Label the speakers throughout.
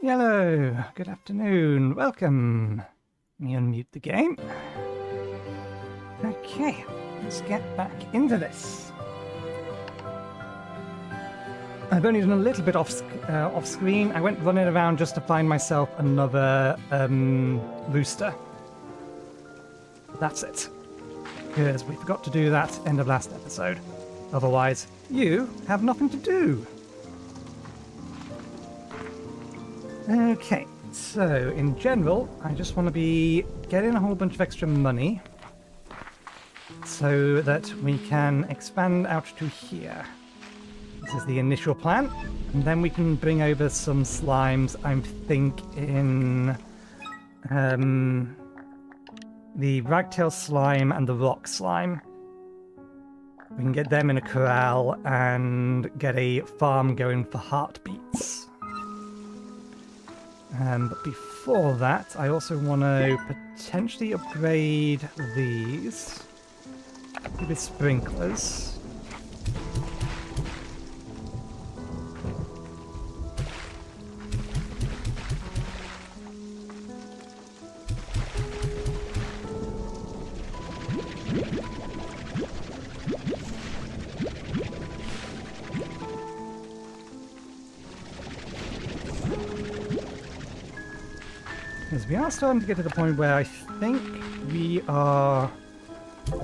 Speaker 1: Hello, good afternoon, welcome. Let me unmute the game. Okay, let's get back into this. I've only done a little bit off screen. I went running around just to find myself another rooster. That's it. Because we forgot to do that end of last episode. Otherwise, you have nothing to do. Okay, so in general, I just want to be getting a whole bunch of extra money so that we can expand out to here. This is the initial plan, and then we can bring over some slimes, I think, in the ragtail slime and the rock slime. We can get them in a corral and get a farm going for heartbeats. But before that, I also want to potentially upgrade these with sprinklers. Because we are starting to get to the point where I think we are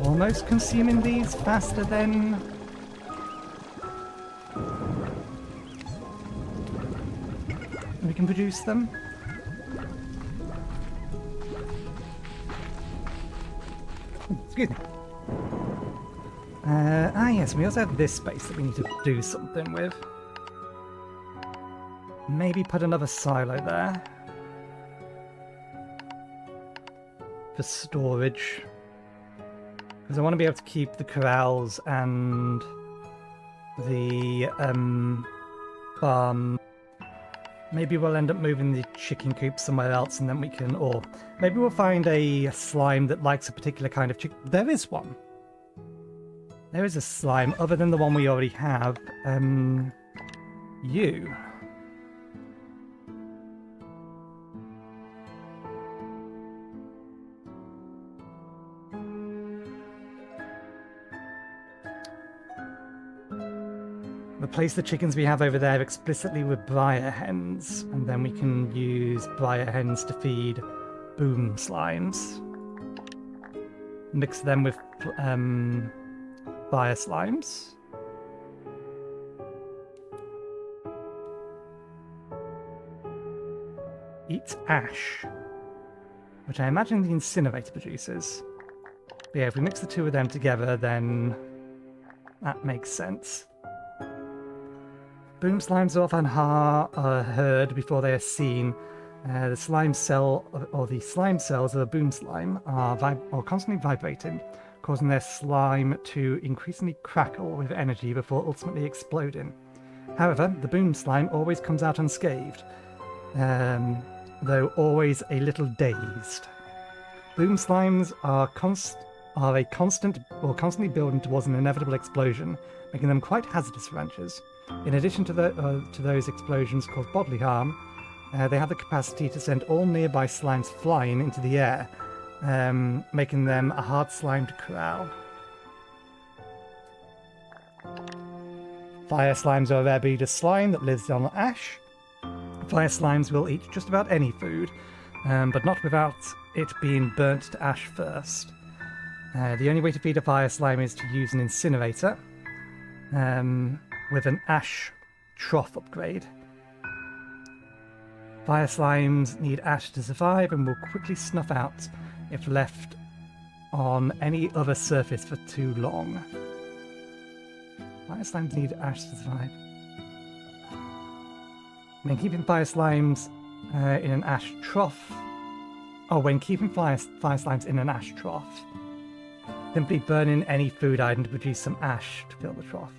Speaker 1: almost consuming these faster than we can produce them. Excuse me. Yes, we also have this space that we need to do something with. Maybe put another silo there. For storage, because I want to be able to keep the corrals and the farm. Maybe we'll end up moving the chicken coop somewhere else, and then we can, or maybe we'll find a slime that likes a particular kind of chicken. There is one. There is a slime other than the one we already have. You. Replace the chickens we have over there explicitly with briar hens, and then we can use briar hens to feed boom slimes. Mix them with fire slimes. Eat ash, which I imagine the incinerator produces. But yeah, if we mix the two of them together, then that makes sense. Boom slimes are often heard before they are seen. The slime cell, or the slime cells of a boom slime, are constantly vibrating, causing their slime to increasingly crackle with energy before ultimately exploding. However, the boom slime always comes out unscathed, though always a little dazed. Boom slimes are constantly building towards an inevitable explosion, making them quite hazardous for ranchers. In addition to those explosions cause bodily harm, they have the capacity to send all nearby slimes flying into the air, making them a hard slime to corral. Fire slimes are a rare breed of slime that lives on ash. Fire slimes will eat just about any food, but not without it being burnt to ash first. The only way to feed a fire slime is to use an incinerator, with an ash trough upgrade. Fire slimes need ash to survive and will quickly snuff out if left on any other surface for too long. Fire slimes need ash to survive. When keeping fire slimes in an ash trough... Oh, when keeping fire slimes in an ash trough, simply burning any food item to produce some ash to fill the trough.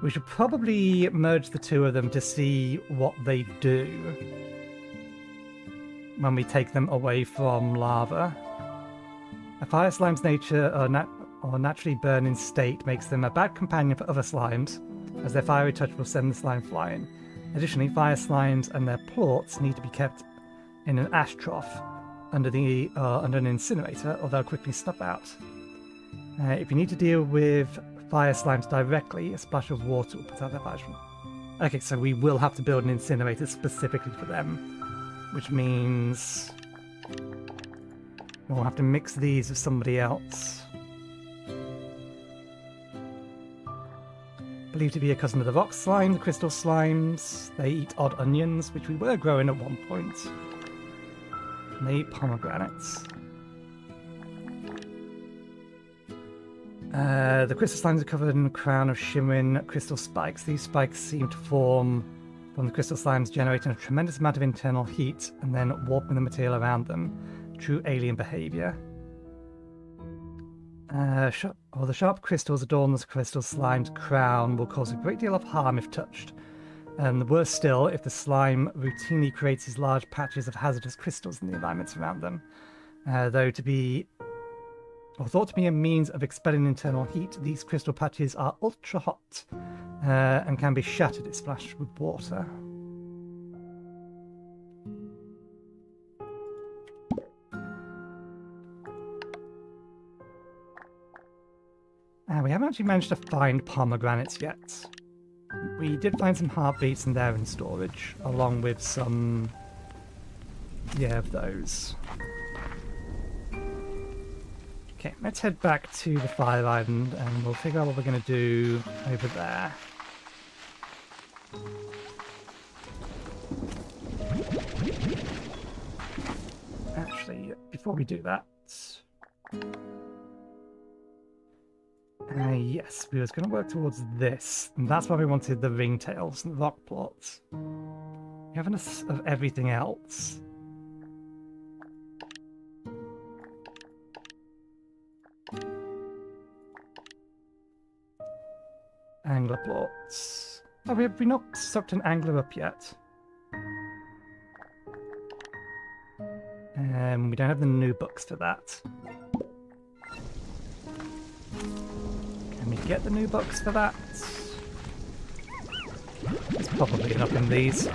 Speaker 1: We should probably merge the two of them to see what they do when we take them away from lava. A fire slime's nature or naturally burning state makes them a bad companion for other slimes, as their fiery touch will send the slime flying. Additionally, fire slimes and their plorts need to be kept in an ash trough under an incinerator, or they'll quickly snuff out. If you need to deal with fire slimes directly, a splash of water will put out their fire. Okay, so we will have to build an incinerator specifically for them, which means we'll have to mix these with somebody else. Believed to be a cousin of the rock slime, the crystal slimes. They eat odd onions, which we were growing at one point. And they eat pomegranates. The crystal slimes are covered in a crown of shimmering crystal spikes. These spikes seem to form from the crystal slimes, generating a tremendous amount of internal heat and then warping the material around them. True alien behavior. The sharp crystals adorn the crystal slime's crown will cause a great deal of harm if touched. And worse still, if the slime routinely creates these large patches of hazardous crystals in the environments around them. Thought to be a means of expelling internal heat, these crystal patches are ultra hot and can be shattered if splashed with water. We haven't actually managed to find pomegranates yet. We did find some heartbeats in there in storage, along with some, of those. Okay, let's head back to the fire island and we'll figure out what we're going to do over there. Actually, before we do that... yes, we was going to work towards this, and that's why we wanted the ringtails and the rock plots. We have enough of everything else. Angler plots. Oh, have we not sucked an angler up yet? We don't have the new books for that. Can we get the new books for that? There's probably enough in these.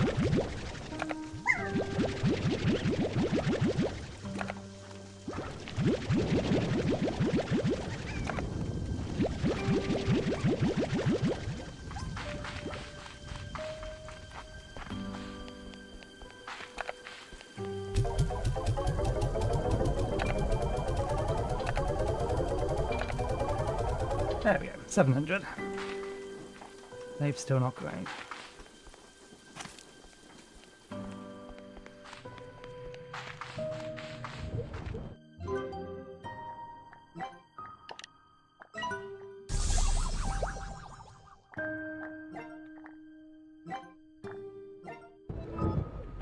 Speaker 1: There we go, 700. They've still not grown.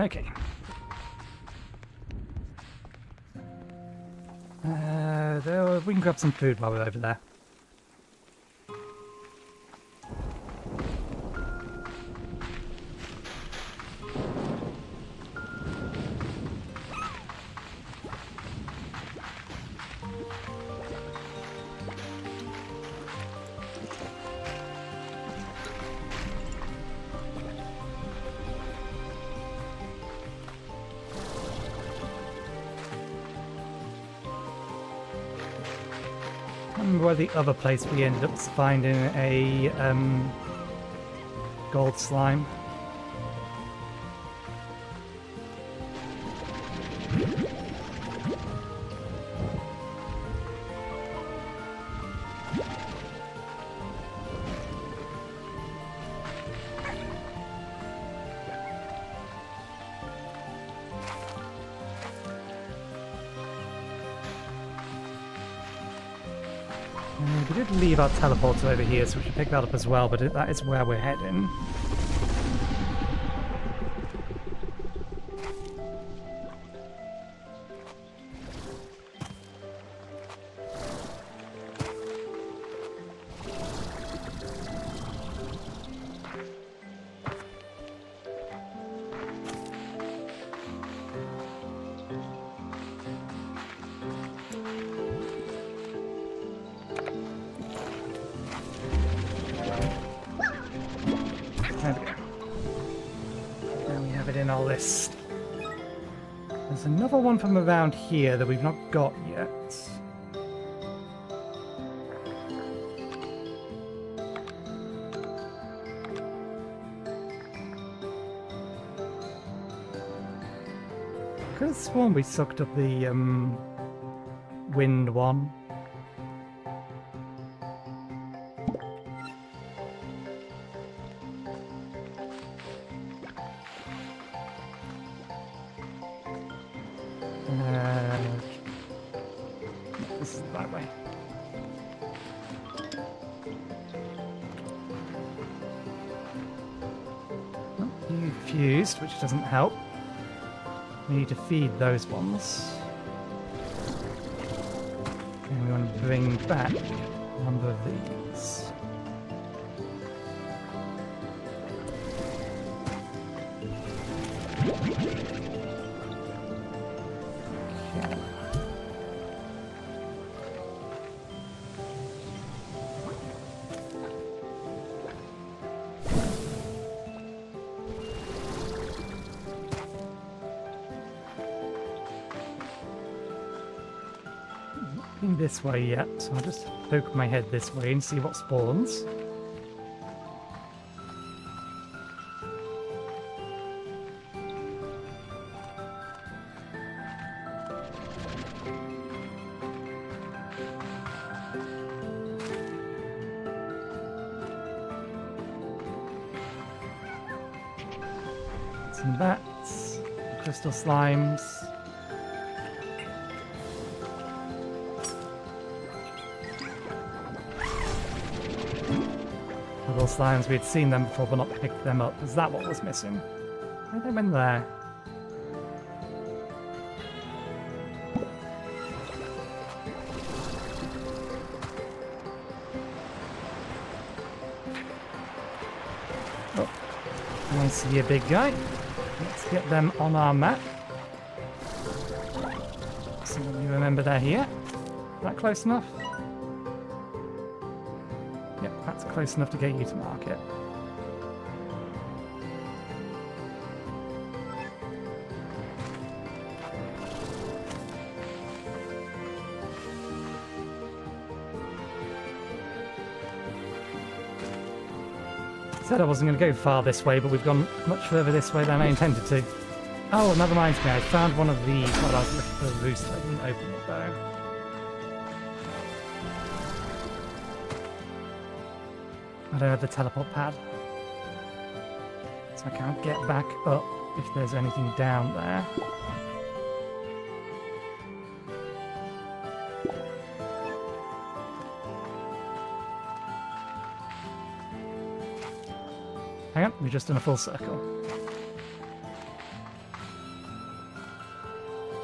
Speaker 1: Okay. We can grab some food while we're over there. Where the other place we ended up finding a gold slime. We did leave our teleporter over here, so we should pick that up as well, but that is where we're heading. have it in our list. There's another one from around here that we've not got yet. I could have sworn we sucked up the wind one. This is the right way. Oh, you fused, which doesn't help. We need to feed those ones. And we want to bring back a number of these. This way yet, so I'll just poke my head this way and see what spawns. Some bats, crystal slimes. Slimes, we had seen them before but not picked them up. Is that what was missing? Why they went there? Oh, I see a big guy. Let's get them on our map. So you remember they're here. Is that close enough? That's close enough to get you to market. Said I wasn't going to go far this way, but we've gone much further this way than I intended to. Oh, and that reminds me, I found one of these while I was looking for the roost. I didn't open it though. I don't have the teleport pad, so I can't get back up if there's anything down there. Hang on, we've just done a full circle.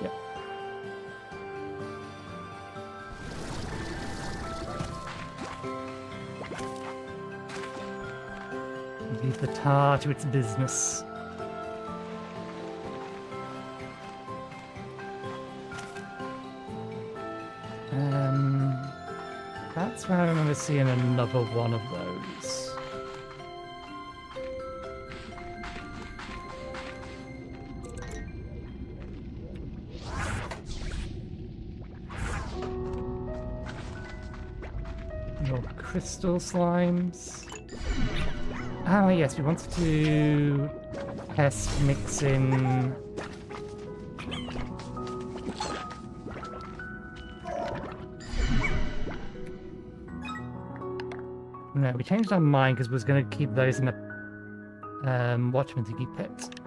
Speaker 1: Yep. Leave the tar to its business. That's where I remember seeing another one of those. Your crystal slimes. Oh yes, we wanted to test mixing no, we changed our mind because we was going to keep those in a Watchman Thingy pit.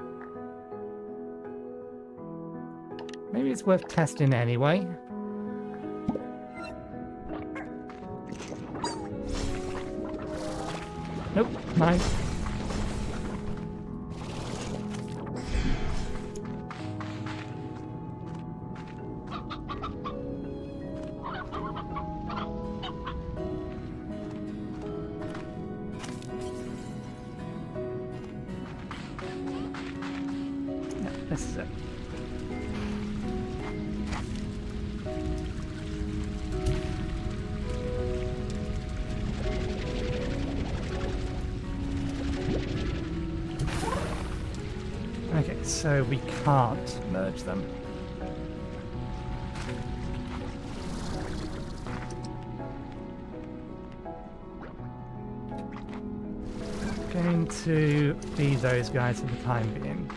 Speaker 1: Maybe it's worth testing anyway. Nope, mine. Yeah, this is it. Okay, so we can't merge them. Going to be those guys for the time being.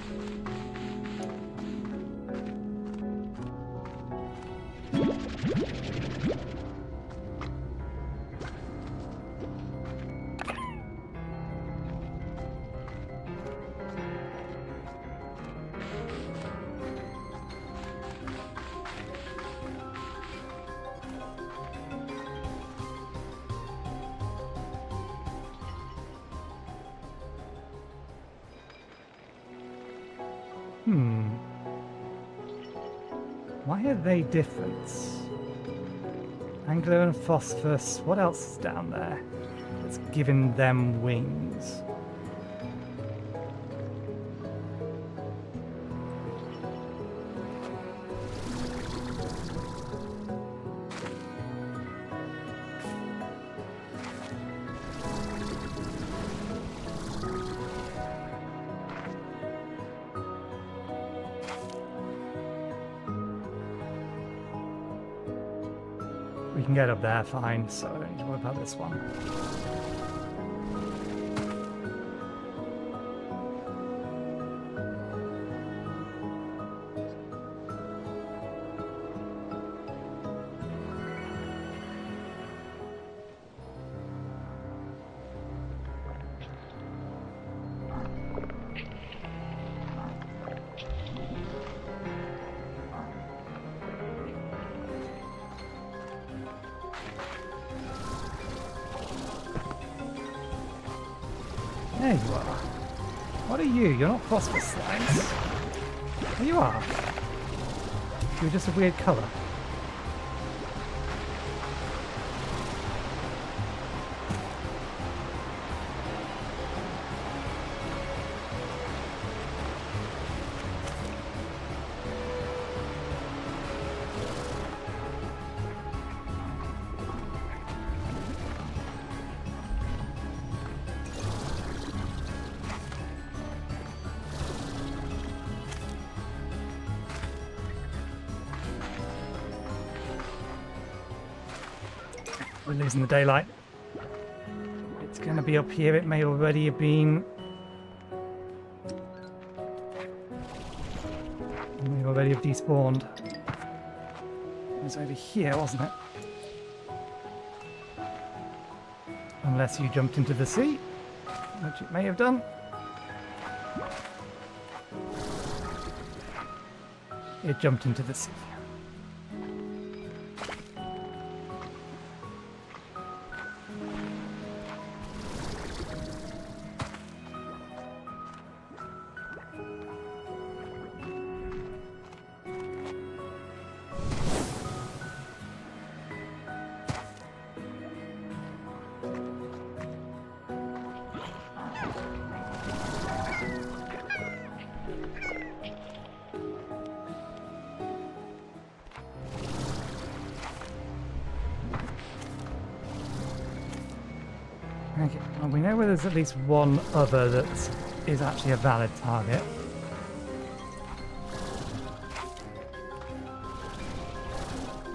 Speaker 1: Why are they different? Anglo and Phosphorus. What else is down there that's giving them wings? We can get up there fine, so I don't need to worry about this one. There you are. What are you? You're not phosphorus slimes. There you are. You're just a weird colour. We're losing the daylight. It's going to be up here. It may already have been. It may already have despawned. It was over here, wasn't it? Unless you jumped into the sea, which it may have done. It jumped into the sea. Okay, well, we know where there's at least one other that is actually a valid target.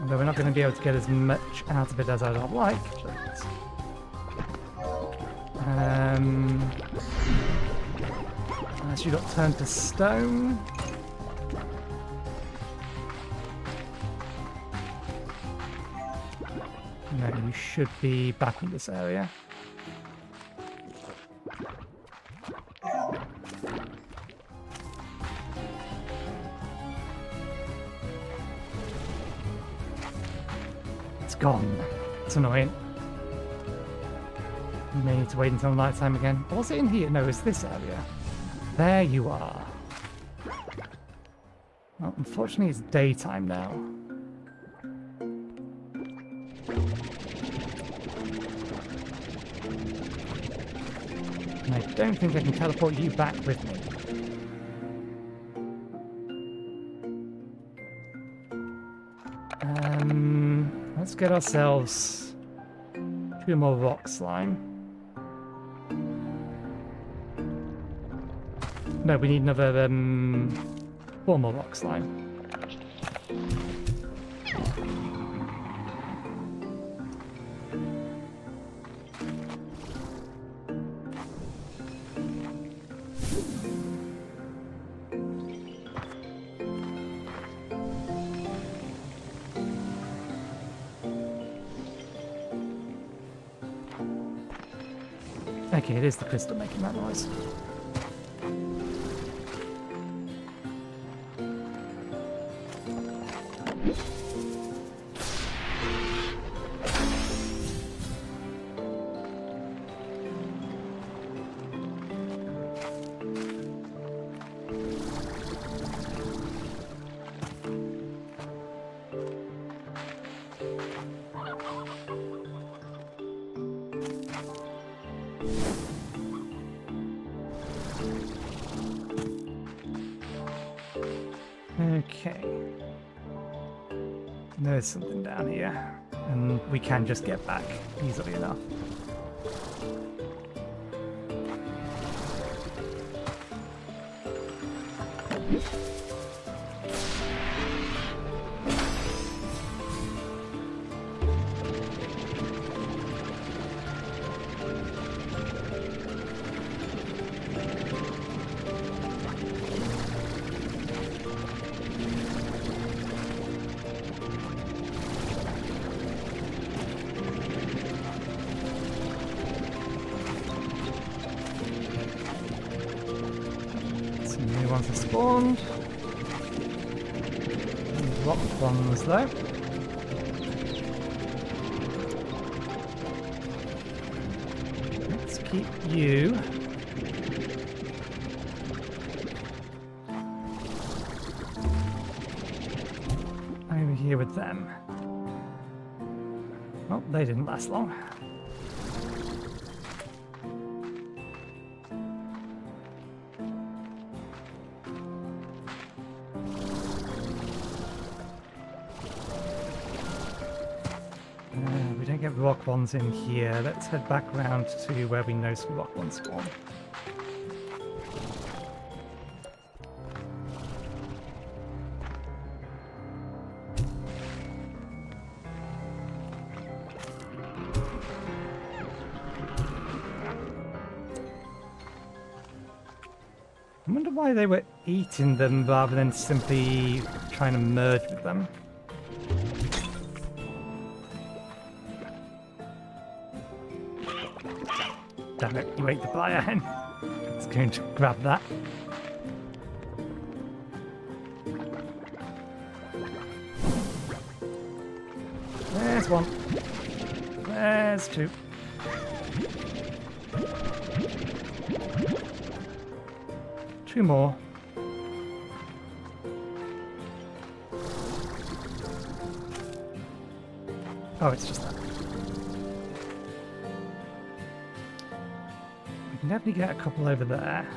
Speaker 1: Although we're not going to be able to get as much out of it as I'd like. But, unless you got turned to stone. No, you should be back in this area. It's gone. It's annoying. You may need to wait until night time again. Or was it in here? No, it's this area. There you are. Well, unfortunately, it's daytime now. And I don't think I can teleport you back with me. Let's get ourselves 2 more rock slime. No, we need another 4 more rock slime. Okay, it is the crystal making that noise. Okay. There's something down here, and we can just get back easily enough. New ones have spawned. Rock ones though. Let's keep you. Over here with them. Oh, they didn't last long. We don't get rock ones in here. Let's head back round to where we know some rock ones spawn. I wonder why they were eating them rather than simply trying to merge with them. Damn it, you ate the fire hen. It's going to grab that. There's one. There's two. Two more. Oh, it's just that. We can definitely get a couple over there.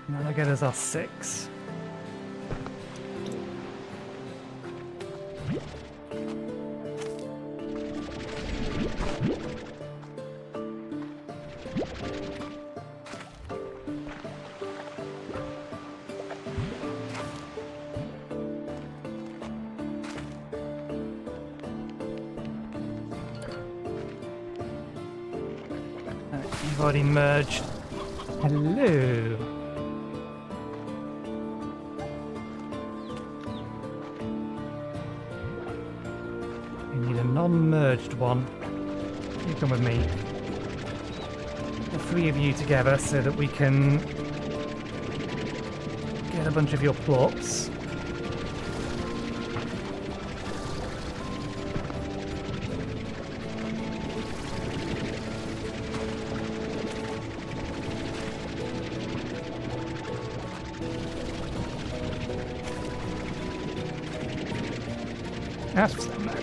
Speaker 1: And that'll get us our 6. You've already merged. Hello. We need a non-merged one. You come with me. The 3 of you together so that we can get a bunch of your plots. Ask for some then.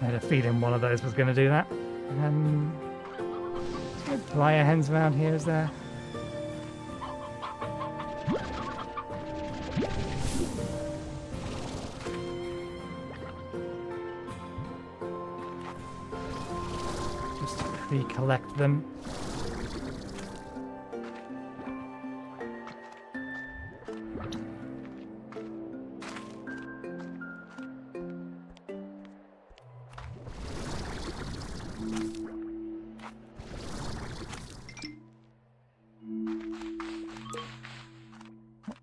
Speaker 1: I had a feeling one of those was going to do that. No briar hens around here, is there? Just recollect them.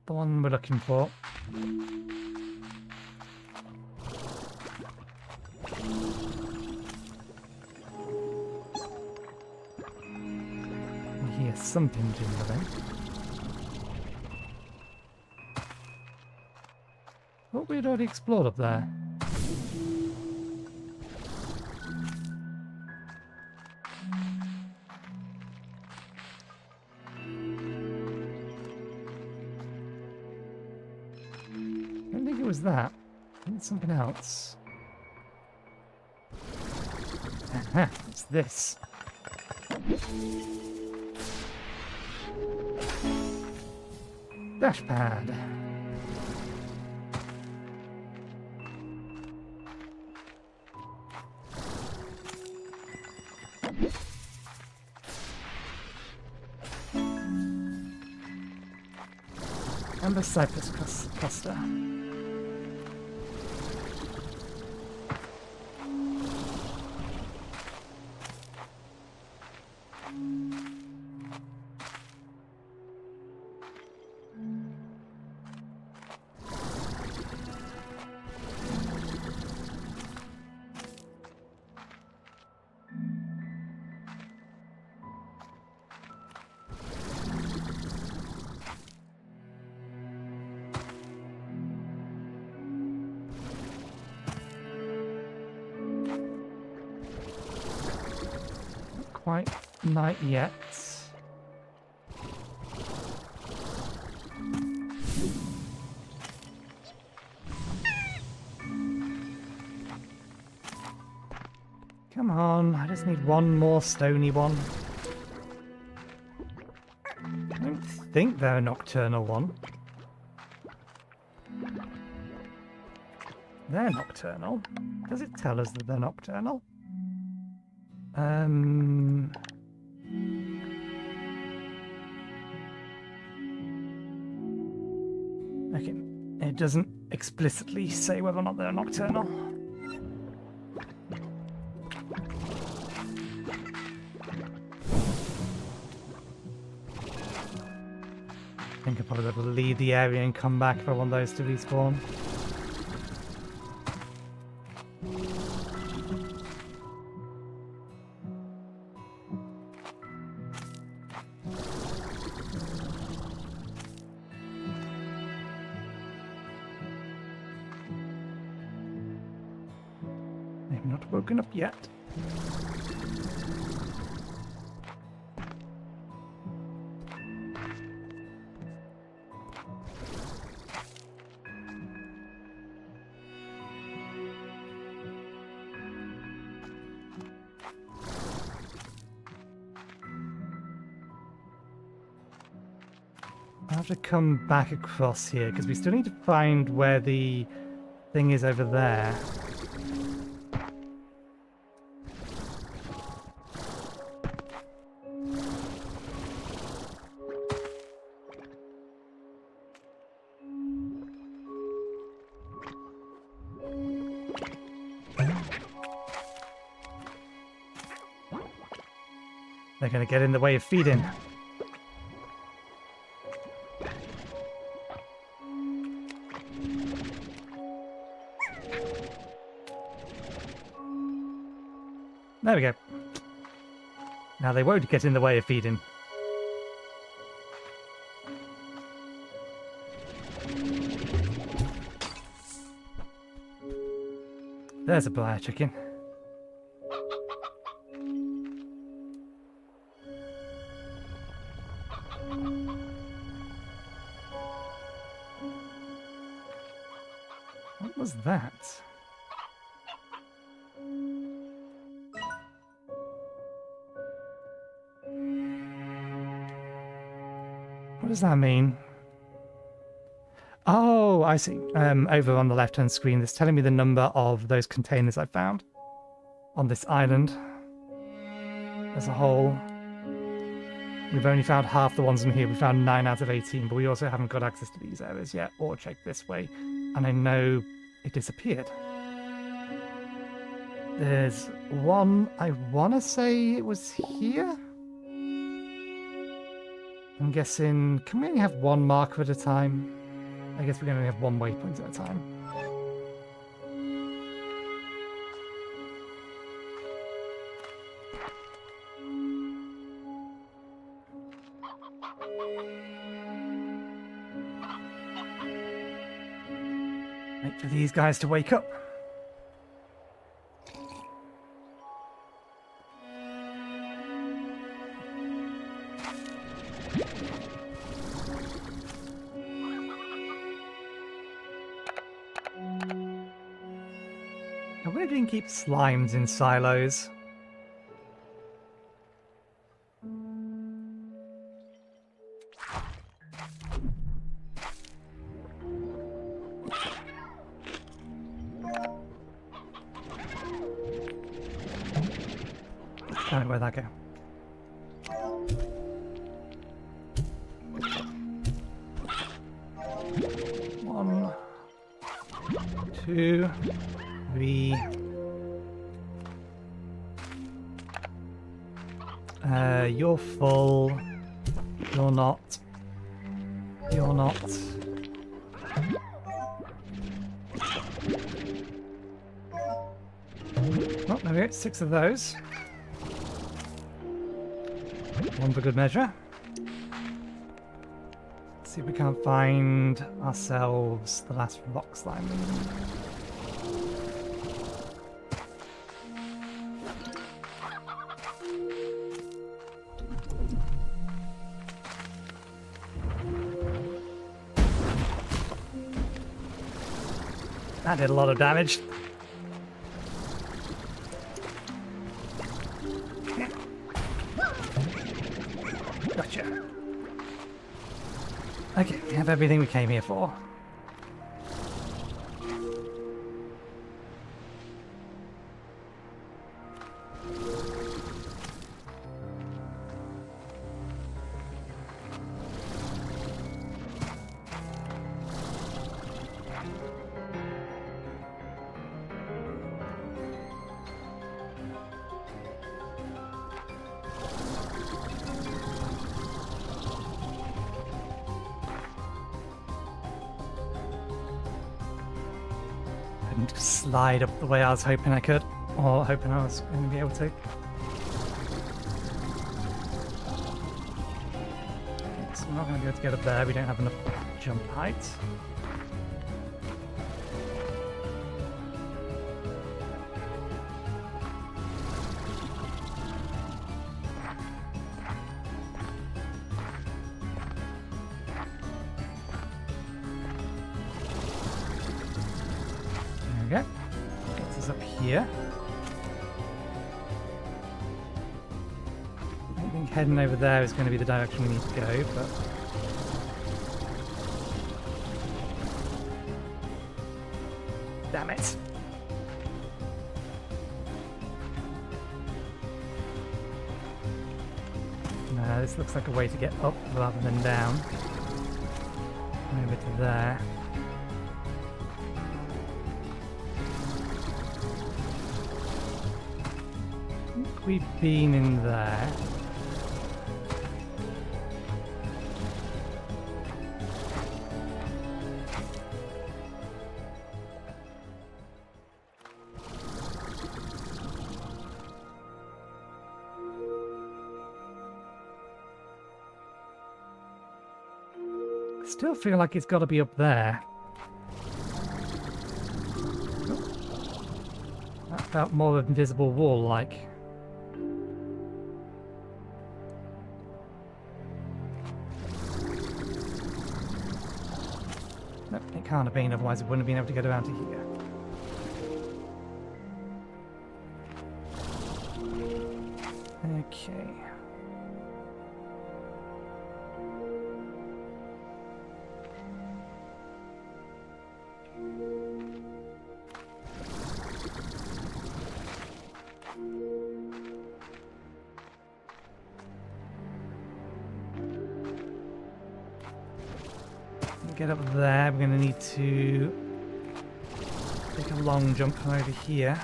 Speaker 1: The one we're looking for. I hear something jingling. Thought we'd already explored up there. That. I think it's something else. Aha, it's this. Dashpad. And the cypress cluster. Quite night yet. Come on, I just need one more stony one. I don't think they're a nocturnal one. They're nocturnal. Does it tell us that they're nocturnal? Okay, it doesn't explicitly say whether or not they're nocturnal. I think I'll probably be able to leave the area and come back if I want those to respawn. They've not woken up yet. I'll have to come back across here because we still need to find where the thing is over there. They're going to get in the way of feeding. There we go. Now they won't get in the way of feeding. There's a briar chicken. What was that? does that mean? Oh, I see. Over on the left-hand screen, it's telling me the number of those containers I found on this island as a whole. We've only found half the ones in here. We found 9 out of 18, but we also haven't got access to these areas yet or checked this way. And I know it disappeared. There's one, I want to say it was here? I'm guessing, can we only have one marker at a time? I guess we can only have one waypoint at a time. Wait for these guys to wake up. I wonder if you can keep slimes in silos. Damn it, where'd that go? One, two, three. You're full. You're not. You're not. Oh, there we go. 6 of those. One for good measure. Let's see if we can't find ourselves the last rock slime. That did a lot of damage. Gotcha. Okay, we have everything we came here for. Couldn't slide up the way I was hoping I could, or hoping I was going to be able to. Okay, so we're not going to be able to get up there, we don't have enough jump height. There we go. Gets us up here. I think heading over there is going to be the direction we need to go, but... damn it. No, this looks like a way to get up rather than down. Over to there. I think we've been in there. Still feel like it's got to be up there. That felt more of an invisible wall-like. Nope, it can't have been, otherwise it wouldn't have been able to get around to here. Okay. to get up there, we're going to need to take a long jump from over here.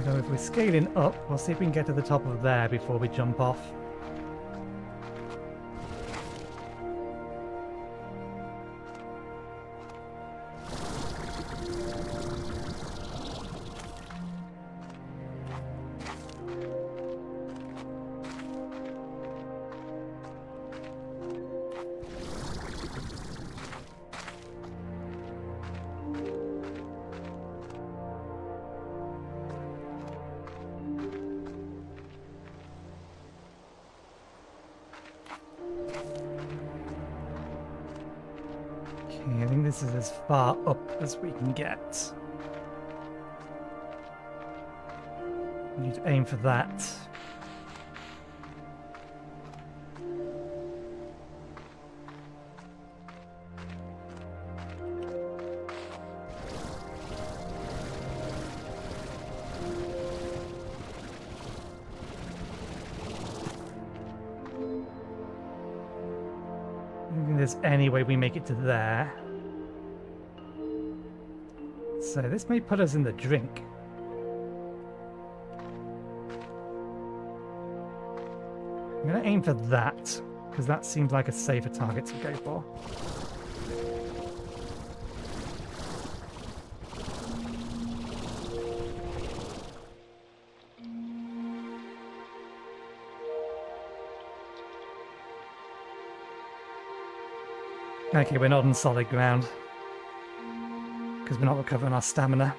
Speaker 1: So if we're scaling up, we'll see if we can get to the top of there before we jump off. I think this is as far up as we can get. We need to aim for that. I don't think there's any way we make it to there. So this may put us in the drink. I'm going to aim for that, because that seems like a safer target to go for. Okay, we're not on solid ground, because we're not recovering our stamina.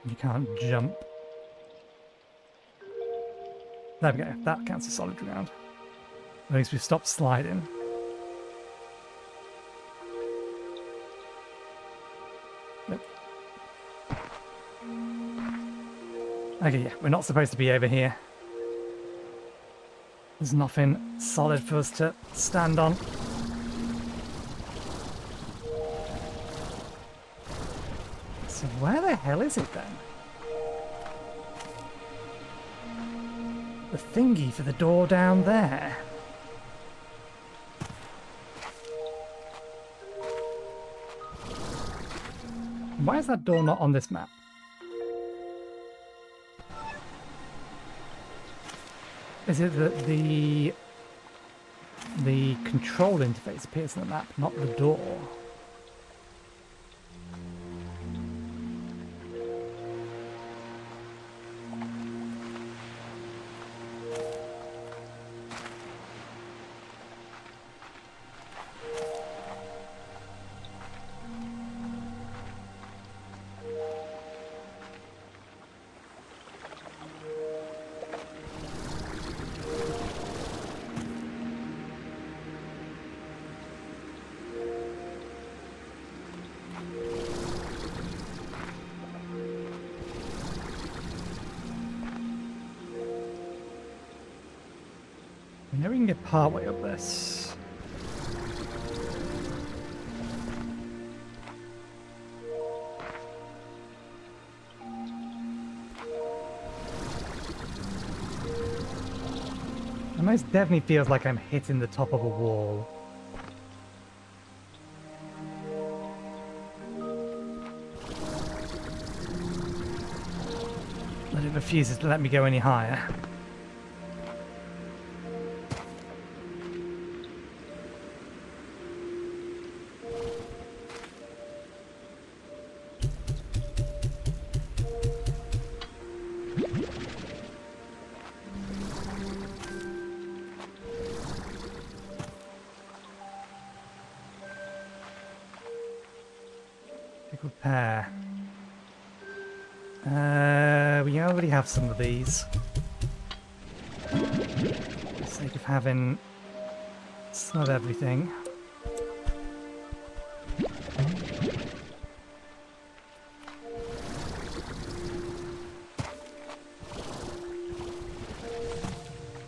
Speaker 1: You can't jump. There we go, that counts as solid ground. At least we've stopped sliding. Nope. Okay, yeah, we're not supposed to be over here. There's nothing solid for us to stand on. So where the hell is it then? The thingy for the door down there. Why is that door not on this map? Is it that the control interface appears on the map, not the door? I know we can get partway up this. It most definitely feels like I'm hitting the top of a wall. But it refuses to let me go any higher. Repair. We already have some of these. For the sake of having some of everything.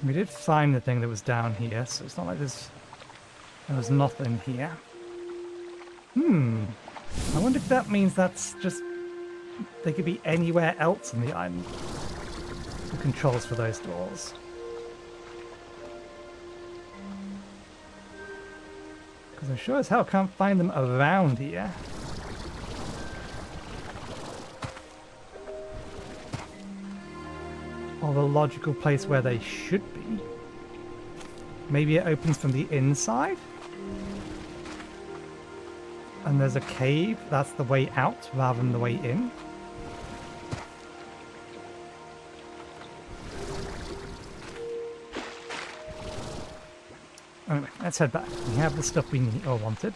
Speaker 1: We did find the thing that was down here, so it's not like there was nothing here. I wonder if that means that's just... They could be anywhere else on the island. The controls for those doors. Because I sure as hell can't find them around here. Or the logical place where they should be. Maybe it opens from the inside? And there's a cave, that's the way out rather than the way in. Anyway, let's head back. We have the stuff we need or wanted.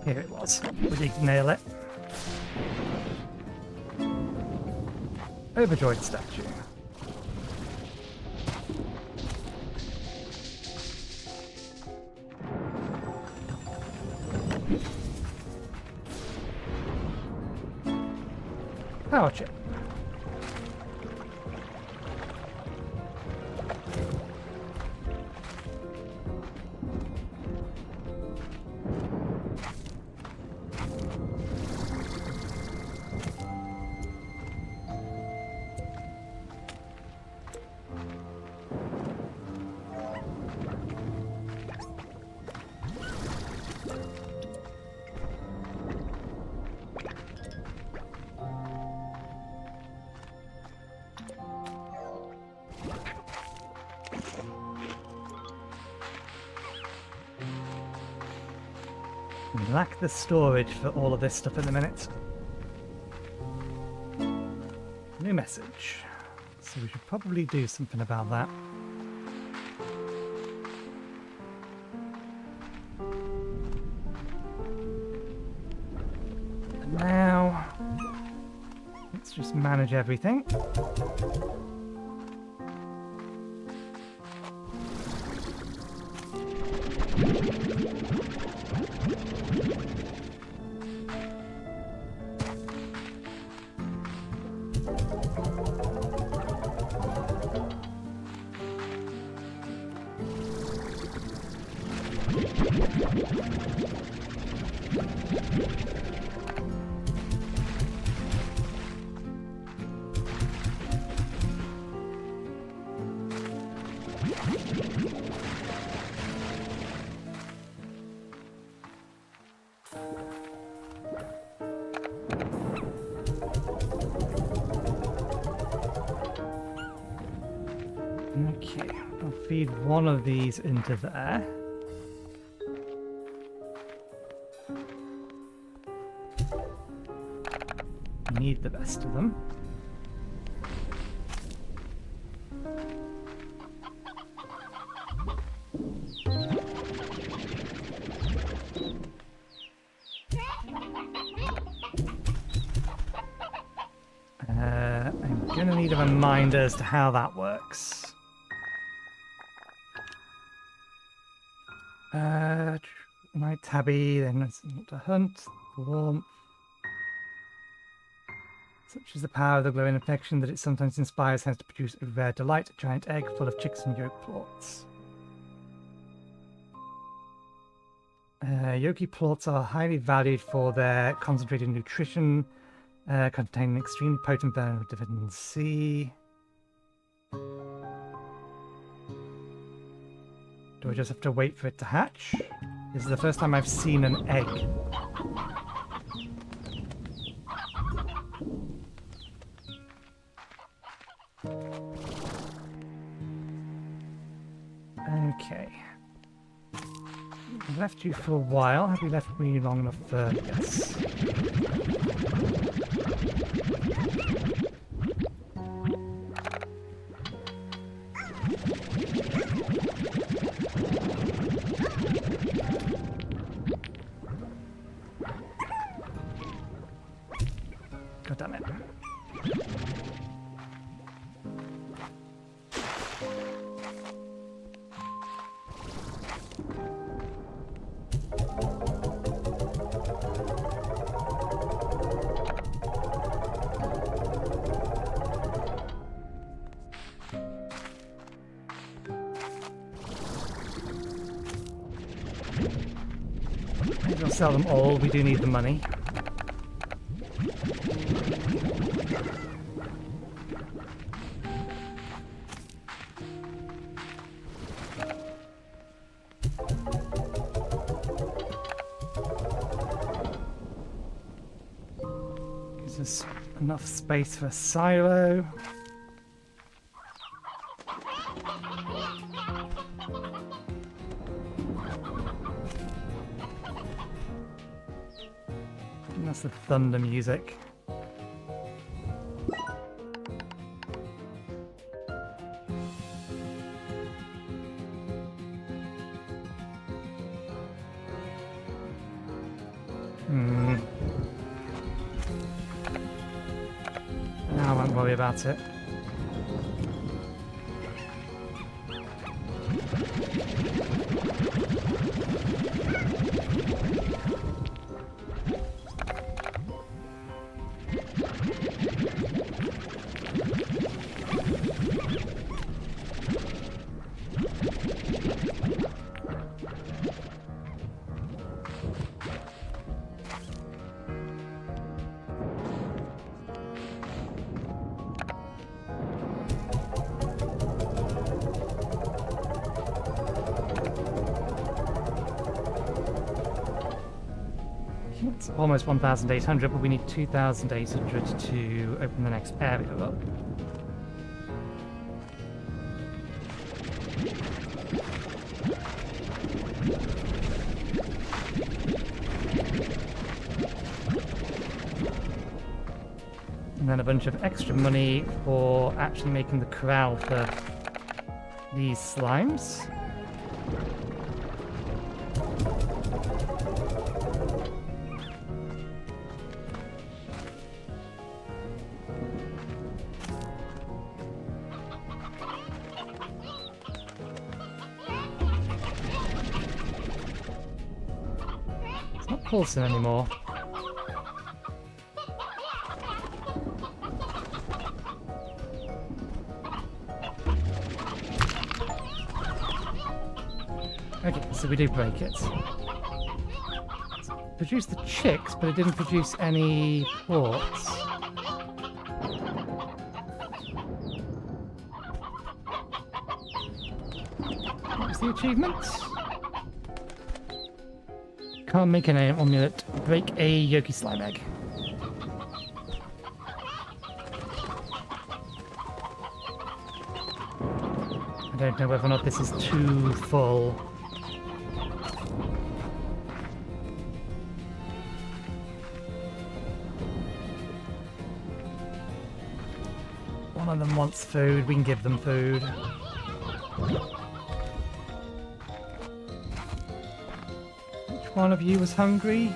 Speaker 1: Here it was. We did nail it. Overjoyed statue. Power chip. Lack the storage for all of this stuff in a minute. New message. So we should probably do something about that. And now, let's just manage everything. Okay, I'll feed one of these into there. Need the rest of them. I'm gonna need a reminder as to how that works. My tabby, then let's not to hunt, warmth. Such is the power of the glowing affection that it sometimes inspires hence to produce a rare delight, a giant egg full of chicks and yolk plorts. Yoki plorts are highly valued for their concentrated nutrition, containing extremely potent venom of vitamin C. Do I just have to wait for it to hatch? This is the first time I've seen an egg. Okay. I've left you for a while. Have you left me long enough for... Yes. God damn it. We'll sell them all, we do need the money. Gives us enough space for a silo. And that's the thunder music. I won't worry about it. It's almost 1,800, but we need 2,800 to open the next area up. And then a bunch of extra money for actually making the corral for these slimes. It's not pulsing anymore. Okay, so we do break it. It's produced the chicks, but it didn't produce any ports. What was the achievement? Can't make an omelette. Break a Yoki slime egg. I don't know whether or not this is too full. One of them wants food, we can give them food. Which one of you was hungry?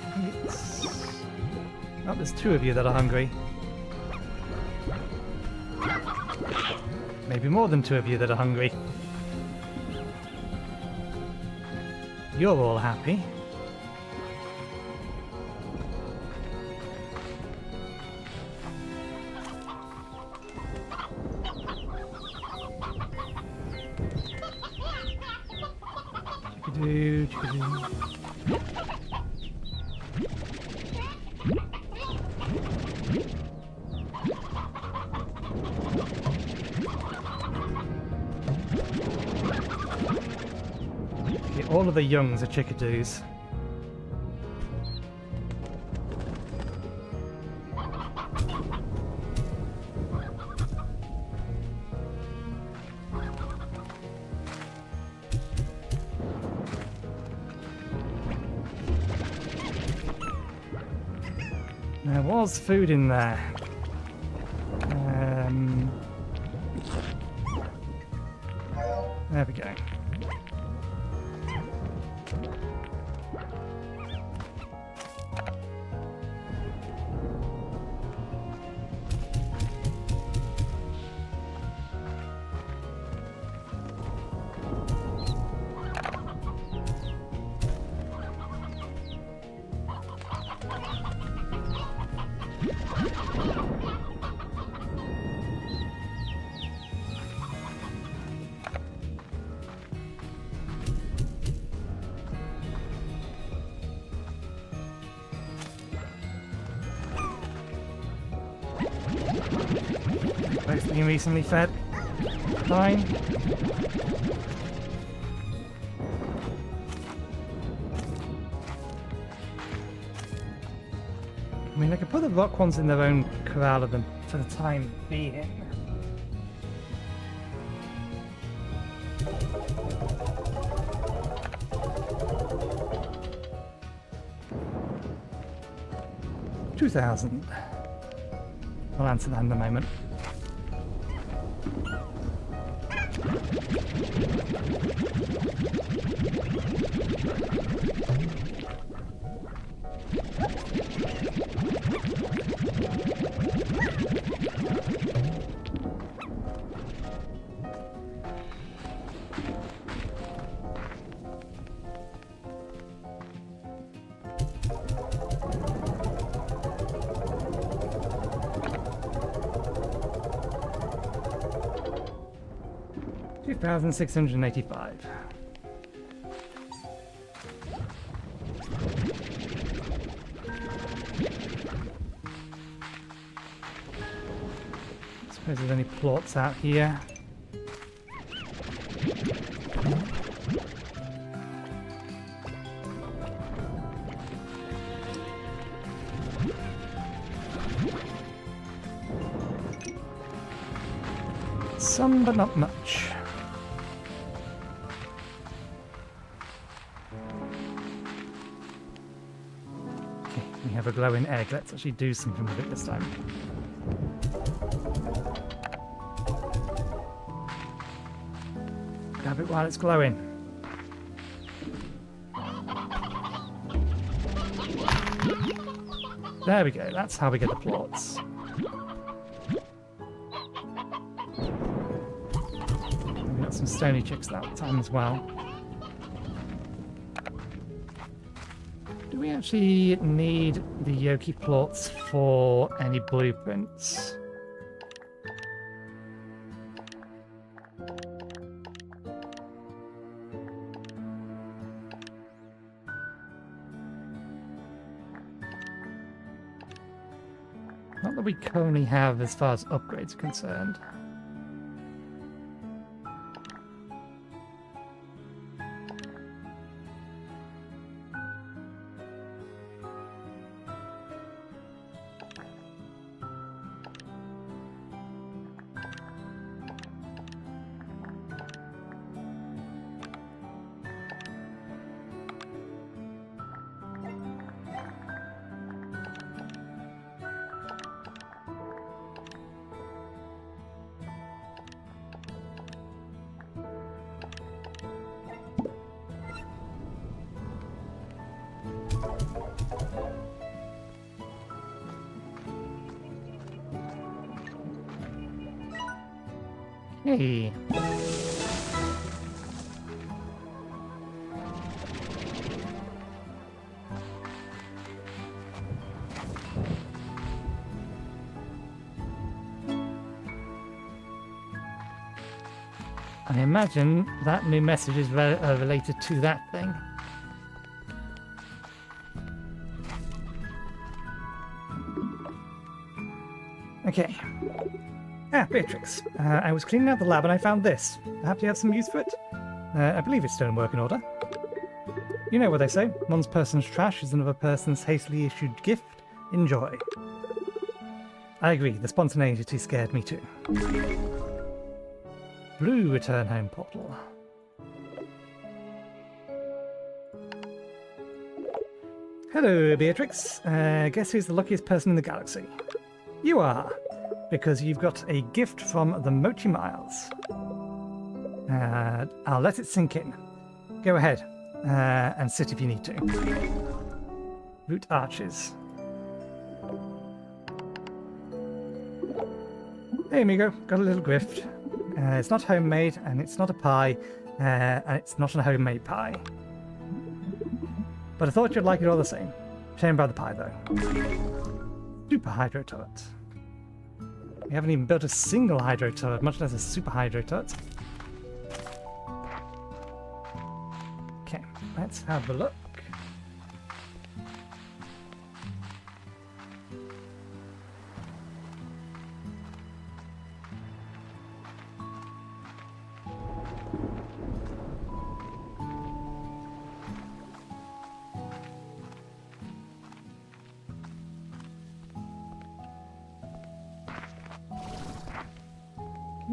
Speaker 1: Oh, there's two of you that are hungry. Maybe more than two of you that are hungry. You're all happy. Okay, all of the youngs are chickadoos. There was food in there. There we go. been recently fed? Fine. I mean, I could put the rock ones in their own corral of them for the time being. $2,000. I'll answer that in a moment. $2,685. Suppose there's any plots out here. Some, but not much. Okay, we have a glowing egg. Let's actually do something with it this time. Grab it while it's glowing. There we go. That's how we get the plots. Some stony chicks that time as well. Do we actually need the Yoki plots for any blueprints? Not that we currently have as far as upgrades are concerned. Hey. I imagine that new message is related to that thing. Okay. Ah, Beatrix. I was cleaning out the lab and I found this. Perhaps you have some use for it? I believe it's still in working order. You know what they say. One person's trash is another person's hastily issued gift. Enjoy. I agree. The spontaneity scared me too. Blue return home portal. Hello, Beatrix. Guess who's the luckiest person in the galaxy? You are. Because you've got a gift from the Mochi Miles. I'll let it sink in. Go ahead, and sit if you need to. Root arches. Hey amigo, got a little gift. It's not homemade, and it's not a pie, and it's not a homemade pie. But I thought you'd like it all the same. Shame about the pie though. Super Hydro Turret. We haven't even built a single hydro turret, much less a super hydro turret. Okay, let's have a look.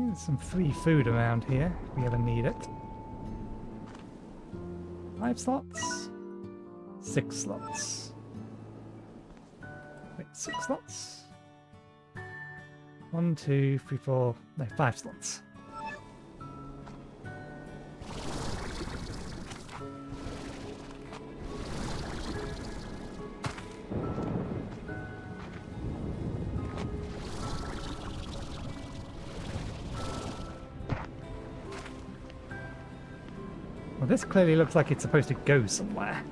Speaker 1: There's some free food around here if we ever need it. 5 slots? 6 slots. Wait, 6 slots? 1, 2, 3, 4... No, 5 slots. Well, this clearly looks like it's supposed to go somewhere.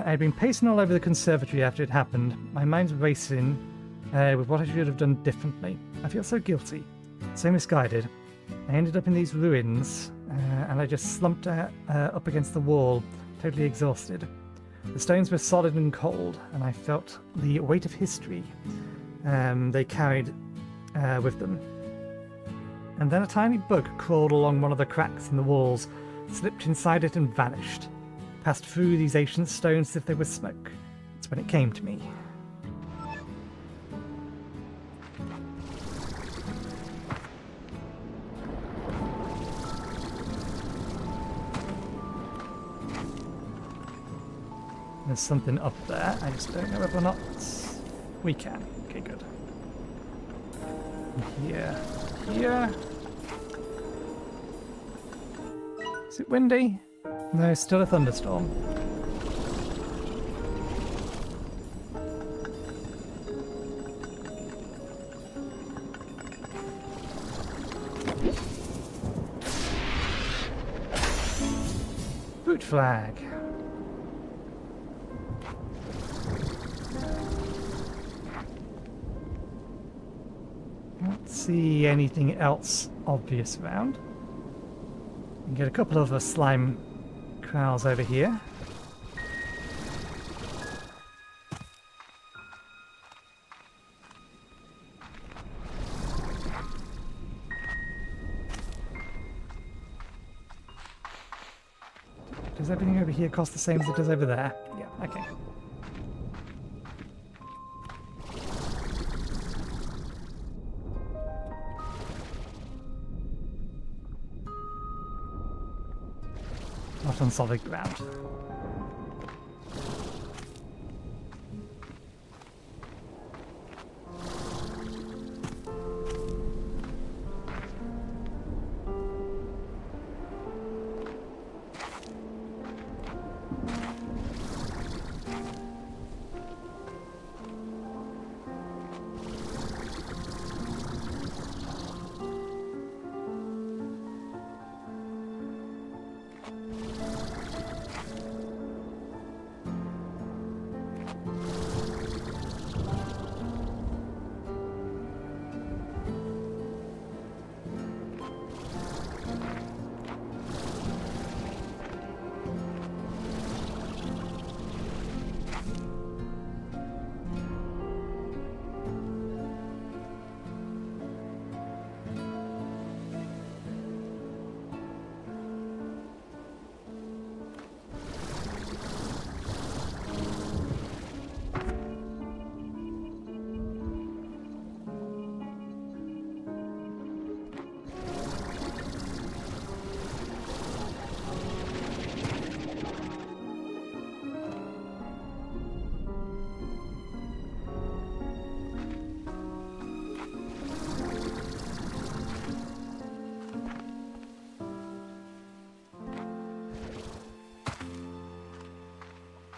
Speaker 1: I'd been pacing all over the conservatory after it happened. My mind's racing with what I should have done differently. I feel so guilty, so misguided. I ended up in these ruins, and I just slumped up against the wall, totally exhausted. The stones were solid and cold, and I felt the weight of history they carried with them. And then a tiny bug crawled along one of the cracks in the walls, slipped inside it and vanished. Passed through these ancient stones as if they were smoke. That's when it came to me. There's something up there. I just don't know whether or not we can. Okay, good. Here. Here. Is it windy? No, still a thunderstorm. Boot flag. Can't see anything else obvious around. You can get a couple of slime Corrals over here. Does everything over here cost the same as it does over there? Yeah, okay. Not on solid ground.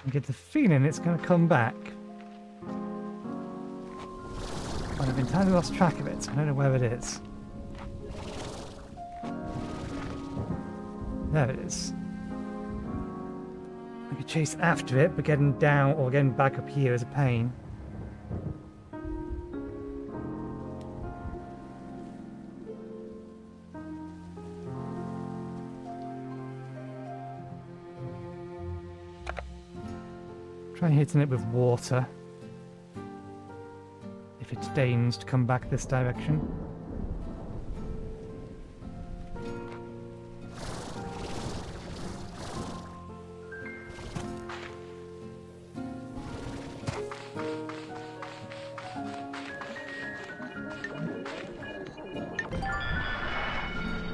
Speaker 1: I get the feeling it's going to come back. But I've entirely lost track of it, so I don't know where it is. There it is. I could chase after it, but getting down or getting back up here is a pain. Try hitting it with water. If it deigned to come back this direction.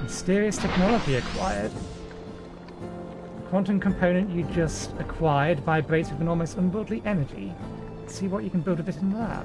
Speaker 1: Mysterious technology acquired. The quantum component you just acquired vibrates with an almost unworldly energy. See what you can build with it in the lab.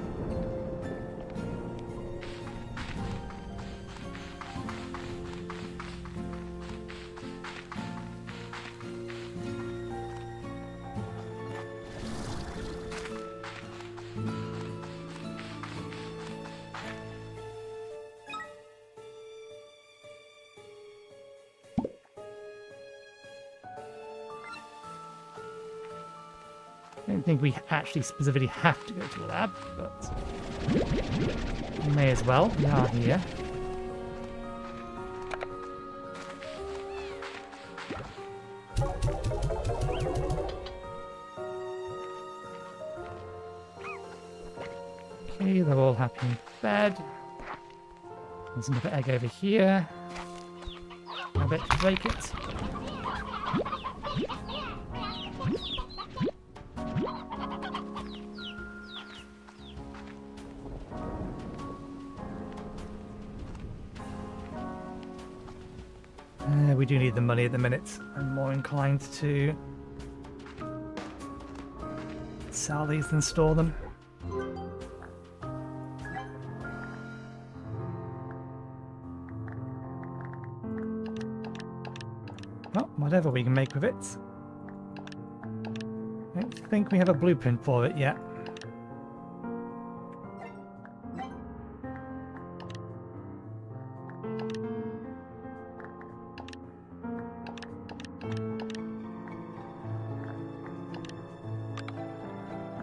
Speaker 1: I don't think we actually specifically have to go to the lab, but we may as well. We are here. Okay, they're all happy in bed. There's another egg over here. I bet to break it. We do need the money at the minute. I'm more inclined to sell these than store them. Well, whatever we can make with it. I don't think we have a blueprint for it yet.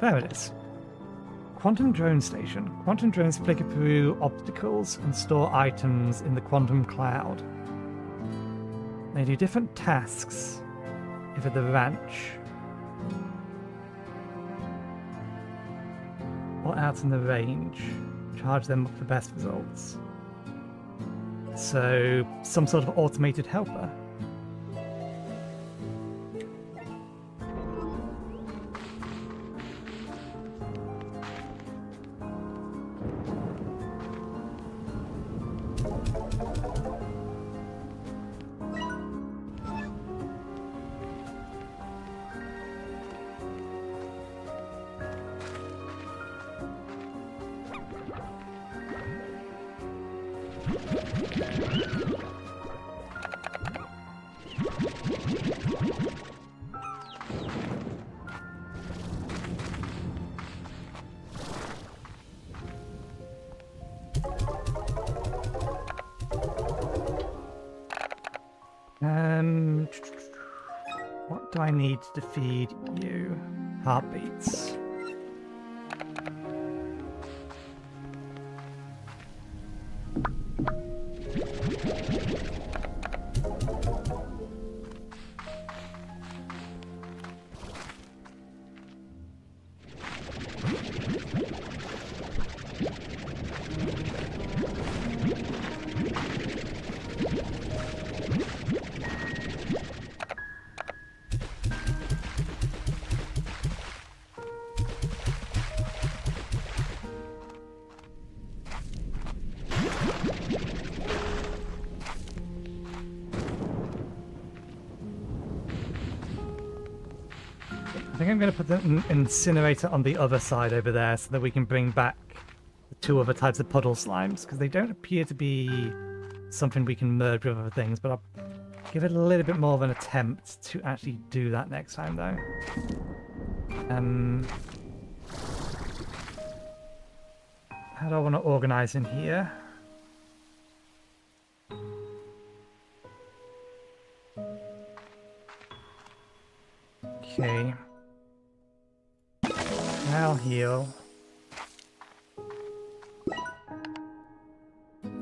Speaker 1: There it is. Quantum drone station. Quantum drones flicker through obstacles and store items in the quantum cloud. They do different tasks if at the ranch or out in the range. Charge them up for best results. So, some sort of automated helper. What do I need to feed you? Heartbeats. I think I'm going to put the incinerator on the other side over there so that we can bring back the two other types of puddle slimes, because they don't appear to be something we can merge with other things, but I'll give it a little bit more of an attempt to actually do that next time, though. How do I want to organize in here? Okay. I'll heal.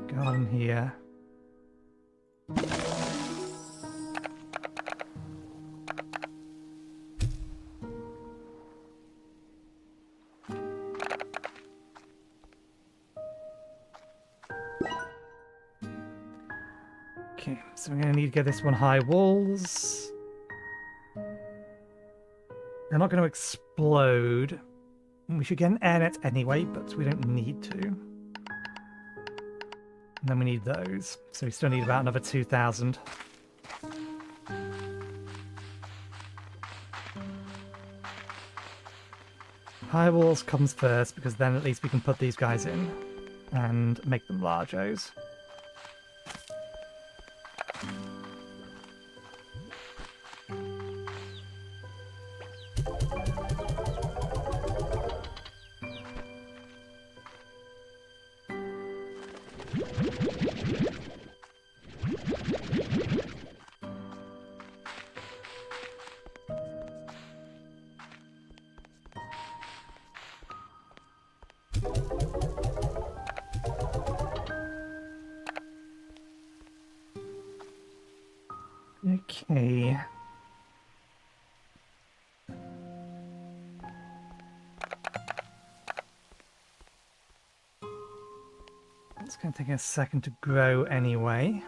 Speaker 1: Garden here. Okay, so we're going to need to get this one high walls. They're not going to explode. We should get an air net anyway, but we don't need to. And then we need those. So we still need about another 2,000. High walls comes first, because then at least we can put these guys in and make them large O's. Okay. It's going to take a second to grow anyway.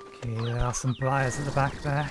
Speaker 1: Okay, there are some briars at the back there.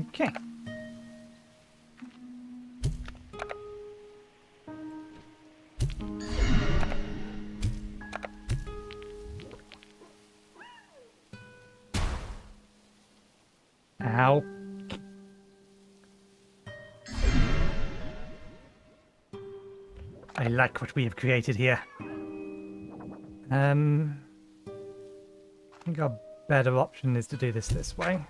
Speaker 1: Okay. Ow. I like what we have created here. I think our better option is to do this way.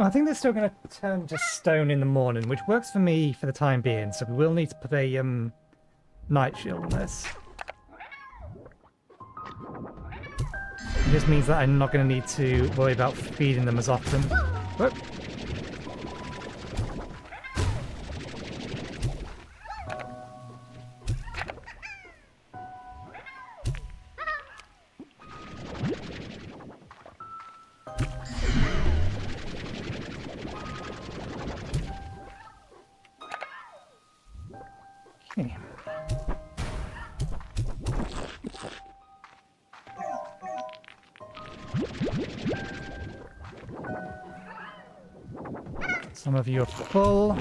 Speaker 1: I think they're still going to turn to stone in the morning, which works for me for the time being, so we will need to put a night shield on this. It just means that I'm not going to need to worry about feeding them as often. Whoop. Okay. Some of you are full.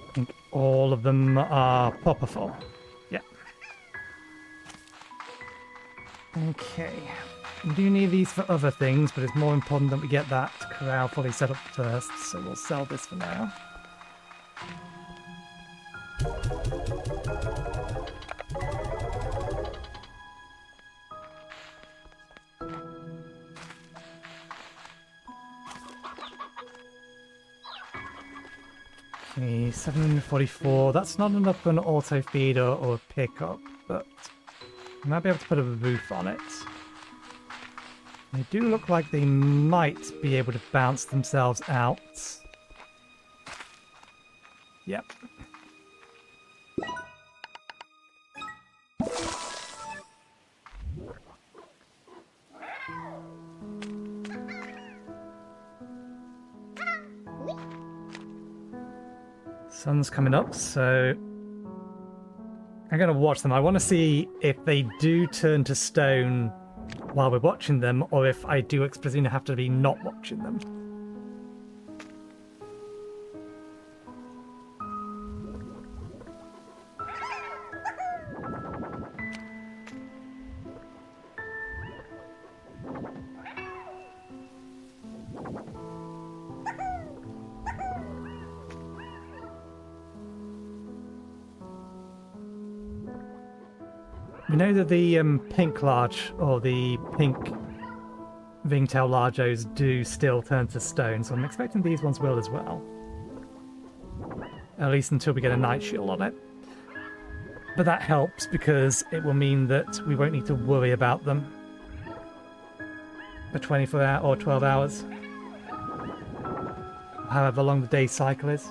Speaker 1: I think all of them are proper full. Yeah. Okay. We do need these for other things, but it's more important that we get that corral fully set up first, so we'll sell this for now. Okay, 744. That's not enough for an auto feeder or a pickup, but I might be able to put a roof on it. They do look like they might be able to bounce themselves out. Yep. Sun's coming up, so I'm going to watch them. I want to see if they do turn to stone while we're watching them, or if I do explicitly have to be not watching them. We know that the pink large, or the pink ringtail largos, do still turn to stone, so I'm expecting these ones will as well. At least until we get a night shield on it. But that helps because it will mean that we won't need to worry about them for 24 hours or 12 hours. However long the day cycle is.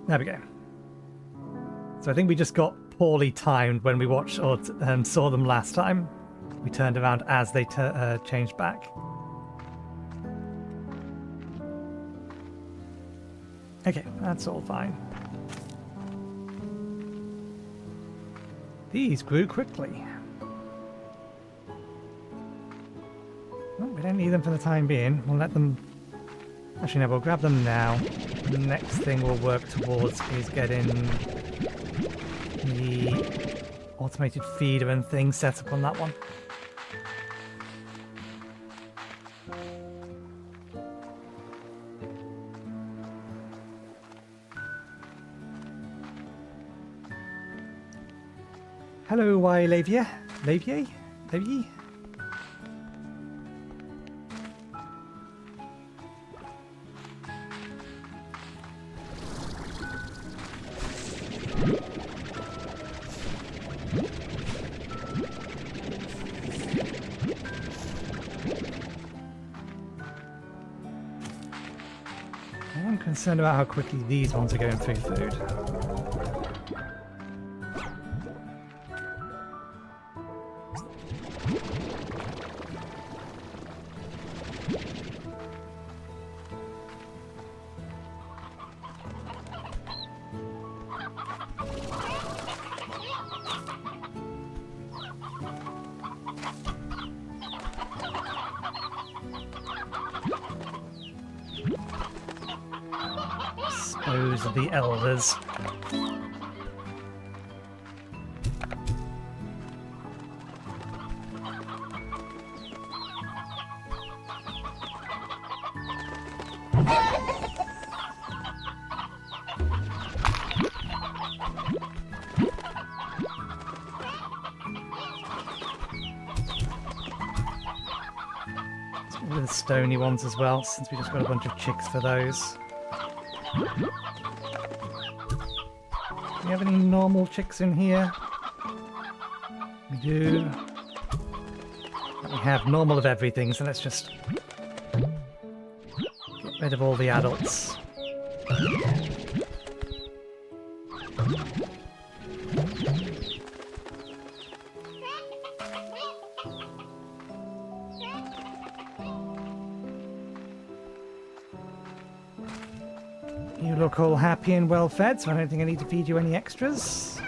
Speaker 1: There we go. So I think we just got poorly timed when we watched or saw them last time. We turned around as they changed back. Okay, that's all fine. These grew quickly. Well, we don't need them for the time being. We'll let them... Actually, no, we'll grab them now. The next thing we'll work towards is getting the automated feeder and things set up on that one. Hello, why Lavia? Lavie? Lavie? I'm concerned about how quickly these ones are going through food. Those are the elders. Let's get rid of the stony ones as well, since we just got a bunch of chicks for those. Do we have any normal chicks in here? We do. We have normal of everything, so let's just get rid of all the adults. You look all happy and well fed, so I don't think I need to feed you any extras.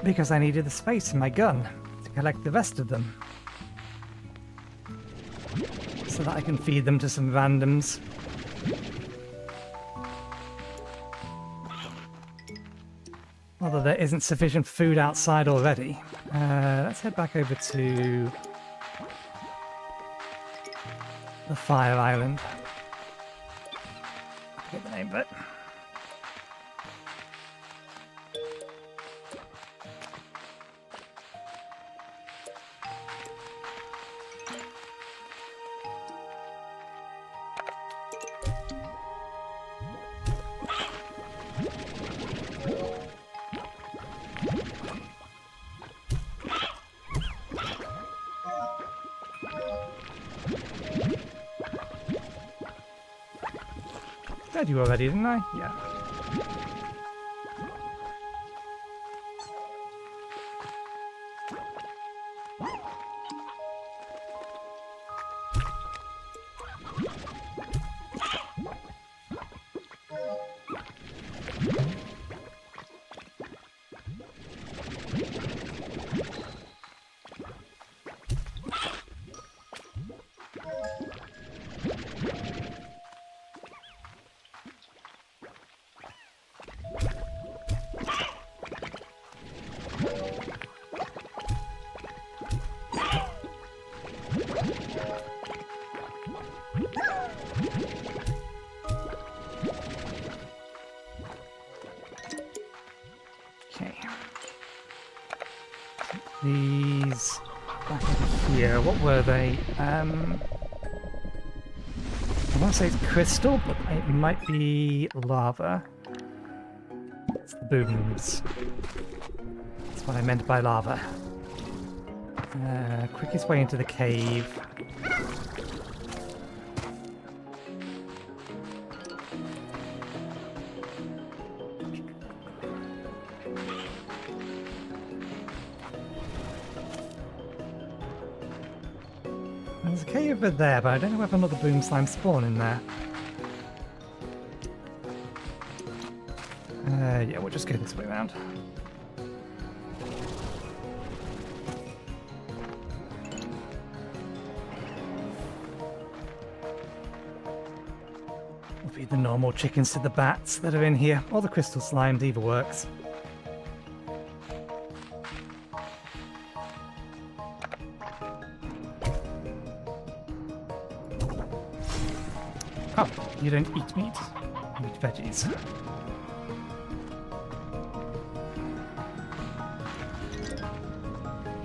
Speaker 1: Because I needed the space in my gun to collect the rest of them. So that I can feed them to some randoms. Although there isn't sufficient food outside already. Let's head back over to the Fire Island. I forget the name of it. I did you already, didn't I? Yeah. These back over here, what were they? I want to say it's crystal, but it might be lava. It's the booms. That's what I meant by lava. Quickest way into the cave. There's a cave over there, but I don't know if another boom slime spawn in there. Yeah, we'll just go this way around. We'll feed the normal chickens to the bats that are in here, or the crystal slimes, either works. Oh, you don't eat meat. You eat veggies.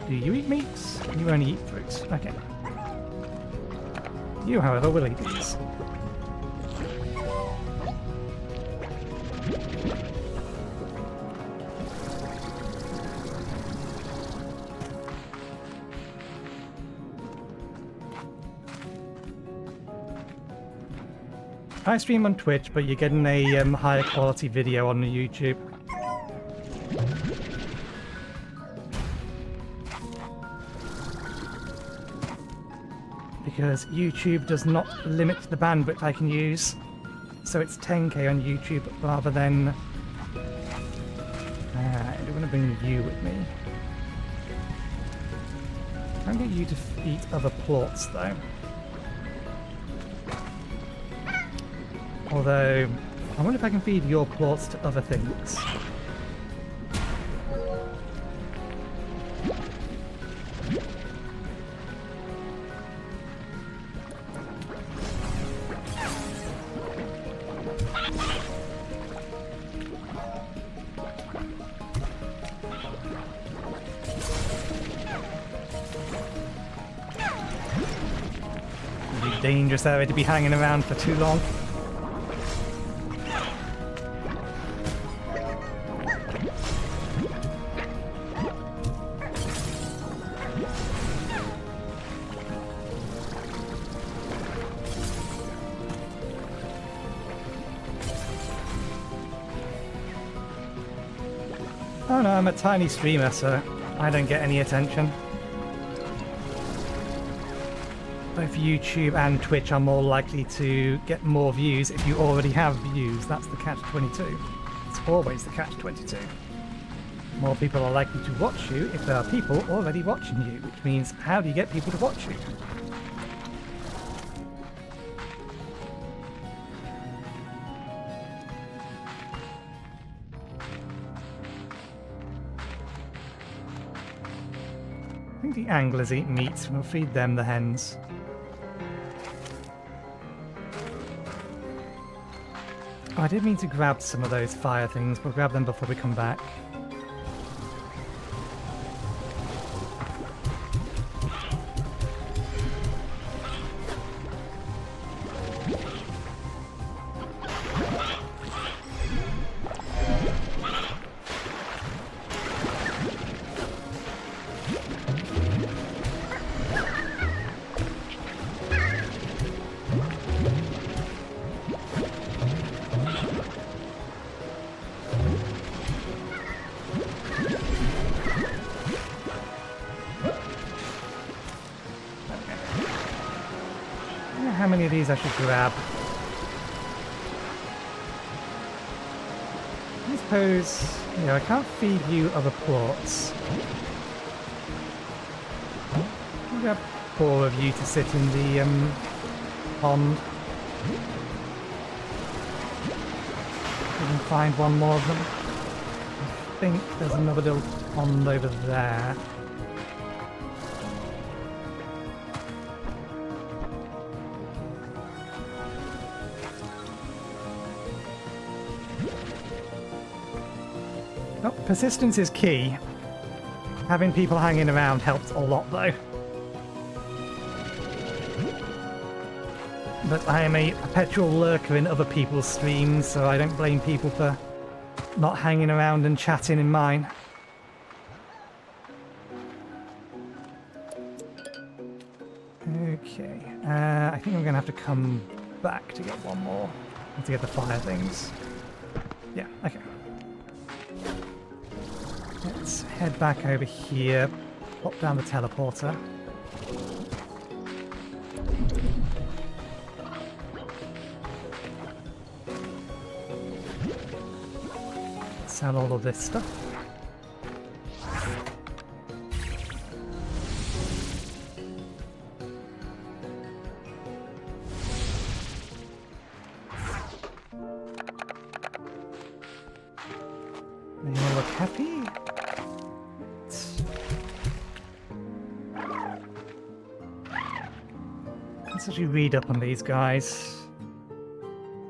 Speaker 1: Do you eat meats? You only eat fruits. Okay. You, however, will eat these. I stream on Twitch, but you're getting a higher quality video on the YouTube. Because YouTube does not limit the bandwidth I can use. So it's 10K on YouTube rather than... I don't want to bring you with me. I can get you to eat other plots though. Although, I wonder if I can feed your plots to other things. It'd be dangerous area to be hanging around for too long. Oh no, I'm a tiny streamer, so I don't get any attention. Both YouTube and Twitch are more likely to get more views if you already have views. That's the catch-22. It's always the catch-22. More people are likely to watch you if there are people already watching you, which means how do you get people to watch you? I think the anglers eat meat, we'll feed them the hens. Oh, I did mean to grab some of those fire things. We'll grab them before we come back. How many of these I should grab? I suppose, you know, I can't feed you other plorts. I'll grab 4 of you to sit in the pond. We can find one more of them. I think there's another little pond over there. Oh, persistence is key. Having people hanging around helps a lot, though. But I am a perpetual lurker in other people's streams, so I don't blame people for not hanging around and chatting in mine. Okay, I think I'm going to have to come back to get one more. To get the fire things. Yeah, okay. Let's head back over here, pop down the teleporter. Sell all of this stuff. They all look happy. Let's actually read up on these guys.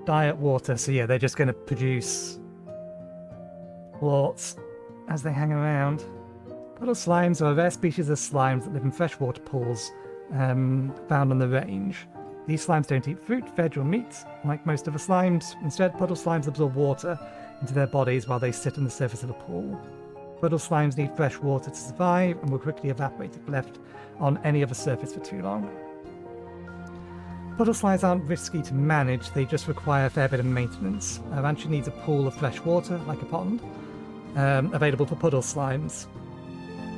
Speaker 1: Diet water, so yeah, they're just going to produce plorts as they hang around. Puddle slimes are a rare species of slimes that live in freshwater pools found on the range. These slimes don't eat fruit, veg, or meat, like most other slimes. Instead, puddle slimes absorb water into their bodies while they sit on the surface of a pool. Puddle slimes need fresh water to survive and will quickly evaporate if left on any other surface for too long. Puddle slimes aren't risky to manage, they just require a fair bit of maintenance. A rancher needs a pool of fresh water, like a pond, available for puddle slimes,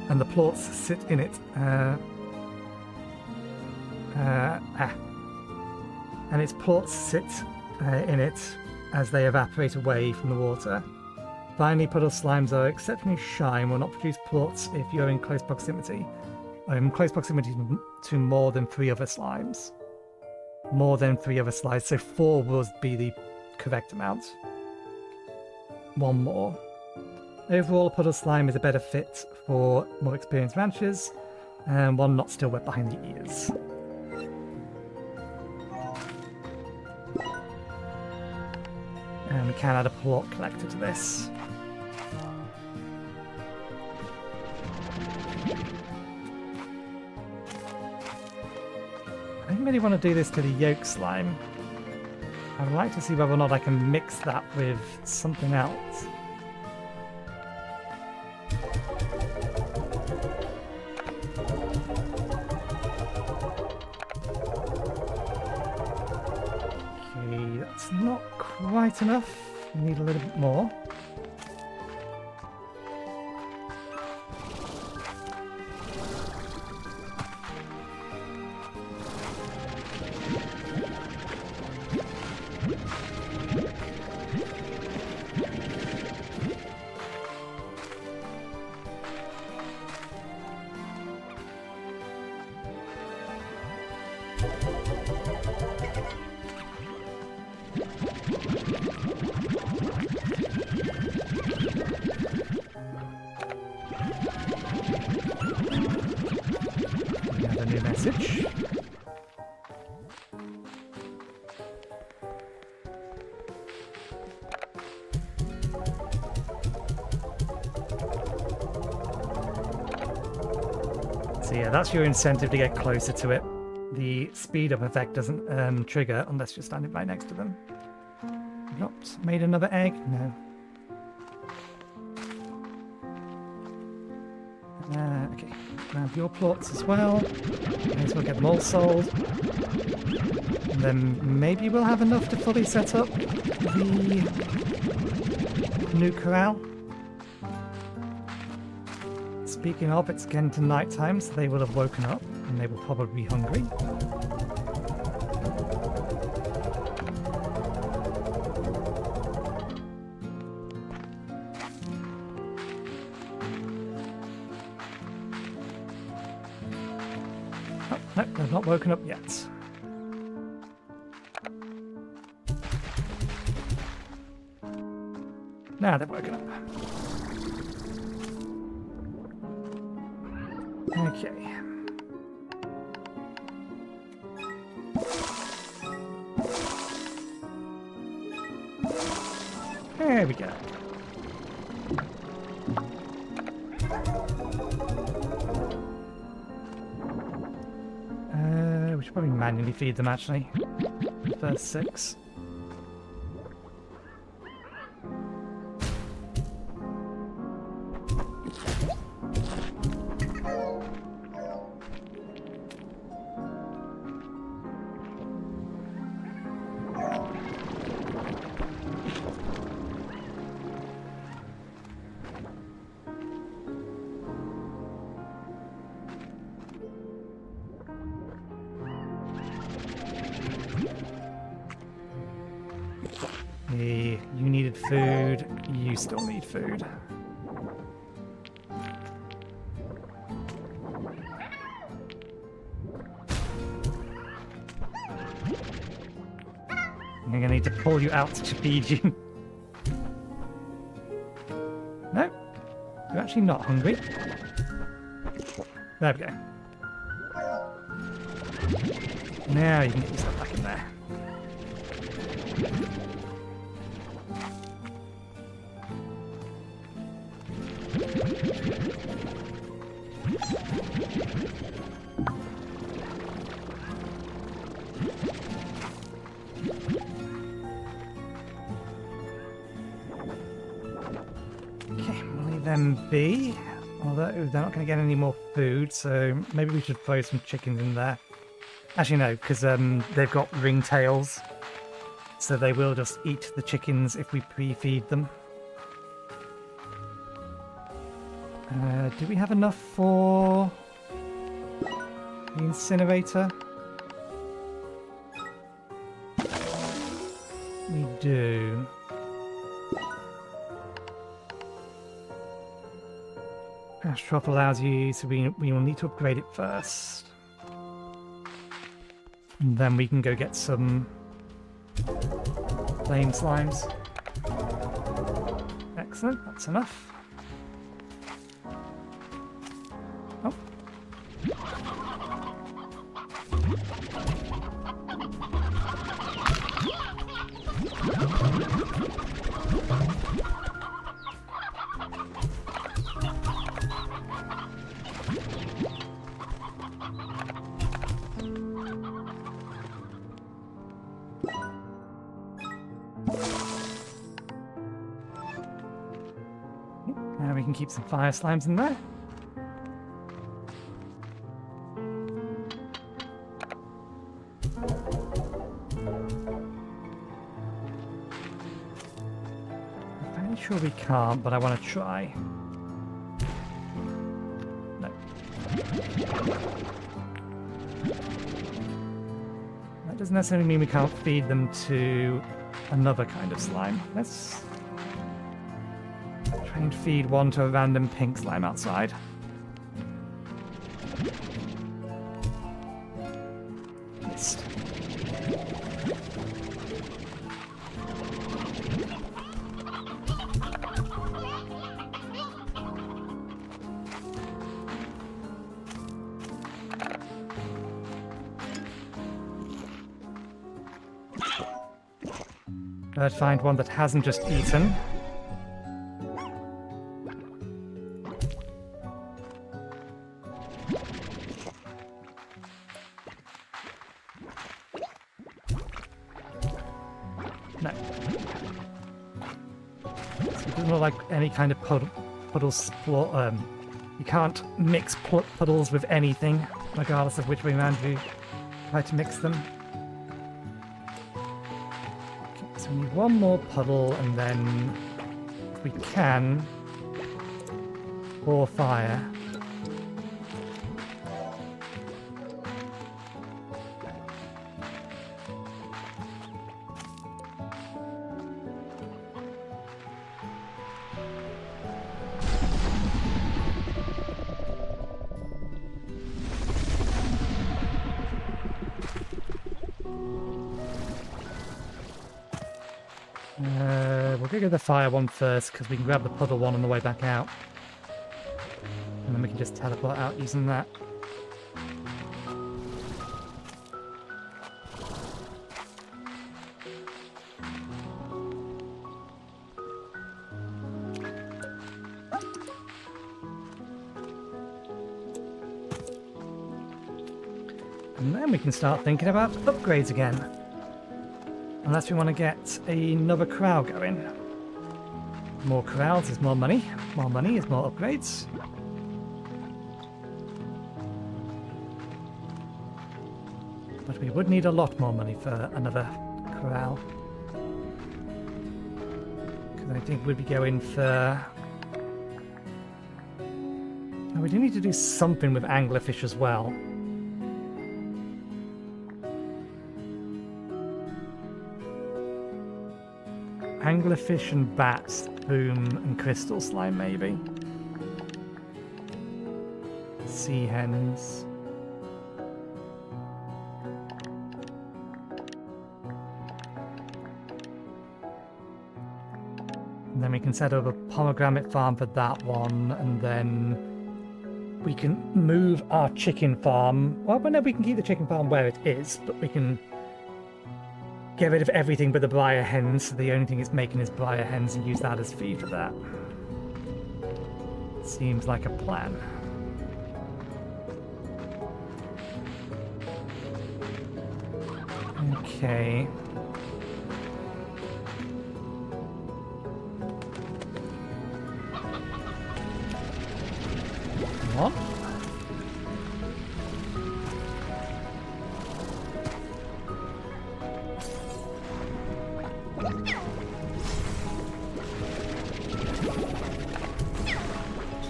Speaker 1: and the plorts sit in it. And its plorts sit in it as they evaporate away from the water. Finally, puddle slimes are exceptionally shy and will not produce plorts if you're in close proximity. To more than 3 other slimes. More than 3 other slimes, so 4 would be the correct amount. 1 more. Overall, a puddle slime is a better fit for more experienced ranchers, and one not still wet behind the ears. And we can add a plort collector to this. I don't really want to do this to the yolk slime. I would like to see whether or not I can mix that with something else. Okay, that's not quite enough. We need a little bit more. So yeah, that's your incentive to get closer to it. The speed up effect doesn't trigger unless you're standing right next to them. Not made another egg? No. Okay, grab your plots as well. May as well get them all sold. And then maybe we'll have enough to fully set up the new corral. Speaking of, it's getting to night time, so they will have woken up and they will probably be hungry. Oh, no, they've not woken up yet. Now they've woken up. Okay. There we go. We should probably manually feed them actually. The first 6. You needed food, you still need food. I'm gonna need to pull you out to feed you. No, you're actually not hungry. There we go. Now you can get yourself back in there. Them be, although they're not going to get any more food, so maybe we should throw some chickens in there. Actually no, because they've got ringtails, so they will just eat the chickens if we pre-feed them. Do we have enough for the incinerator? We do. Crash drop allows you, so we will need to upgrade it first. And then we can go get some flame slimes. Excellent, that's enough. Oh. Now we can keep some fire slimes in there. I'm fairly sure we can't, but I want to try. No. That doesn't necessarily mean we can't feed them to another kind of slime. Let's try and feed one to a random pink slime outside. Missed. I'd find one that hasn't just eaten. So it doesn't look like any kind of puddles. You can't mix puddles with anything, regardless of which way around you try to mix them. Okay, so we need one more puddle, and then if we can, pour fire. We'll go get the fire one first, because we can grab the puddle one on the way back out. And then we can just teleport out using that. And then we can start thinking about upgrades again. Unless we want to get another corral going. More corrals is more money. More money is more upgrades. But we would need a lot more money for another corral. Because I think we'd be going for... Oh, we do need to do something with anglerfish as well. Anglerfish and bats, boom, and crystal slime maybe. Sea hens. And then we can set up a pomegranate farm for that one, and then we can move our chicken farm. Well, no, we can keep the chicken farm where it is, but we can get rid of everything but the briar hens, so the only thing it's making is briar hens, and use that as feed for that. Seems like a plan. Okay. Come on.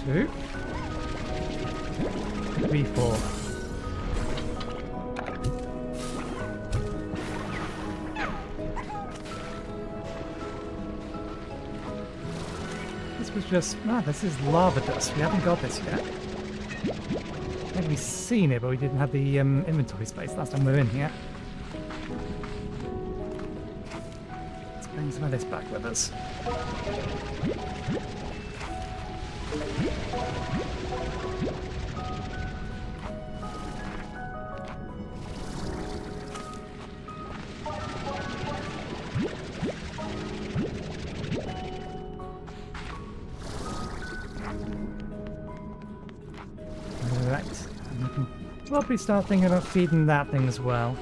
Speaker 1: Two. 3, 4. This was just... Ah, this is lava dust. We haven't got this yet. I think we've seen it, but we didn't have the inventory space last time we were in here. Let's bring some of this back with us. Right, and we can probably start thinking about feeding that thing as well.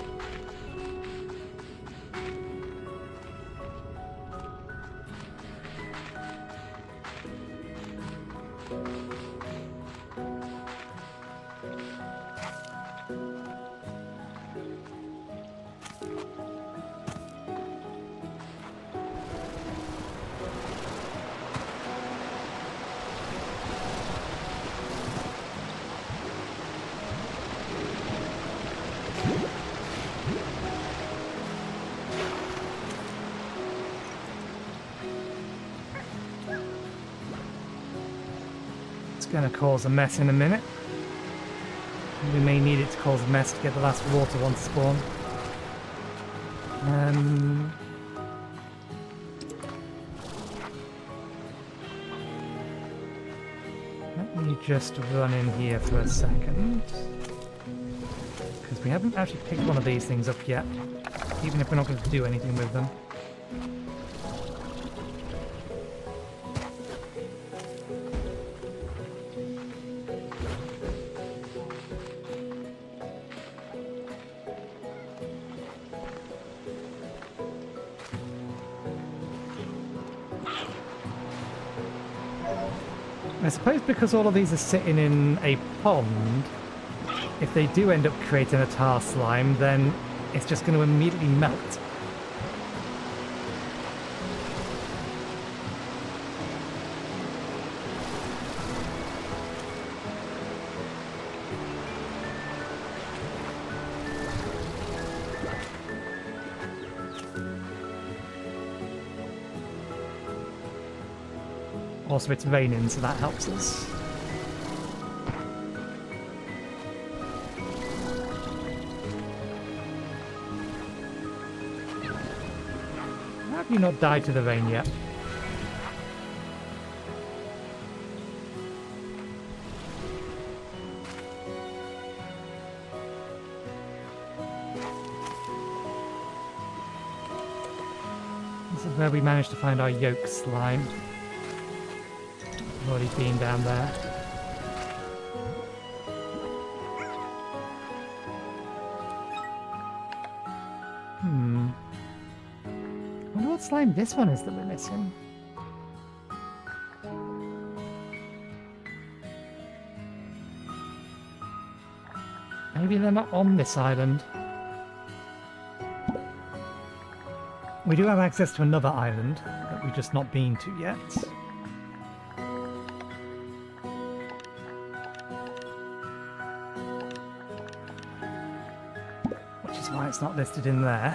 Speaker 1: Going to cause a mess in a minute. We may need it to cause a mess to get the last water one to spawn. Let me just run in here for a second. Because we haven't actually picked one of these things up yet, even if we're not going to do anything with them. I suppose because all of these are sitting in a pond, if they do end up creating a tar slime, then it's just going to immediately melt. Also, it's raining, so that helps us. How have you not died to the rain yet? This is where we managed to find our yolk slime. Already been down there. I wonder what slime this one is that we're missing. Maybe they're not on this island. We do have access to another island that we've just not been to yet. Why it's not listed in there.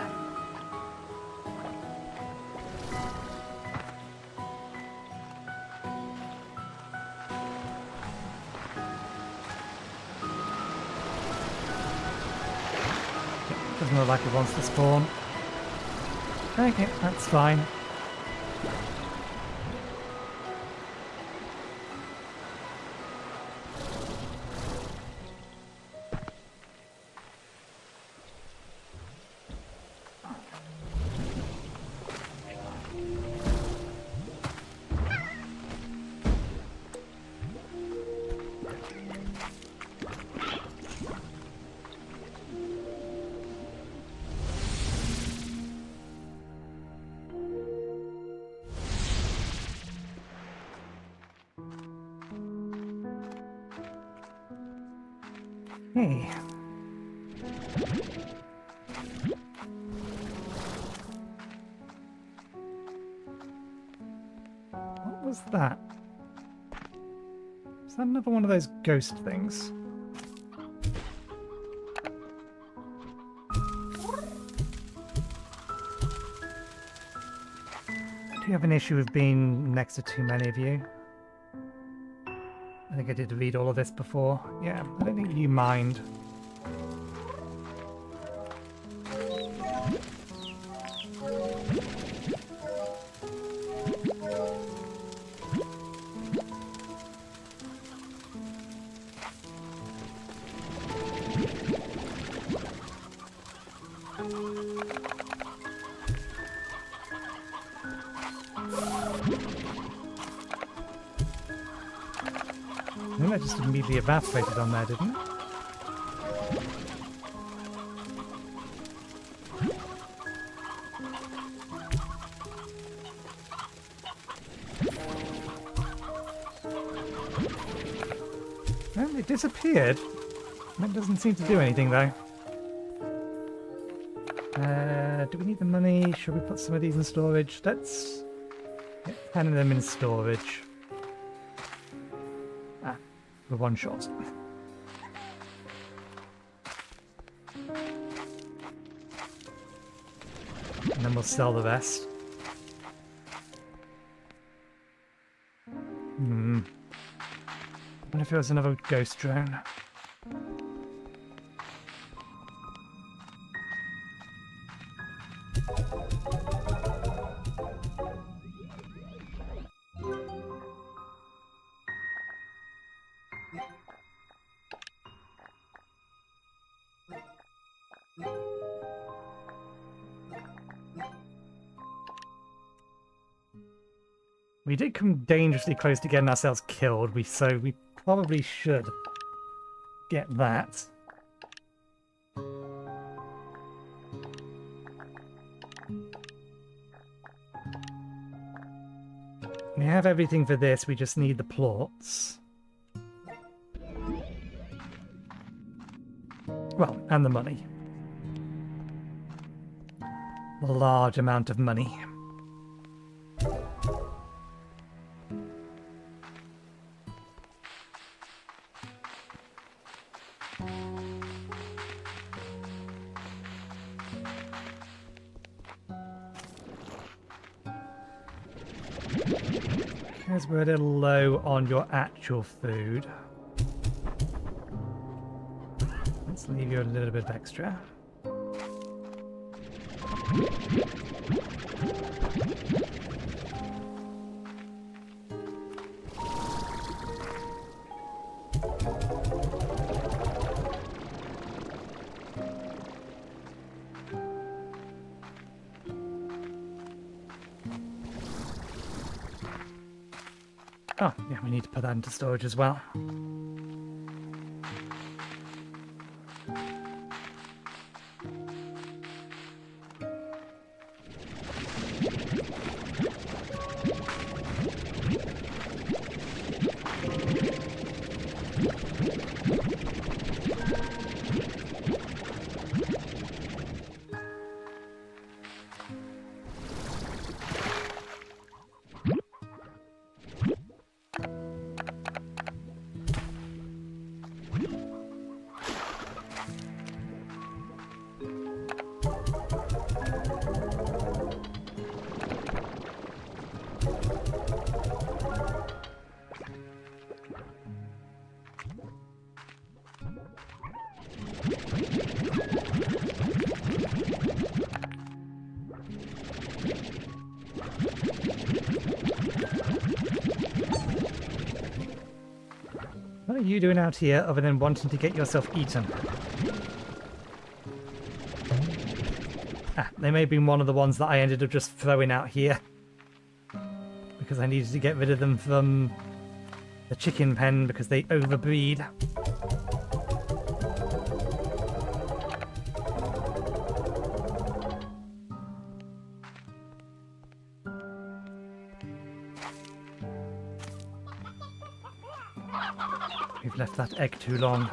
Speaker 1: Doesn't look like it wants to spawn. Okay, that's fine. Hey. What was that? Is that another one of those ghost things? Do you have an issue with being next to too many of you? I think I did read all of this before. Yeah, I don't think you mind. I think that just immediately evaporated on there, didn't it? Well, it disappeared. That doesn't seem to do anything, though. Do we need the money? Should we put some of these in storage? Let's get 10 of them in storage. We're one shot. And then we'll sell the rest. What if it was another ghost drone? We did come dangerously close to getting ourselves killed, so we probably should get that. We have everything for this, we just need the plots. Well, and the money. A large amount of money. Because we're a little low on your actual food. Let's leave you a little bit of extra. Oh, yeah, we need to put that into storage as well. What are you doing out here other than wanting to get yourself eaten? Ah, they may have been one of the ones that I ended up just throwing out here. Because I needed to get rid of them from the chicken pen because they overbreed. We've left that egg too long.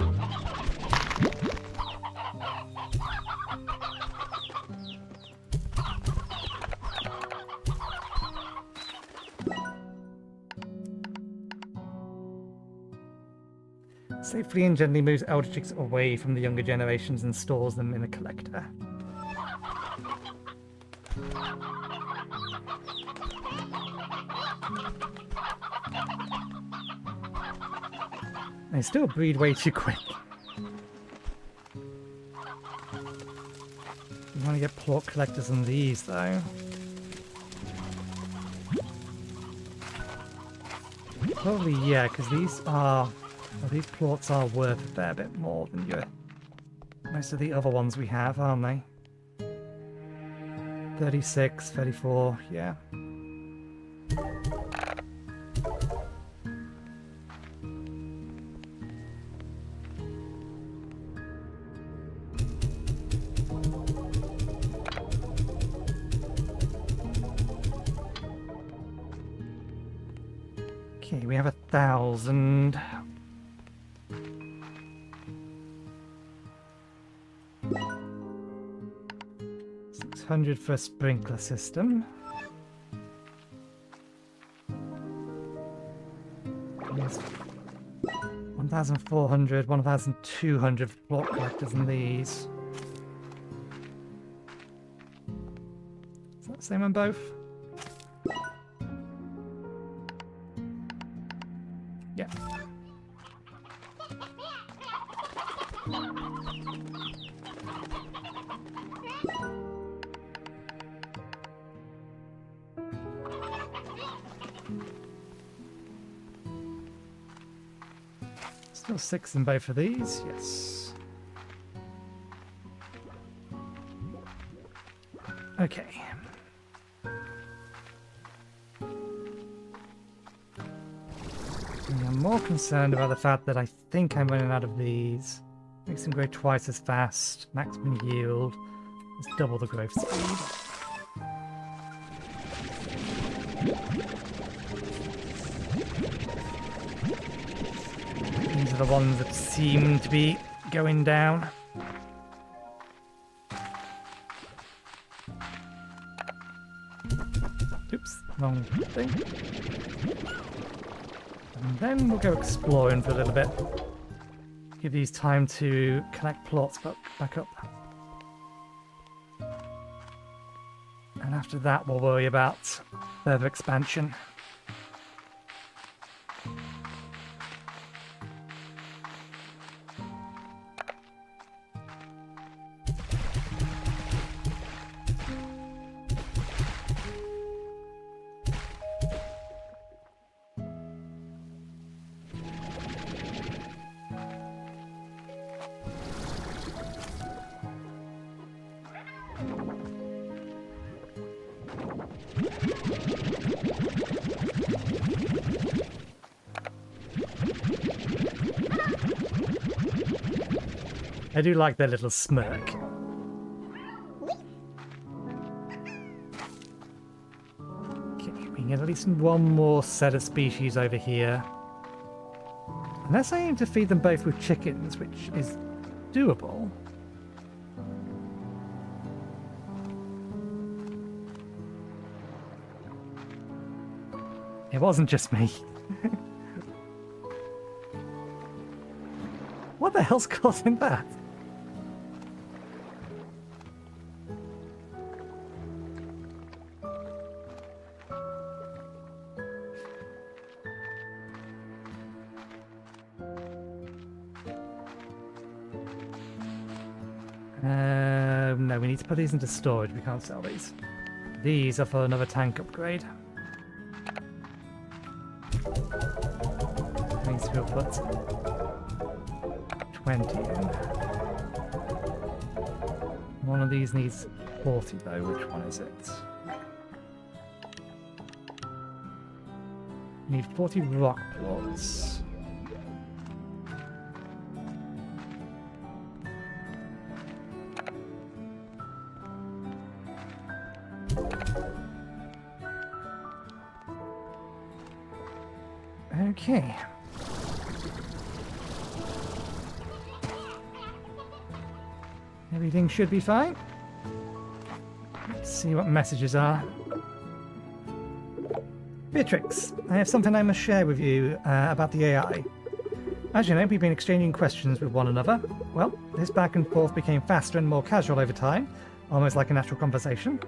Speaker 1: Safely and gently moves elder chicks away from the younger generations and stores them in a collector. They still breed way too quick. You want to get plot collectors on these, though. Probably, yeah, because these are... Well, these plots are worth a fair bit more than most of the other ones we have, aren't they? 36, 34, yeah. Okay, we have 1,000. $600 for a sprinkler system. Yes. 1,400, 1,200 for plot collectors in these. Is that the same on both? Yeah. Still 6 in both of these, yes. Okay. I'm more concerned about the fact that I think I'm running out of these. Makes them grow twice as fast. Maximum yield. Let's double the growth speed. are the ones that seem to be going down. Oops, wrong thing. And then we'll go exploring for a little bit. Give these time to collect plots back up. And after that, we'll worry about further expansion. I do like their little smirk. Okay, we can get at least one more set of species over here. Unless I aim to feed them both with chickens, which is doable. It wasn't just me. What the hell's causing that? No, we need to put these into storage. We can't sell these. These are for another tank upgrade. Means we'll put 20 in. One of these needs 40 though. Which one is it? We need 40 rock plots. Okay. Everything should be fine. Let's see what messages are. Beatrix, I have something I must share with you about the AI. As you know, we've been exchanging questions with one another. Well, this back and forth became faster and more casual over time, almost like a natural conversation.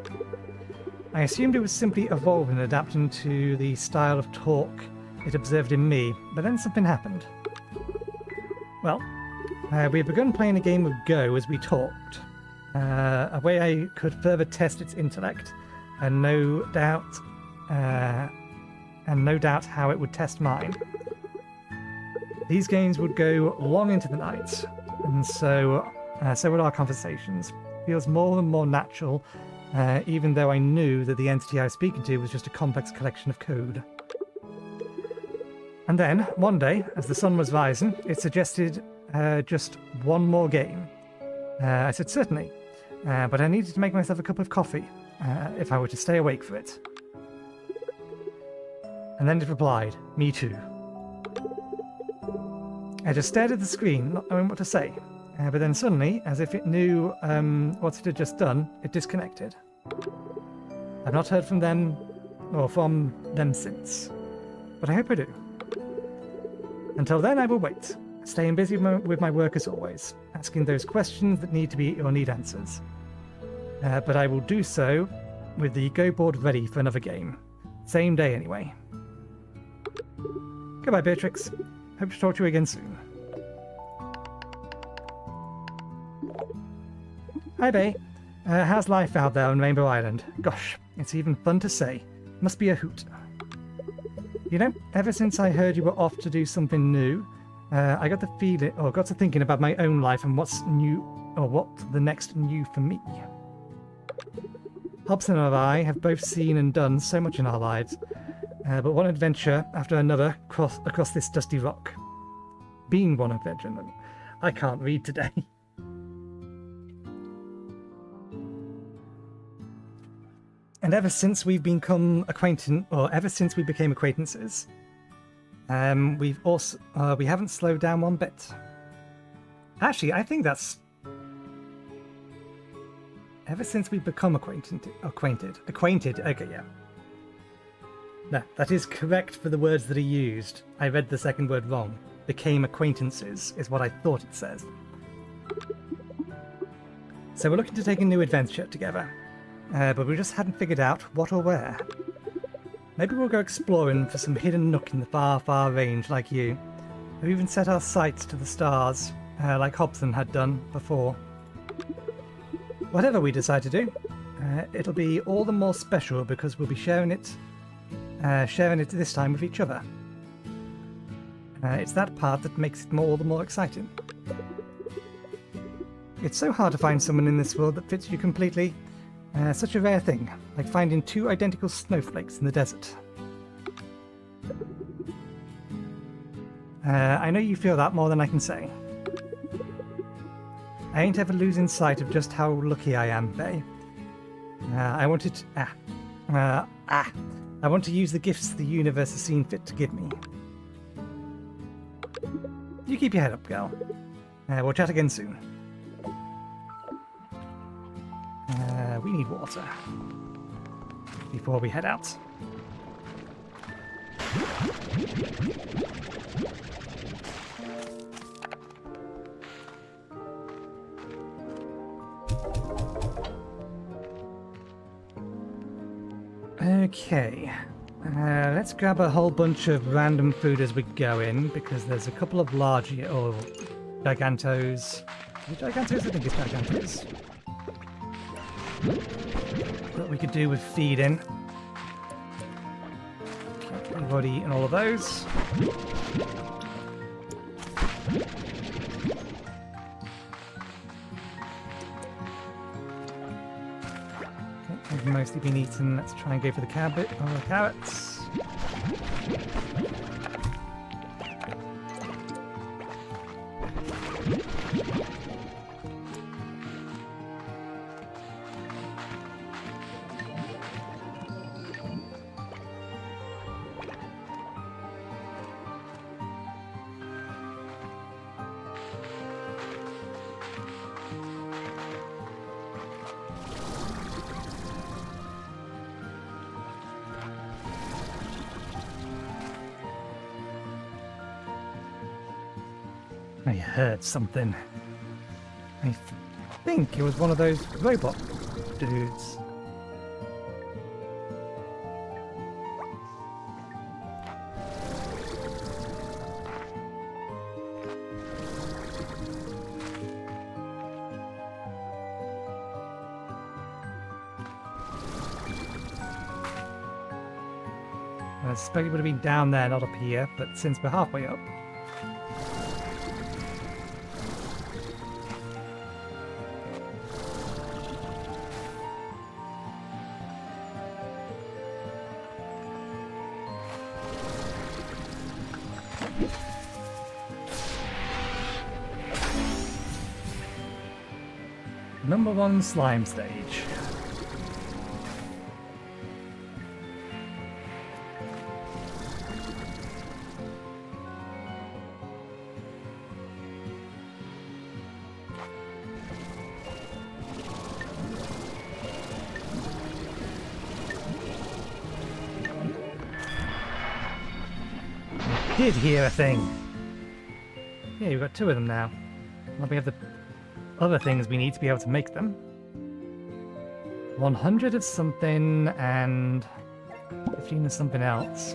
Speaker 1: I assumed it was simply evolving and adapting to the style of talk it observed in me, but then something happened. Well, we had begun playing a game of Go as we talked, a way I could further test its intellect, and no doubt how it would test mine. These games would go long into the night, and so would our conversations. Feels more and more natural, even though I knew that the entity I was speaking to was just a complex collection of code. And then, one day, as the sun was rising, it suggested just one more game. I said, certainly, but I needed to make myself a cup of coffee if I were to stay awake for it. And then it replied, me too. I just stared at the screen, not knowing what to say, but then suddenly, as if it knew what it had just done, it disconnected. I've not heard from them, or from them since, but I hope I do. Until then, I will wait, staying busy with my work as always, asking those questions that need to be or need answers. But I will do so with the Go board ready for another game. Same day anyway. Goodbye, Beatrix. Hope to talk to you again soon. Hi, Bay. How's life out there on Rainbow Island? Gosh, it's even fun to say. Must be a hoot. You know, ever since I heard you were off to do something new, I got the feeling, or got to thinking about my own life and what's new, or what the next new for me. Hobson and I have both seen and done so much in our lives, but one adventure after another across this dusty rock. Being one adventure, I can't read today. And ever since we became acquaintances, We've also we haven't slowed down one bit. Actually, I think that's ever since we've become acquainted. Okay, yeah. No, that is correct for the words that are used. I read the second word wrong. Became acquaintances is what I thought it says. So we're looking to take a new adventure together, but we just hadn't figured out what or where. Maybe we'll go exploring for some hidden nook in the far, far range like you. Or even set our sights to the stars, like Hobson had done before. Whatever we decide to do, it'll be all the more special because we'll be sharing it this time with each other. It's that part that makes it all the more exciting. It's so hard to find someone in this world that fits you completely. Such a rare thing, like finding two identical snowflakes in the desert. I know you feel that more than I can say. I ain't ever losing sight of just how lucky I am, Faye. I want to use the gifts the universe has seen fit to give me. You keep your head up, girl. We'll chat again soon. We need water before we head out. Okay, let's grab a whole bunch of random food as we go in, because there's a couple of large, or gigantos. Is it gigantos? I think it's gigantos. That we could do with feeding. Okay, we've already eaten all of those. They've mostly been eaten. Let's try and go for the carrots. I heard something. I think it was one of those robot dudes. I suspect it would have been down there, not up here, but since we're halfway up, number 1 slime stage. I did hear a thing. Yeah, we've got 2 of them now. Well, we have the other things we need to be able to make them. 100 of something and 15 of something else.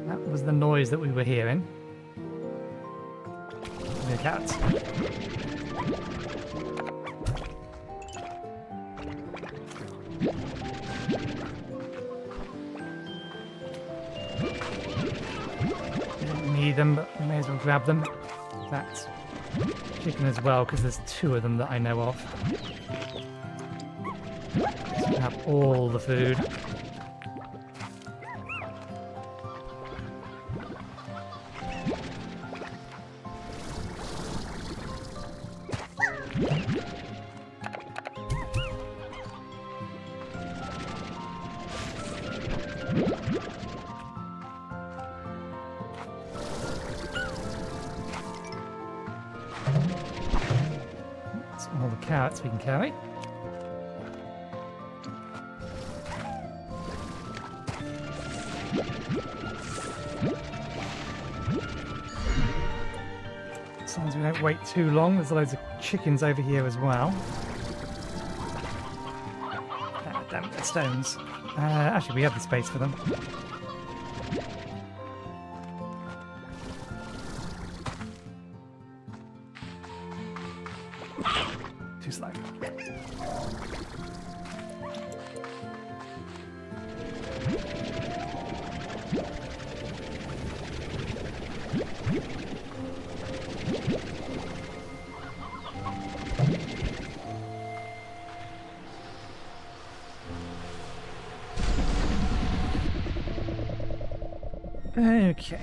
Speaker 1: That was the noise that we were hearing. The cats. Didn't need them, but we may as well grab them. That's chicken as well, because there's 2 of them that I know of. So we have all the food. carrots we can carry. As long as we don't wait too long, there's loads of chickens over here as well. Ah, damn it, they're stones. Actually, we have the space for them. Too slow. Okay.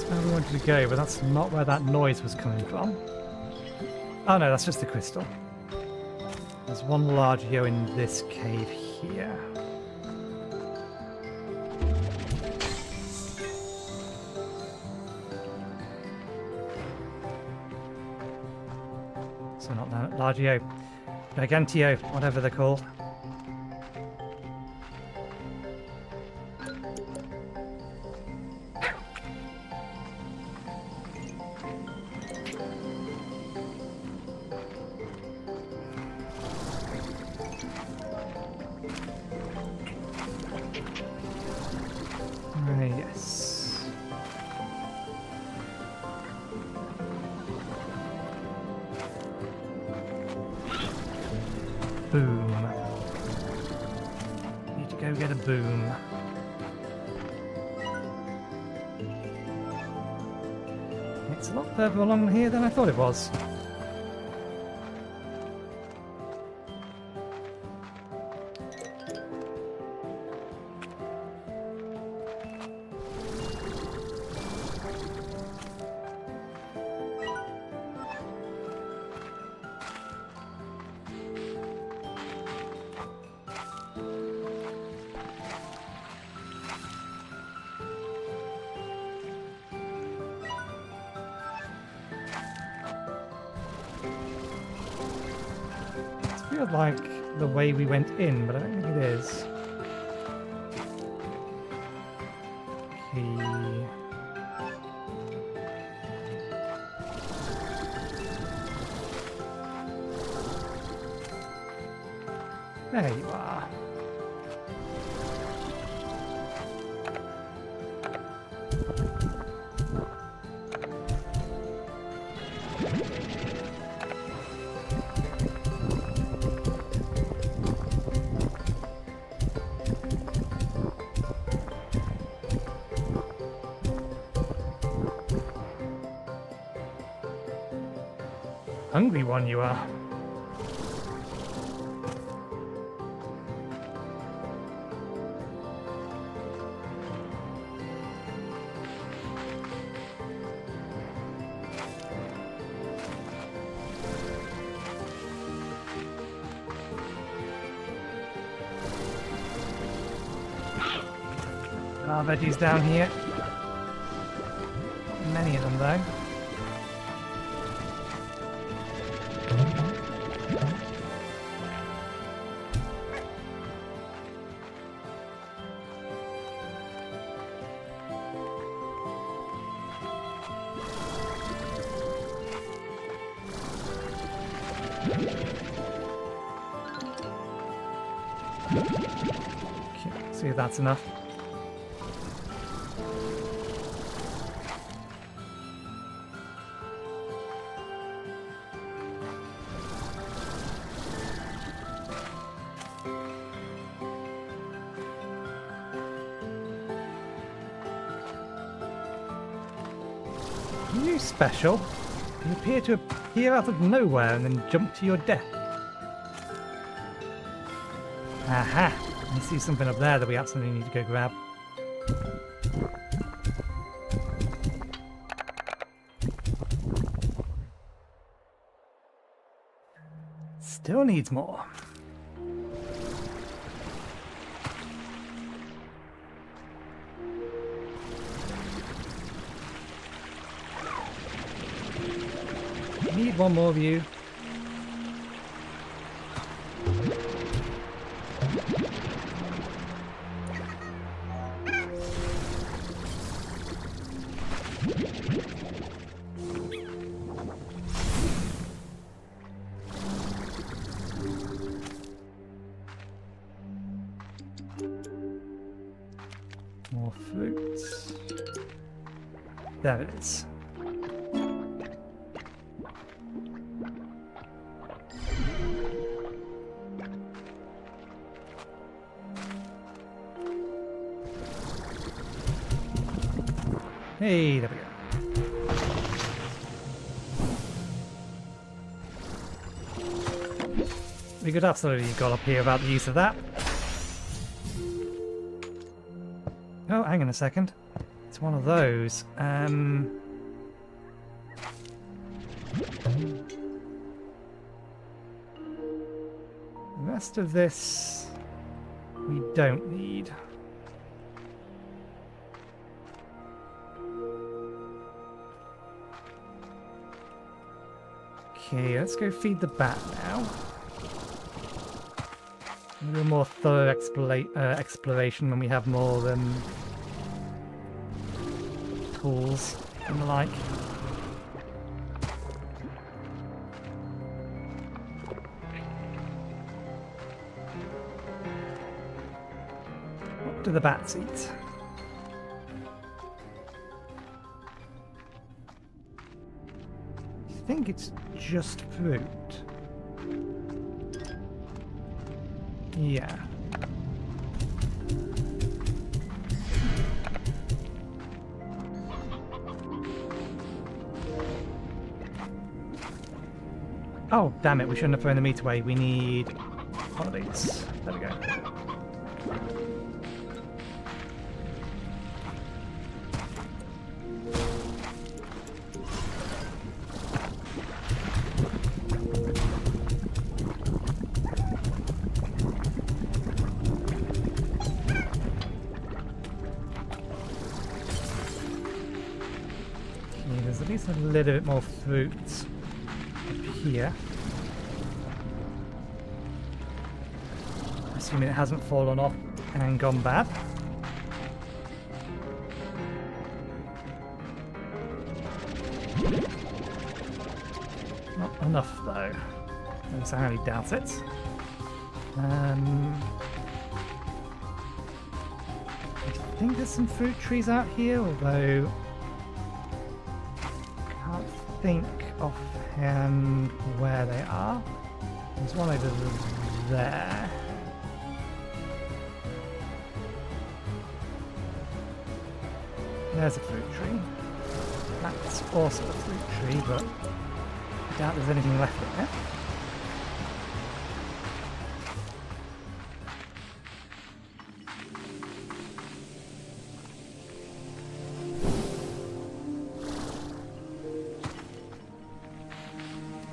Speaker 1: Where we wanted to go, but that's not where that noise was coming from. Oh no, that's just the crystal. There's one large here in this cave here. So not that largio, gigantio, whatever they're called. Yes. Boom. Need to go get a boom. It's a lot further along here than I thought it was. Feels like the way we went in, but I don't think it is. Key. There you are. Hungry one you are. There are veggies down here. Many of them though. Okay, see if that's enough. Are you special? You appear to appear out of nowhere and then jump to your death. Aha! I see something up there that we absolutely need to go grab. Still needs more. Need one more of you. More fruits. There it is. Hey, there we go. We could absolutely go up here about the use of that. Oh, hang on a second. It's one of those. The rest of this we don't need. Okay, let's go feed the bat now. We'll do a more thorough exploration when we have more tools and the like. What do the bats eat? I think it's just fruit. Yeah. Oh, damn it, we shouldn't have thrown the meat away. We need one of these. There we go. There's at least a little bit more fruit up here. Assuming it hasn't fallen off and gone bad. Not enough though. At least I highly doubt it. I think there's some fruit trees out here, although think offhand where they are. There's one over there. There's a fruit tree. That's also a fruit tree, but I doubt there's anything left in there.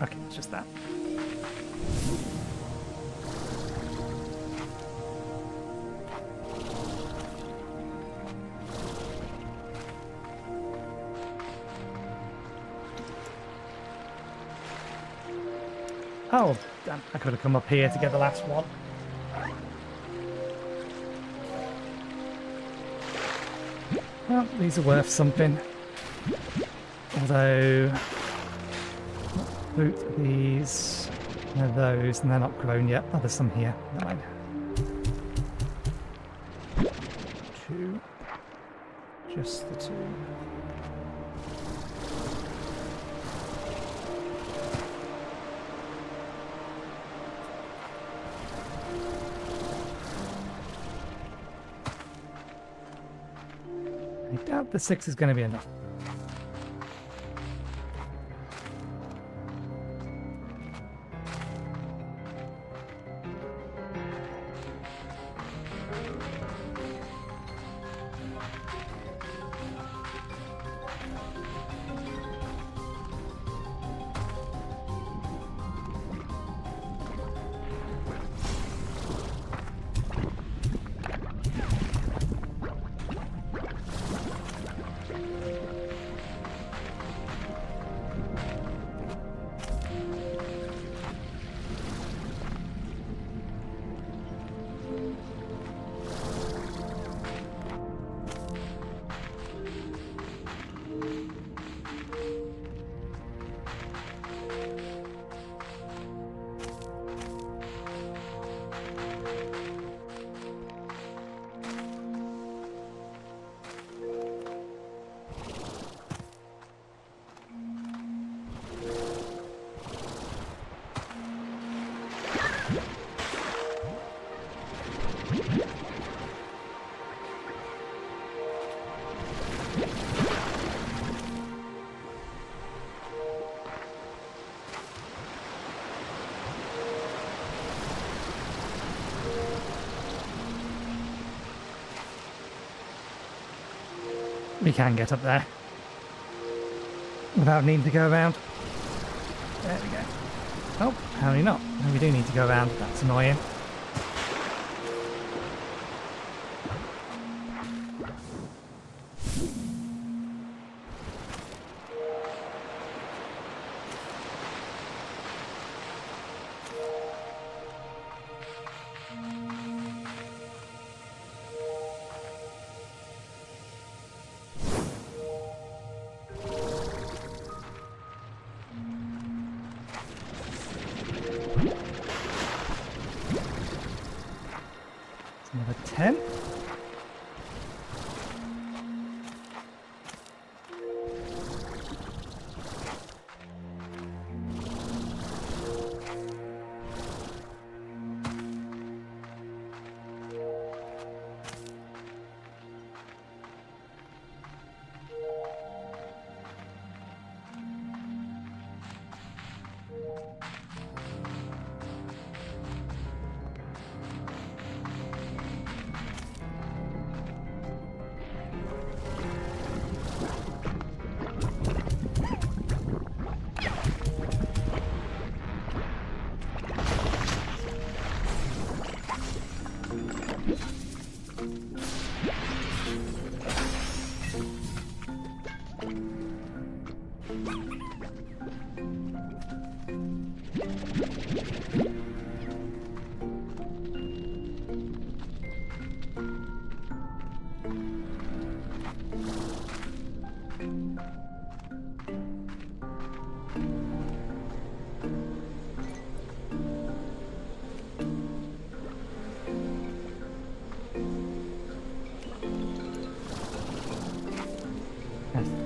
Speaker 1: Okay, it's just that. Oh, damn, I could have come up here to get the last one. Well, these are worth something. Although, fruit these, they're those, and they're not grown yet. Oh, there's some here. Never mind. 2. Just the 2. I doubt the 6 is going to be enough. We can get up there without needing to go around. There we go. Oh, apparently not. No, we do need to go around. That's annoying. Another 10.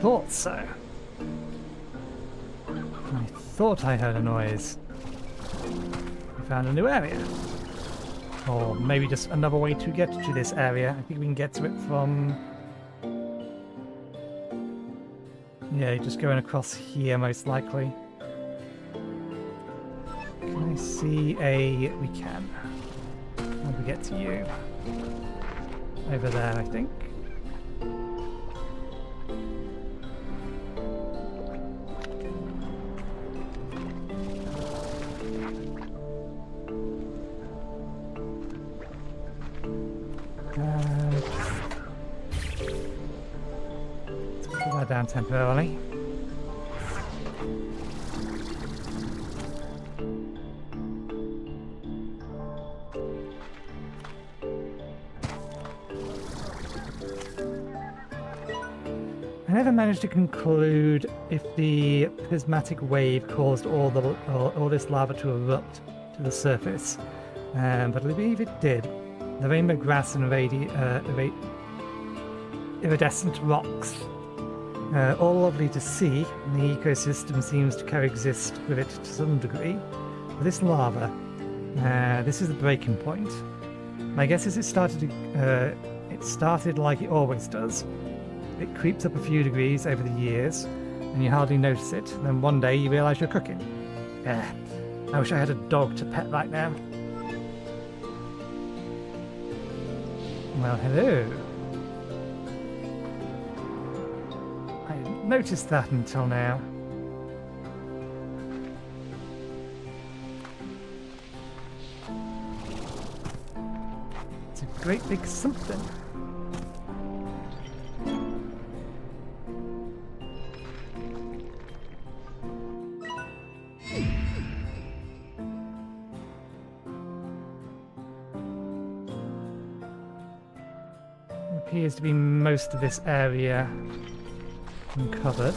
Speaker 1: Thought so. I thought I heard a noise. We found a new area. Or maybe just another way to get to this area. I think we can get to it from... yeah, just going across here most likely. Can I see a... we can. How do we get to you? Over there, I think. Down temporarily. I never managed to conclude if the prismatic wave caused all this lava to erupt to the surface, but I believe it did. The rainbow grass and iridescent rocks. All lovely to see, and the ecosystem seems to coexist with it to some degree. But this lava, this is the breaking point. My guess is it started like it always does. It creeps up a few degrees over the years, and you hardly notice it. Then one day you realise you're cooking. I wish I had a dog to pet right now. Well, hello. Noticed that until now. It's a great big something. Appears to be most of this area uncovered.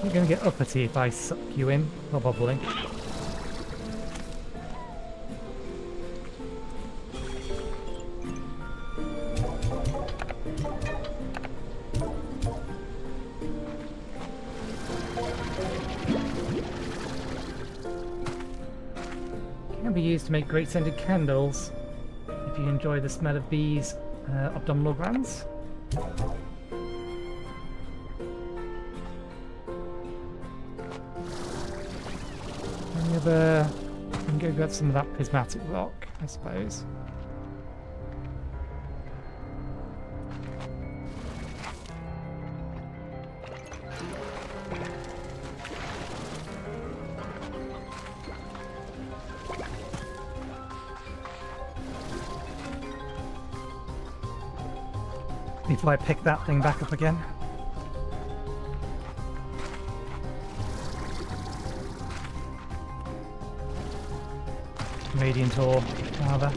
Speaker 1: You're going to get uppity if I suck you in, probably. Can be used to make great scented candles if you enjoy the smell of bees' abdominal glands. Any other go grab some of that prismatic rock, I suppose. Before I pick that thing back up again. Radiant ore, rather.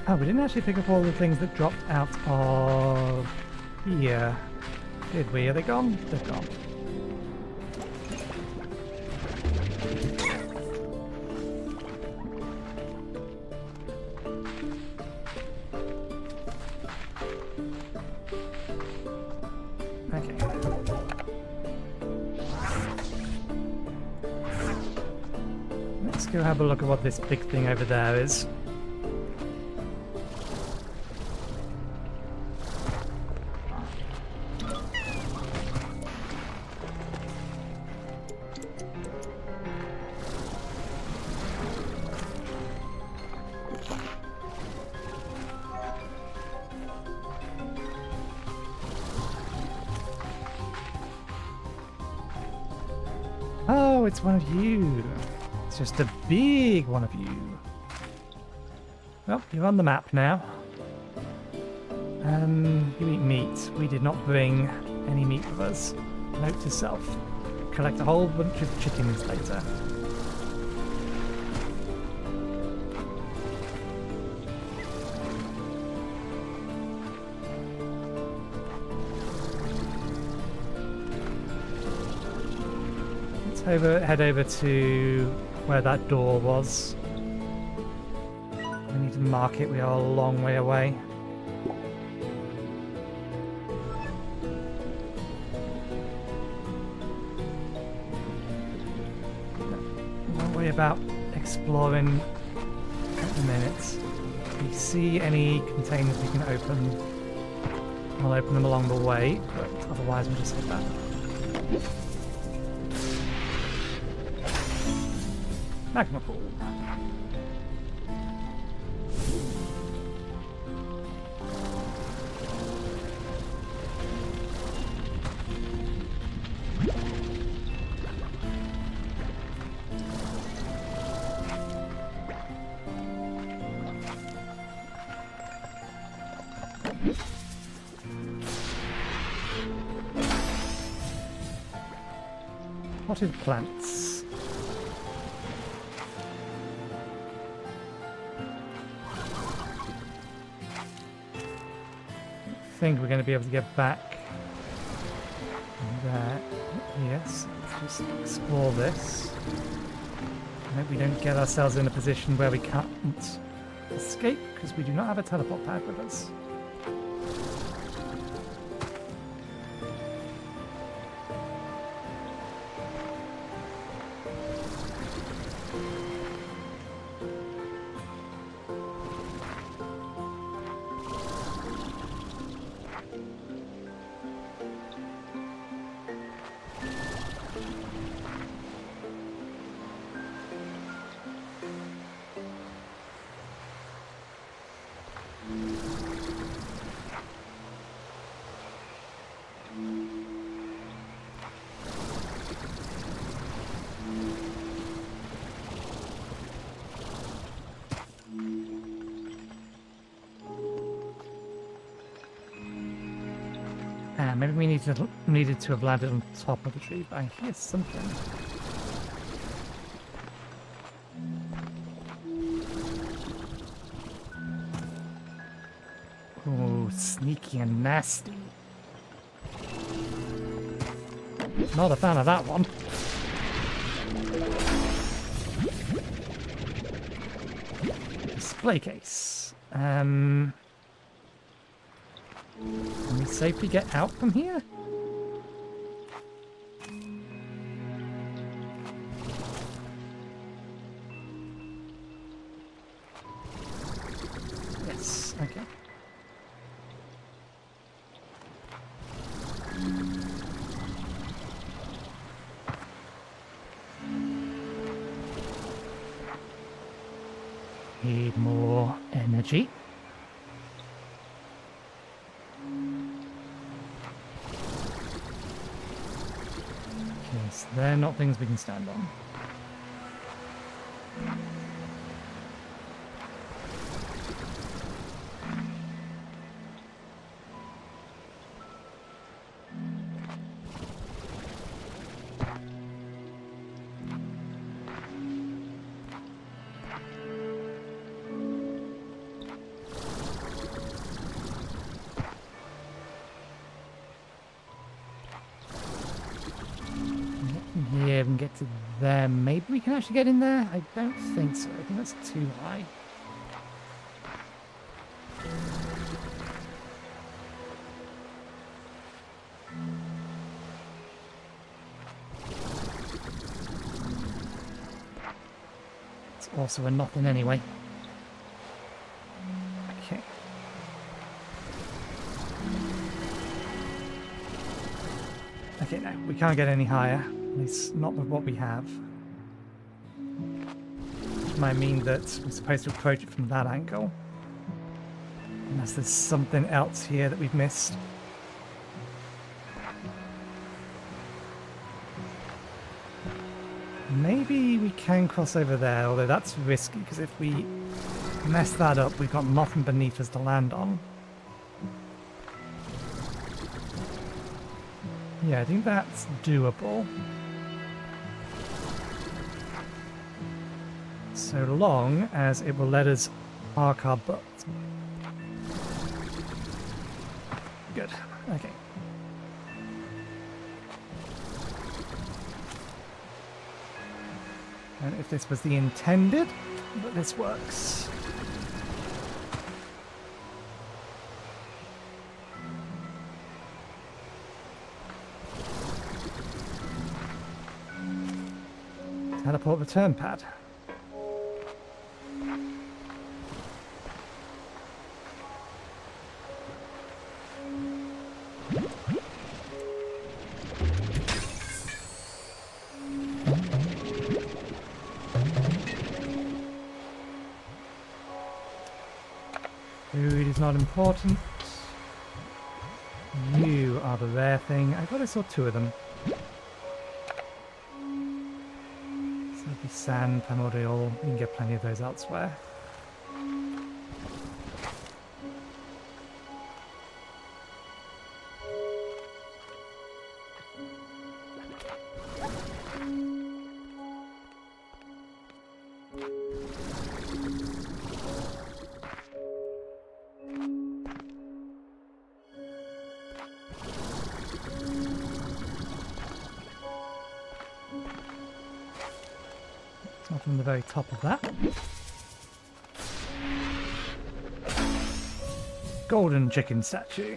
Speaker 1: Oh, we didn't actually pick up all the things that dropped out of here, did we? Are they gone? They're gone. Okay. Let's go have a look at what this big thing over there is. Oh, it's one of you. It's just a big one of you. Well, you're on the map now. You eat meat. We did not bring any meat with us. Note to self. Collect a whole bunch of chickens later. Head over to where that door was. We need to mark it. We are a long way away. Don't worry about exploring at the minute. If we see any containers we can open, I'll open them along the way, but otherwise we'll just head back. Magma pool. Potted plants. I think we're going to be able to get back there. Yes, let's just explore this. I hope we don't get ourselves in a position where we can't escape because we do not have a teleport pad with us. Maybe we needed to have landed on top of the tree, but I hear something. Oh, sneaky and nasty. Not a fan of that one. Display case. Can we safely get out from here? Okay. Need more energy. Okay, so they're not things we can stand on. Yeah, we can get to there. Maybe we can actually get in there? I don't think so. I think that's too high. It's also a nothing anyway. Okay. Okay, no, we can't get any higher. At least not with what we have. Which might mean that we're supposed to approach it from that angle. Unless there's something else here that we've missed. Maybe we can cross over there, although that's risky, because if we mess that up, we've got nothing beneath us to land on. Yeah, I think that's doable. So long as it will let us park our boat. Good. Okay. And if this was the intended, but this works. Teleport return pad. Food is not important. You are the rare thing. I thought I saw two of them. Soapy sand, primordial. You can get plenty of those elsewhere. Not on the very top of that. Golden chicken statue.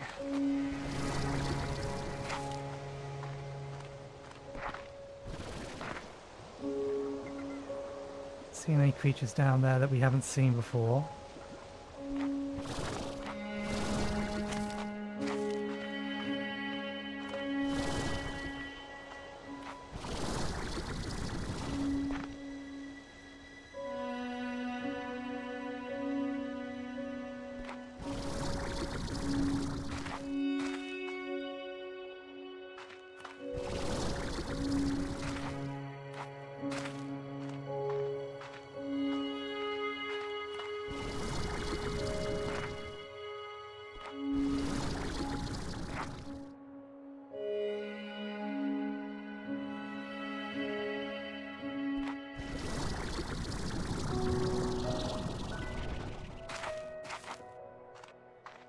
Speaker 1: See any creatures down there that we haven't seen before?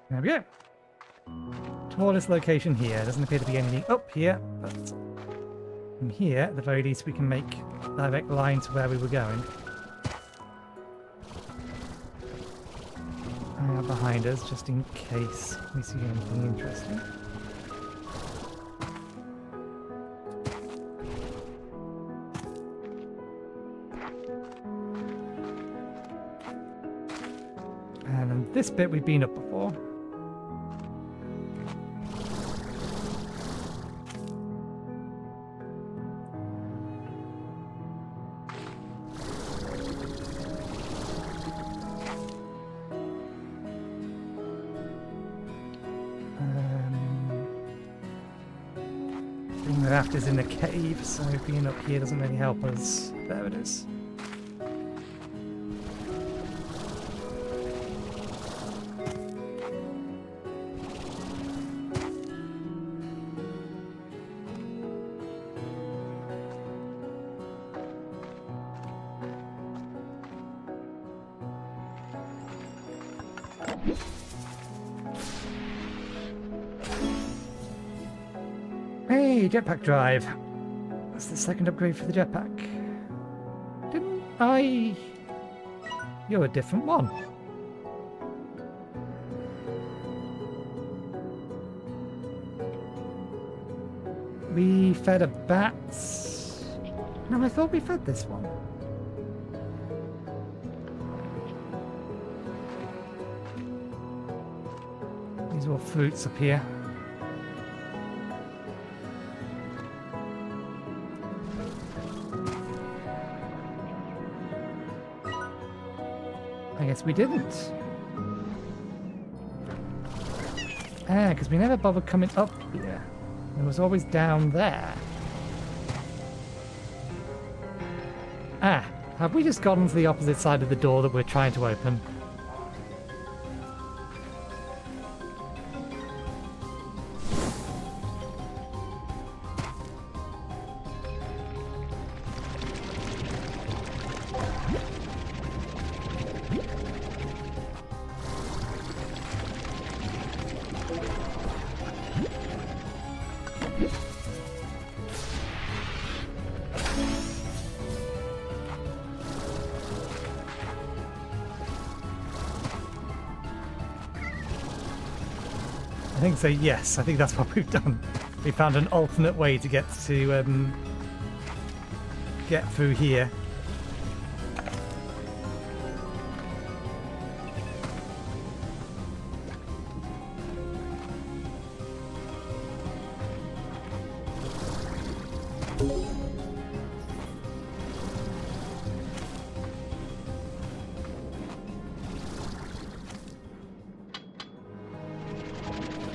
Speaker 1: There we go. Tallest location here. Doesn't appear to be anything up here, but from here, at the very least, we can make a direct line to where we were going. Behind us, just in case we see anything interesting. And this bit we've been up before. The raft is in a cave, so being up here doesn't really help us. There it is. Hey, jetpack drive. That's the second upgrade for the jetpack. Didn't I... You're a different one. We fed a bat. No, I thought we fed this one. These are all fruits up here. I guess we didn't. Ah, because we never bothered coming up here. It was always down there. Ah, have we just gotten to the opposite side of the door that we're trying to open? I think so, yes. I think that's what we've done. We found an alternate way to get through here.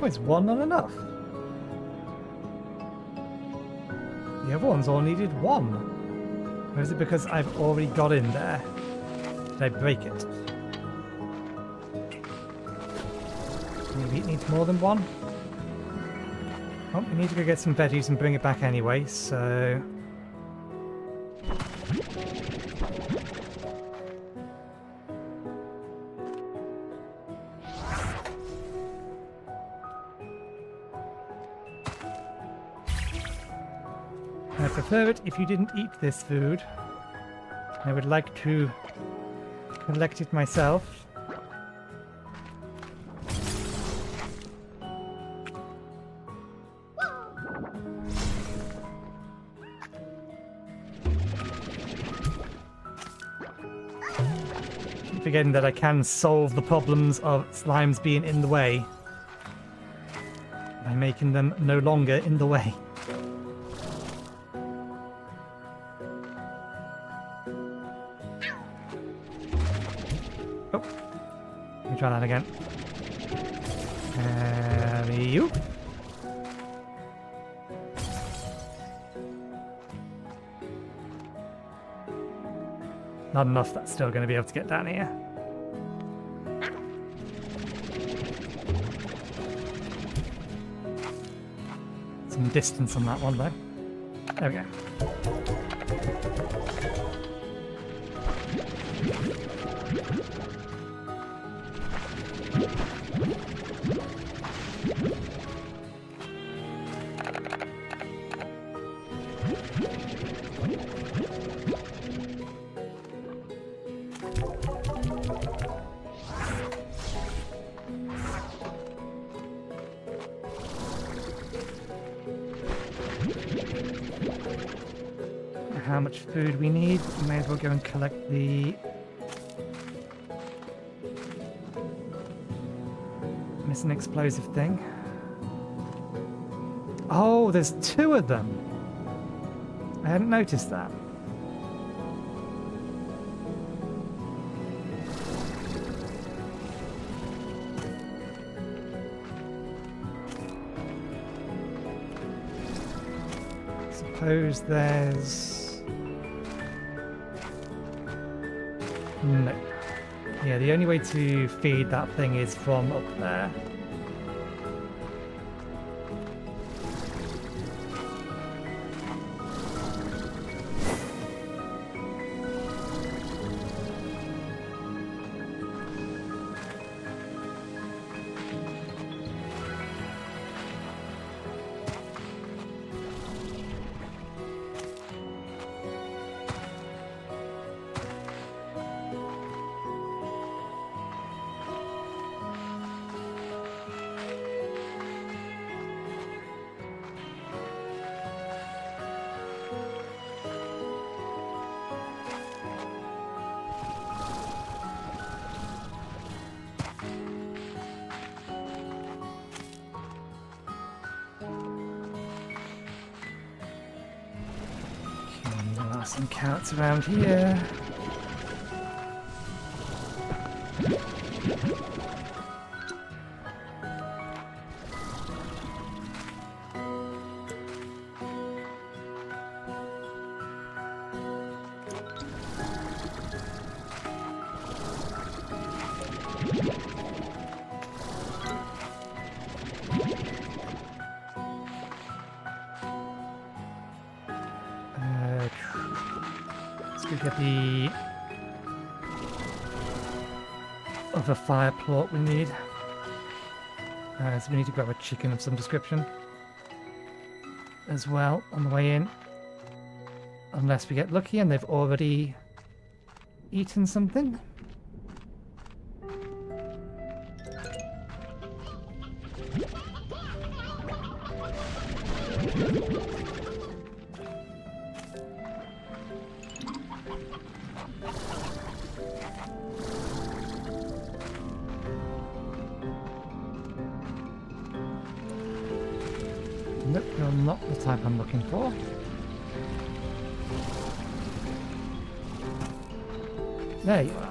Speaker 1: Oh, is one not enough? The other ones all needed one. Or is it because I've already got in there? Did I break it? Maybe it needs more than one? Oh, we need to go get some veggies and bring it back anyway, so... I prefer it if you didn't eat this food. I would like to collect it myself. Keep forgetting that I can solve the problems of slimes being in the way by making them no longer in the way. Try that again. You. Not enough, that's still going to be able to get down here. Some distance on that one though. There we go. How much food we need. We may as well go and collect the Miss an explosive thing. Oh, there's 2 of them. I hadn't noticed that. Suppose there's... No. Yeah, the only way to feed that thing is from up there. Some carrots around here. Get the other fire plot we need. So we need to grab a chicken of some description as well on the way in. Unless we get lucky and they've already eaten something. Nope, you're not the type I'm looking for. There you are.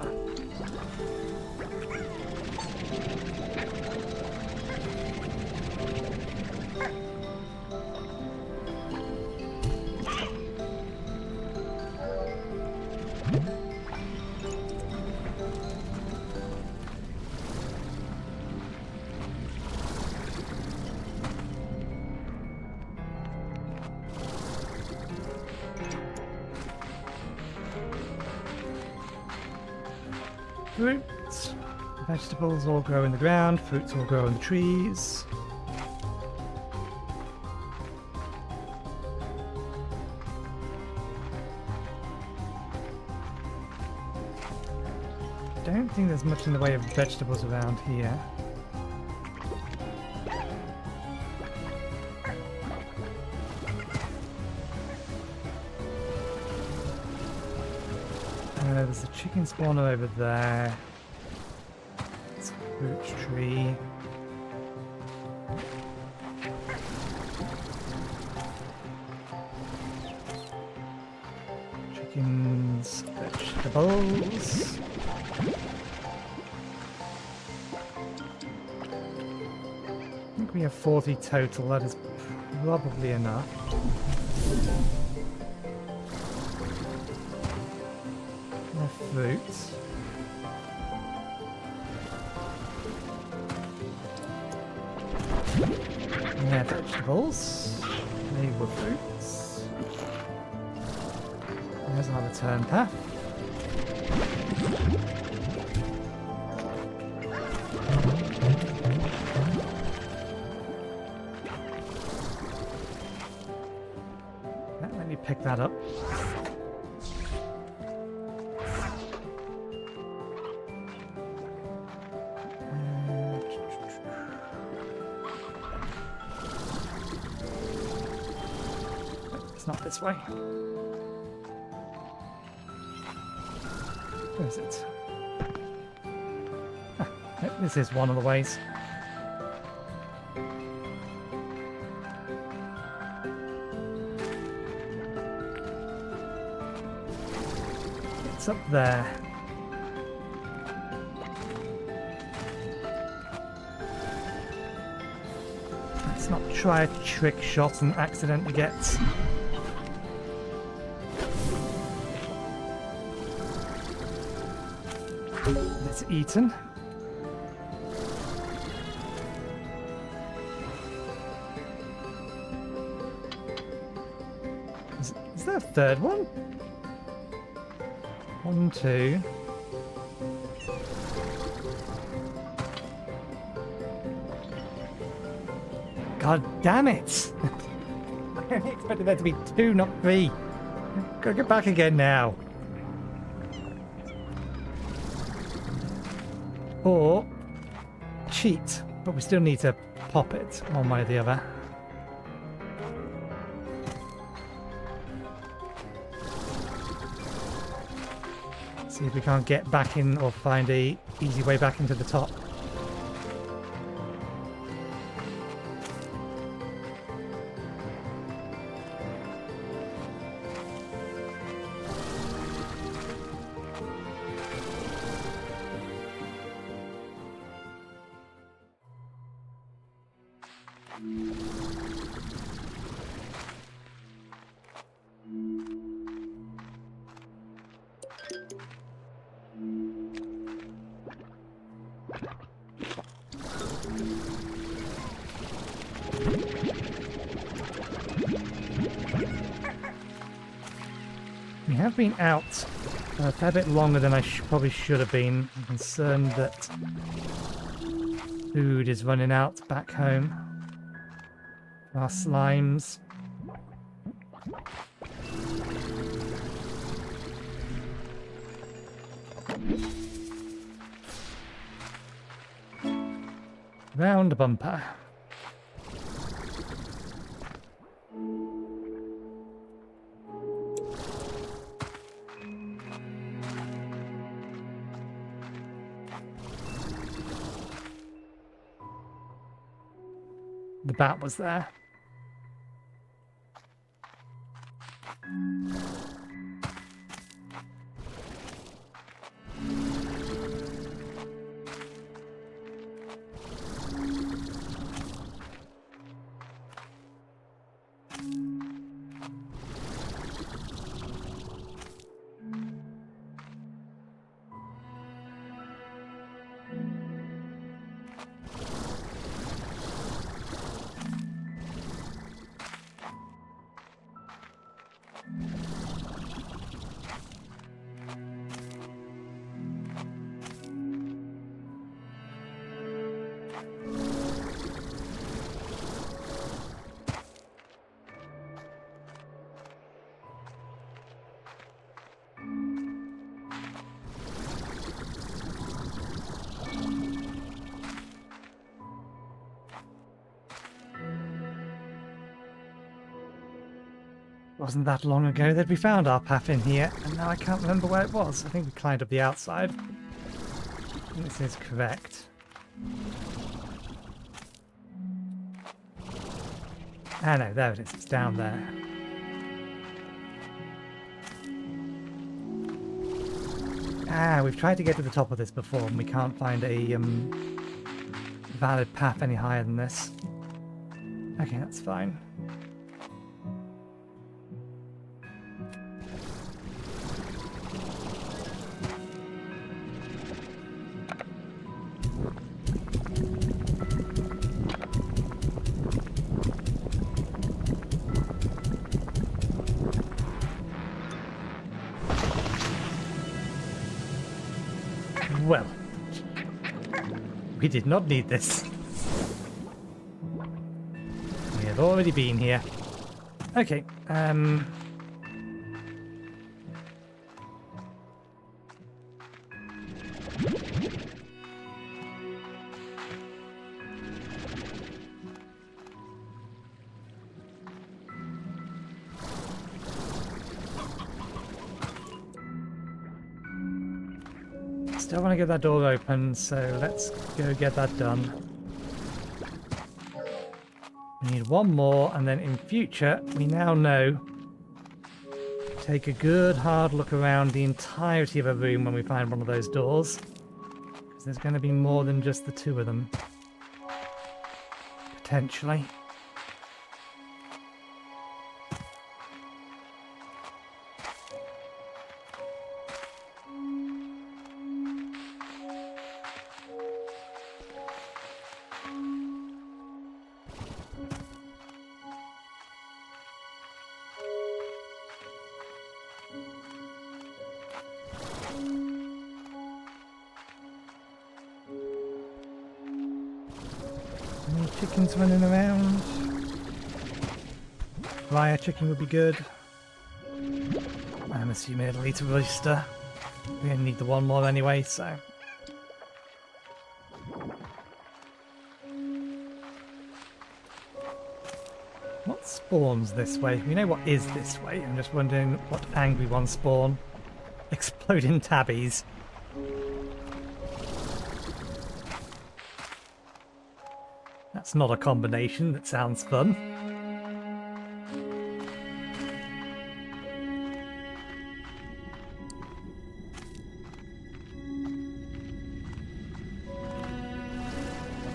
Speaker 1: Fruits, vegetables all grow in the ground, fruits all grow in the trees. Don't think there's much in the way of vegetables around here. There's a chicken spawner over there. It's a fruit tree. Chickens, vegetables. I think we have 40 total. That is probably enough. Fruits. And they're vegetables. They were fruits. There's our return path. Let me pick that up. Not this way. Where is it? Ah, this is one of the ways. What's up there? Let's not try a trick shot and accidentally get... It's eaten. Is there a third one? 1, 2. God damn it! I expected there to be 2, not 3. Gotta get back again now. Or cheat, but we still need to pop it one way or the other. See if we can't get back in or find a easy way back into the top. We have been out a fair bit longer than I probably should have been. I'm concerned that food is running out back home. Our slimes. Round bumper. The bat was there. Wasn't that long ago that we found our path in here, and now I can't remember where it was. I think we climbed up the outside. This is correct. Ah no, there it is. It's down there. Ah, we've tried to get to the top of this before, and we can't find a valid path any higher than this. Okay, that's fine. Well, we did not need this. We have already been here. Okay, still want to get that door open, so let's go get that done. We need one more, and then in future, we now know take a good hard look around the entirety of a room when we find one of those doors. Because there's going to be more than just the two of them. Potentially. Any chickens running around? Raya chicken would be good. I'm assuming it'll eat a rooster. We only need the one more anyway, so... What spawns this way? We know what is this way. I'm just wondering what angry ones spawn. Exploding tabbies. That's not a combination that sounds fun.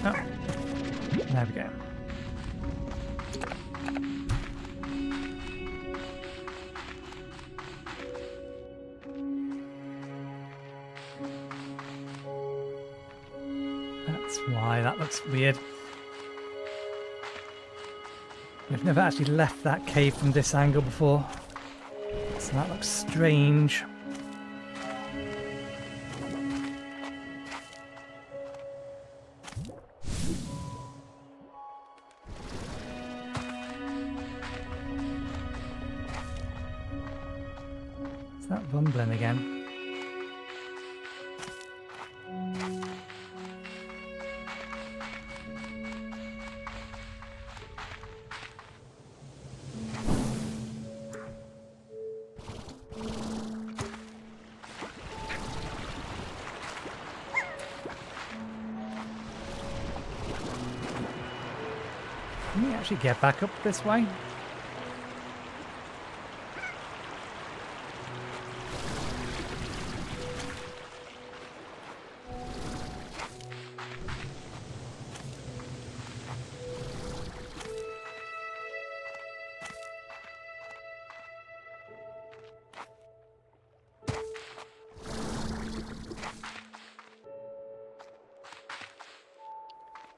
Speaker 1: Oh, there we go. That's why that looks weird. We've never actually left that cave from this angle before, so that looks strange. Is that rumbling again? Can we actually get back up this way?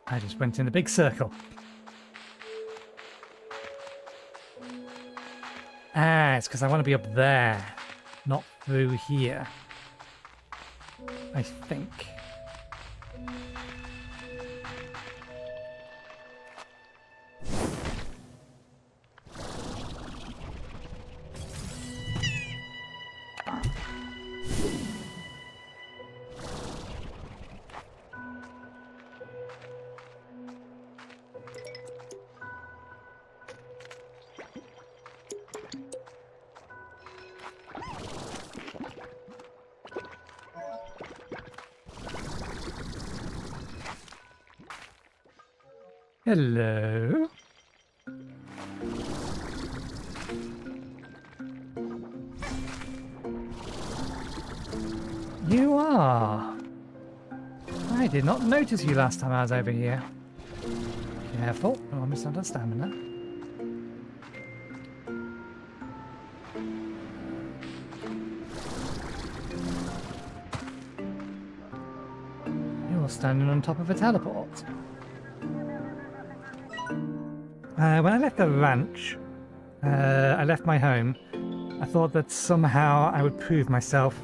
Speaker 1: I just went in a big circle. Ah, it's because I want to be up there, not through here. I think. Hello. You are. I did not notice you last time I was over here. Careful, I almost out of stamina. You're standing on top of a teleport. When I left the ranch, I left my home. I thought that somehow I would prove myself,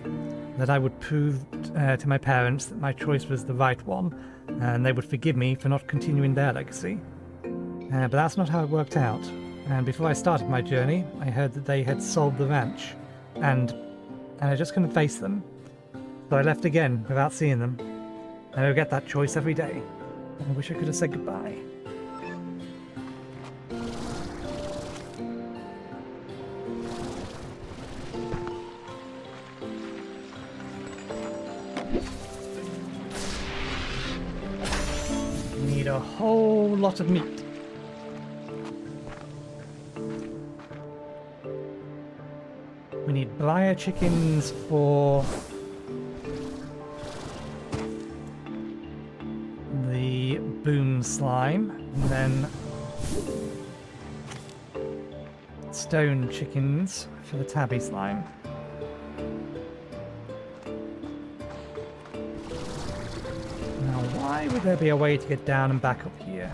Speaker 1: that I would prove to my parents that my choice was the right one, and they would forgive me for not continuing their legacy. But that's not how it worked out. And before I started my journey, I heard that they had sold the ranch, and I just couldn't face them. So I left again without seeing them. I regret that choice every day. I wish I could have said goodbye. Need a whole lot of meat. We need briar chickens for the boom slime, and then stone chickens for the tabby slime. Now, why would there be a way to get down and back up here?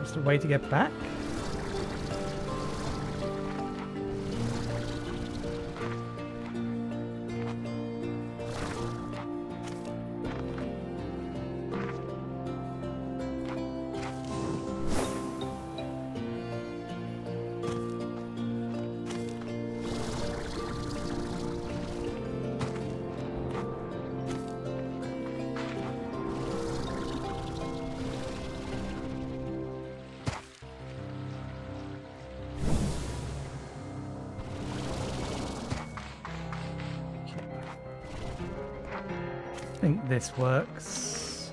Speaker 1: Just a way to get back? I think this works.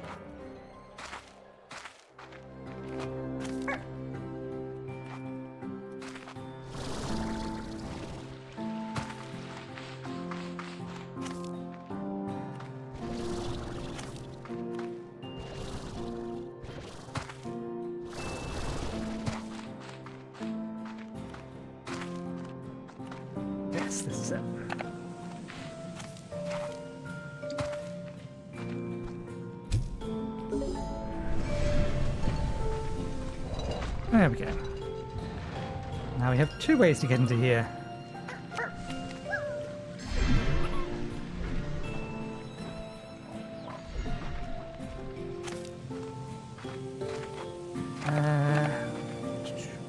Speaker 1: Yes, this is it. There we go. Now we have two ways to get into here. I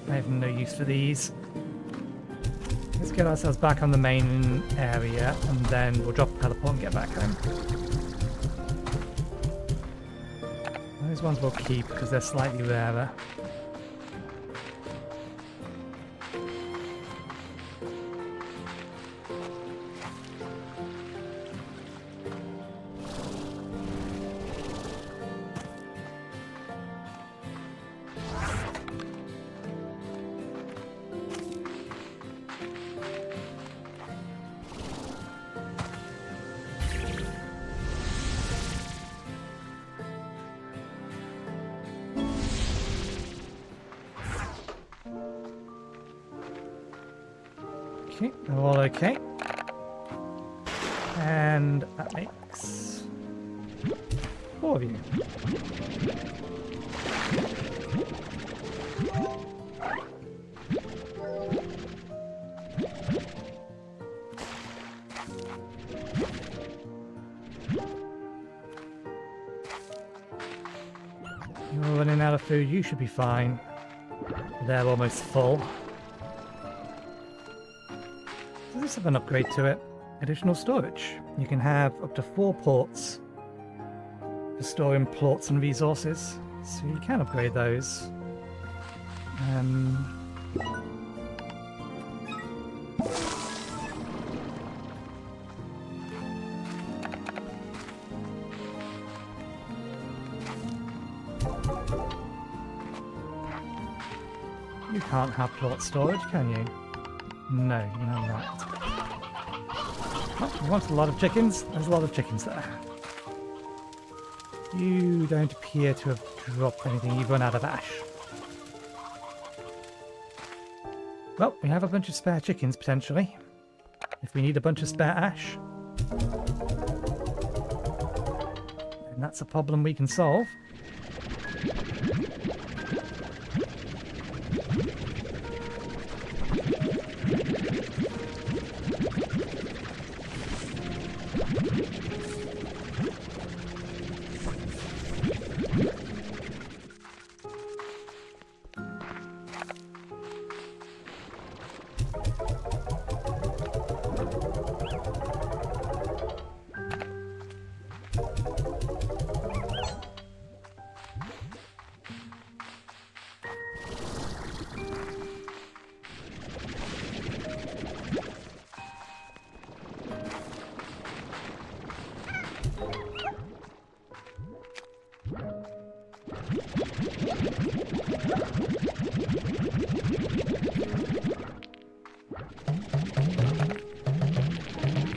Speaker 1: have no use for these. Let's get ourselves back on the main area, and then we'll drop a teleport and get back home. Those ones we'll keep because they're slightly rarer. Okay, they're all okay. And that makes 4 of you. You're running out of food, you should be fine. They're almost full. Does this have an upgrade to it? Additional storage. You can have up to 4 ports for storing plots and resources, so you can upgrade those. You can't have plot storage, can you? No, you know not. Oh, you want a lot of chickens? There's a lot of chickens there. You don't appear to have dropped anything. You've run out of ash. Well, we have a bunch of spare chickens, potentially. If we need a bunch of spare ash. And that's a problem we can solve.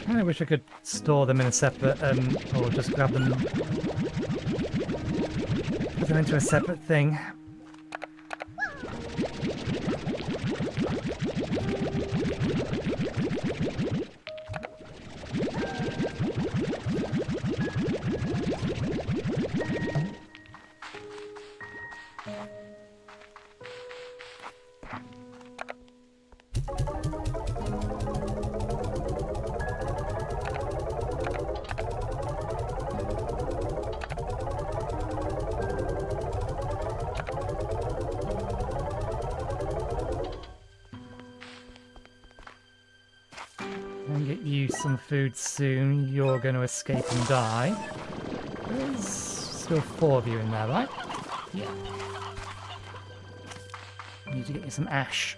Speaker 1: I wish I could store them in a separate, or just grab them, put them into a separate thing. Get you some food soon. You're going to escape and die. There's still 4 of you in there, right? Yeah. Need to get you some ash.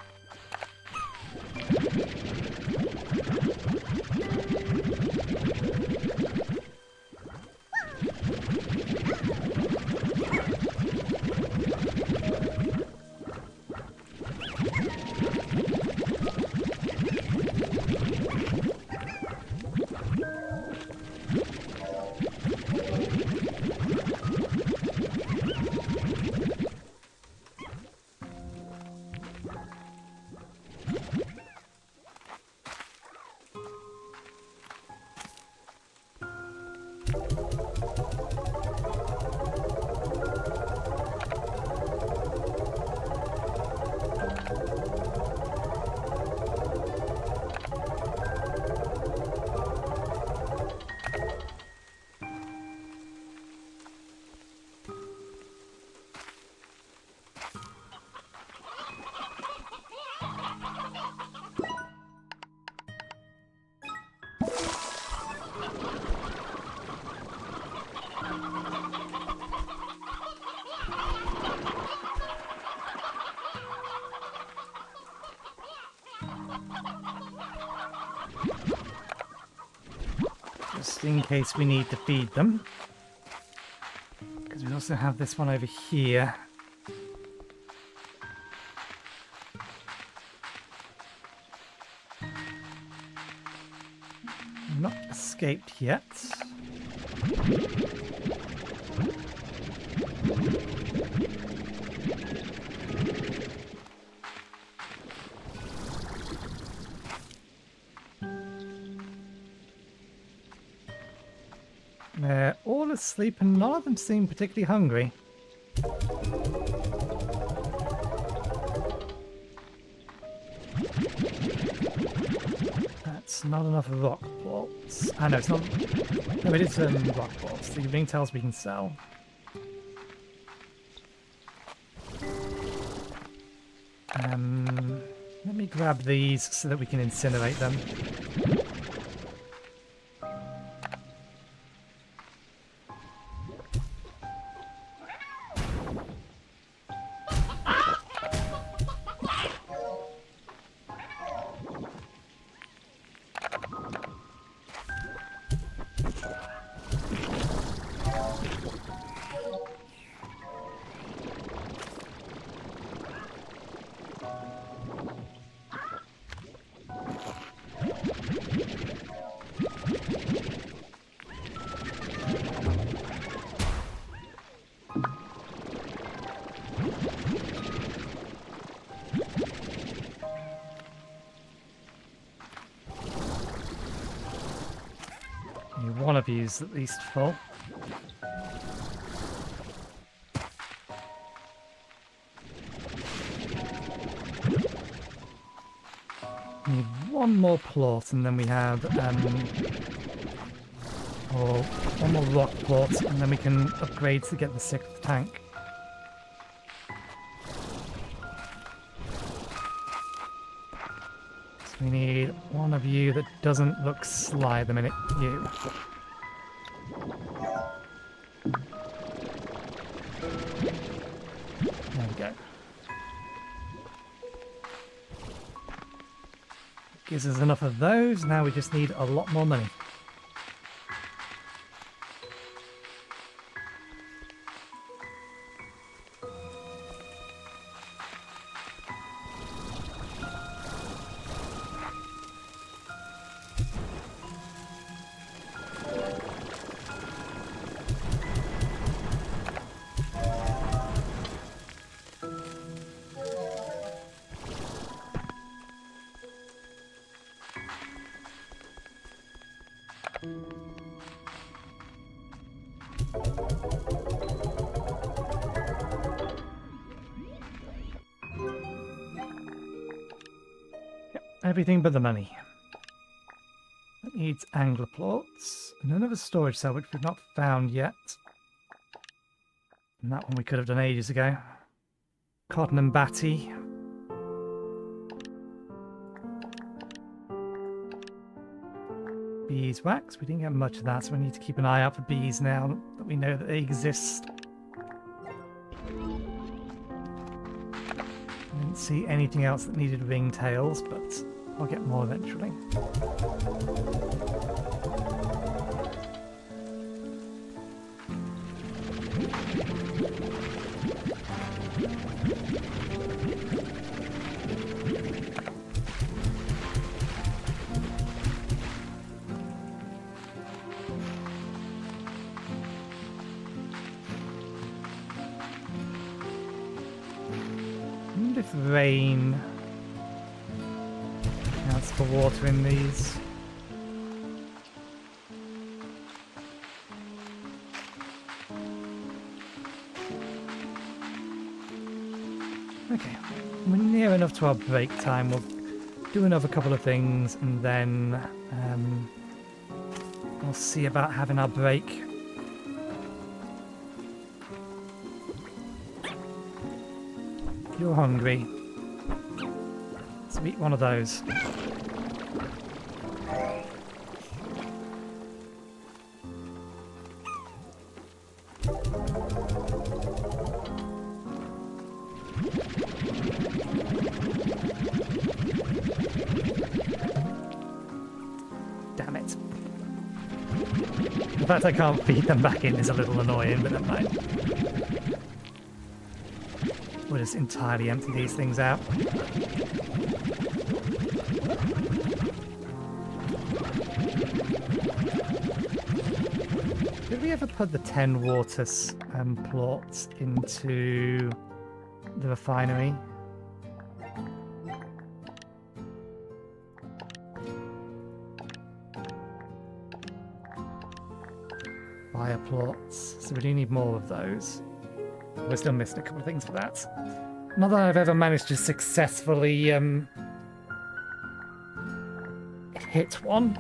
Speaker 1: Just in case we need to feed them. Because we also have this one over here. Not escaped yet. They're all asleep and none of them seem particularly hungry. That's not enough rock bolts. Ah, no, it's not. No, it is rock bolts. The ringtails we can sell. Let me grab these so that we can incinerate them. One of you is at least full. Need one more plot and then we have or one more rock plot and then we can upgrade to get the 6th tank. So we need one of you that doesn't look sly the minute you. There we go. Gives us enough of those, now we just need a lot more money. everything but the money. That needs angler plots. And another storage cell which we've not found yet. And that one we could have done ages ago. Cotton and batty. Beeswax. We didn't get much of that, so we need to keep an eye out for bees now that we know that they exist. I didn't see anything else that needed ringtails, but I'll get more eventually. Rain counts for water in these. Okay, we're near enough to our break time. We'll do another couple of things and then we'll see about having our break. You're hungry. Let's eat one of those. Damn it. The fact I can't feed them back in is a little annoying, but never mind. We'll just entirely empty these things out. Did we ever put the 10 water plots into the refinery? Fire plots. So we do need more of those. We're still missing a couple of things for that. Not that I've ever managed to successfully hit one.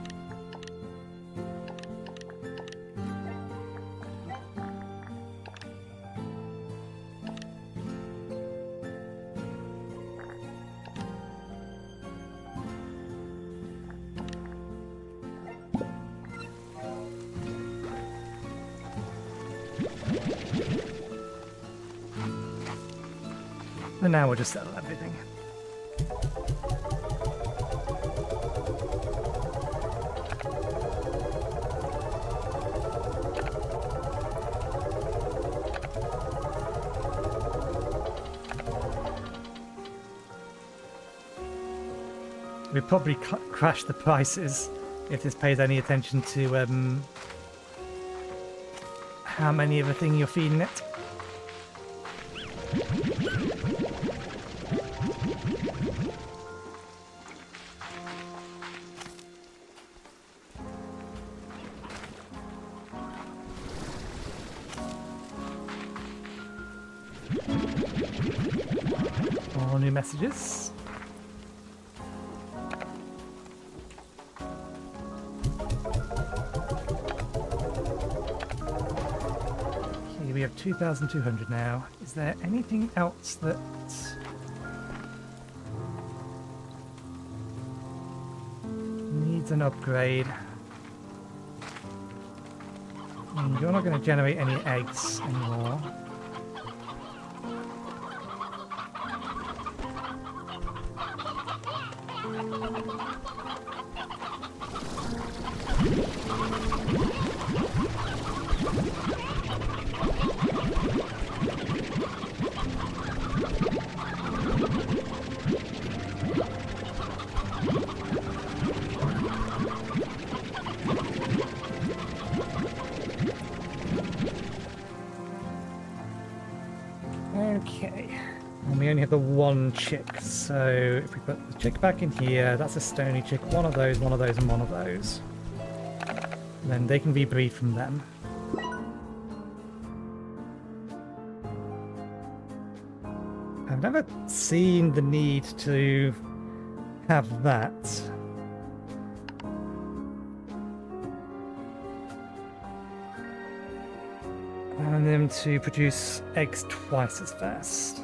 Speaker 1: And now we'll just settle everything. We probably crash the prices if this pays any attention to how many of a thing you're feeding it. More new messages. Okay, we have 2,200 now. Is there anything else that needs an upgrade? You're not going to generate any eggs anymore. Okay, and we only have the one chick, so if we put the chick back in here, that's a stony chick, one of those, and one of those. And then they can be breed from them. I've never seen the need to have that. I want them to produce eggs twice as fast.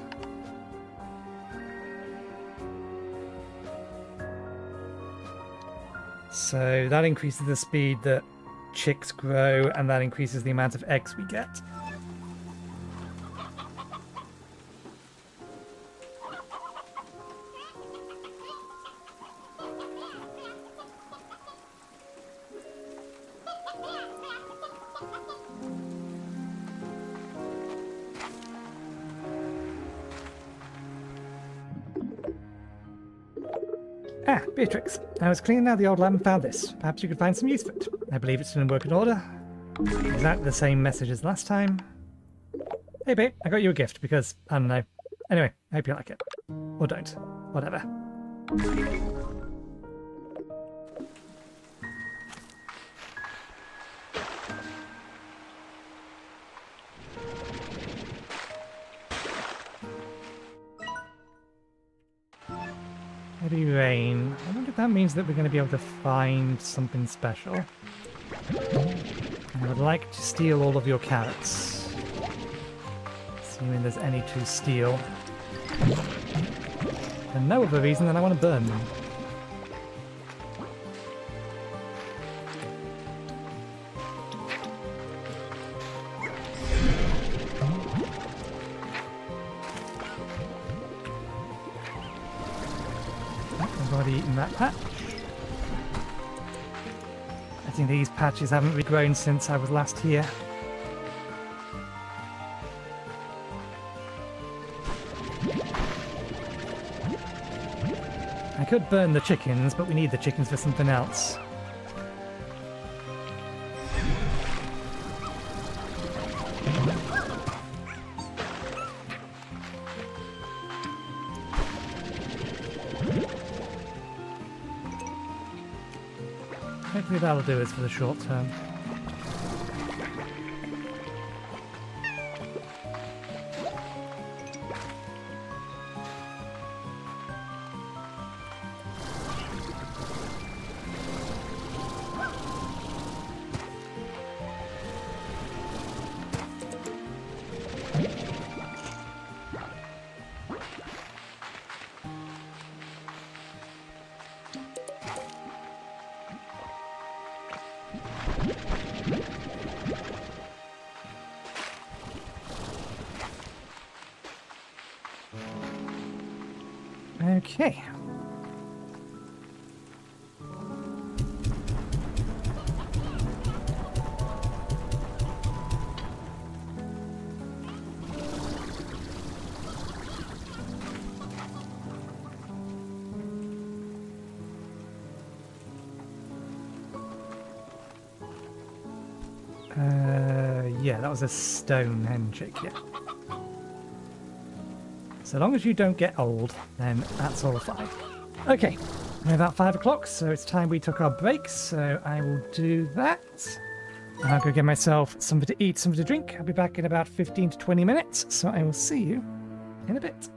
Speaker 1: So that increases the speed that chicks grow, and that increases the amount of eggs we get. Ah, Beatrix. I was cleaning out the old lab and found this. Perhaps you could find some use for it. I believe it's still in working order. Exactly the same message as last time. Hey babe, I got you a gift because, I don't know. Anyway, I hope you like it. Or don't. Whatever. Heavy rain. I wonder if that means that we're going to be able to find something special. I would like to steal all of your carrots. Assuming there's any to steal. For no other reason than I want to burn them. I've already eaten that patch. I think these patches haven't regrown since I was last here. I could burn the chickens, but we need the chickens for something else. Hopefully that'll do us for the short term. Okay. Yeah, that was a stone hen chick, yeah. So long as you don't get old, then that's all fine. Okay, we're about 5 o'clock, so it's time we took our break, so I will do that. I'll go get myself something to eat, something to drink. I'll be back in about 15 to 20 minutes, so I will see you in a bit.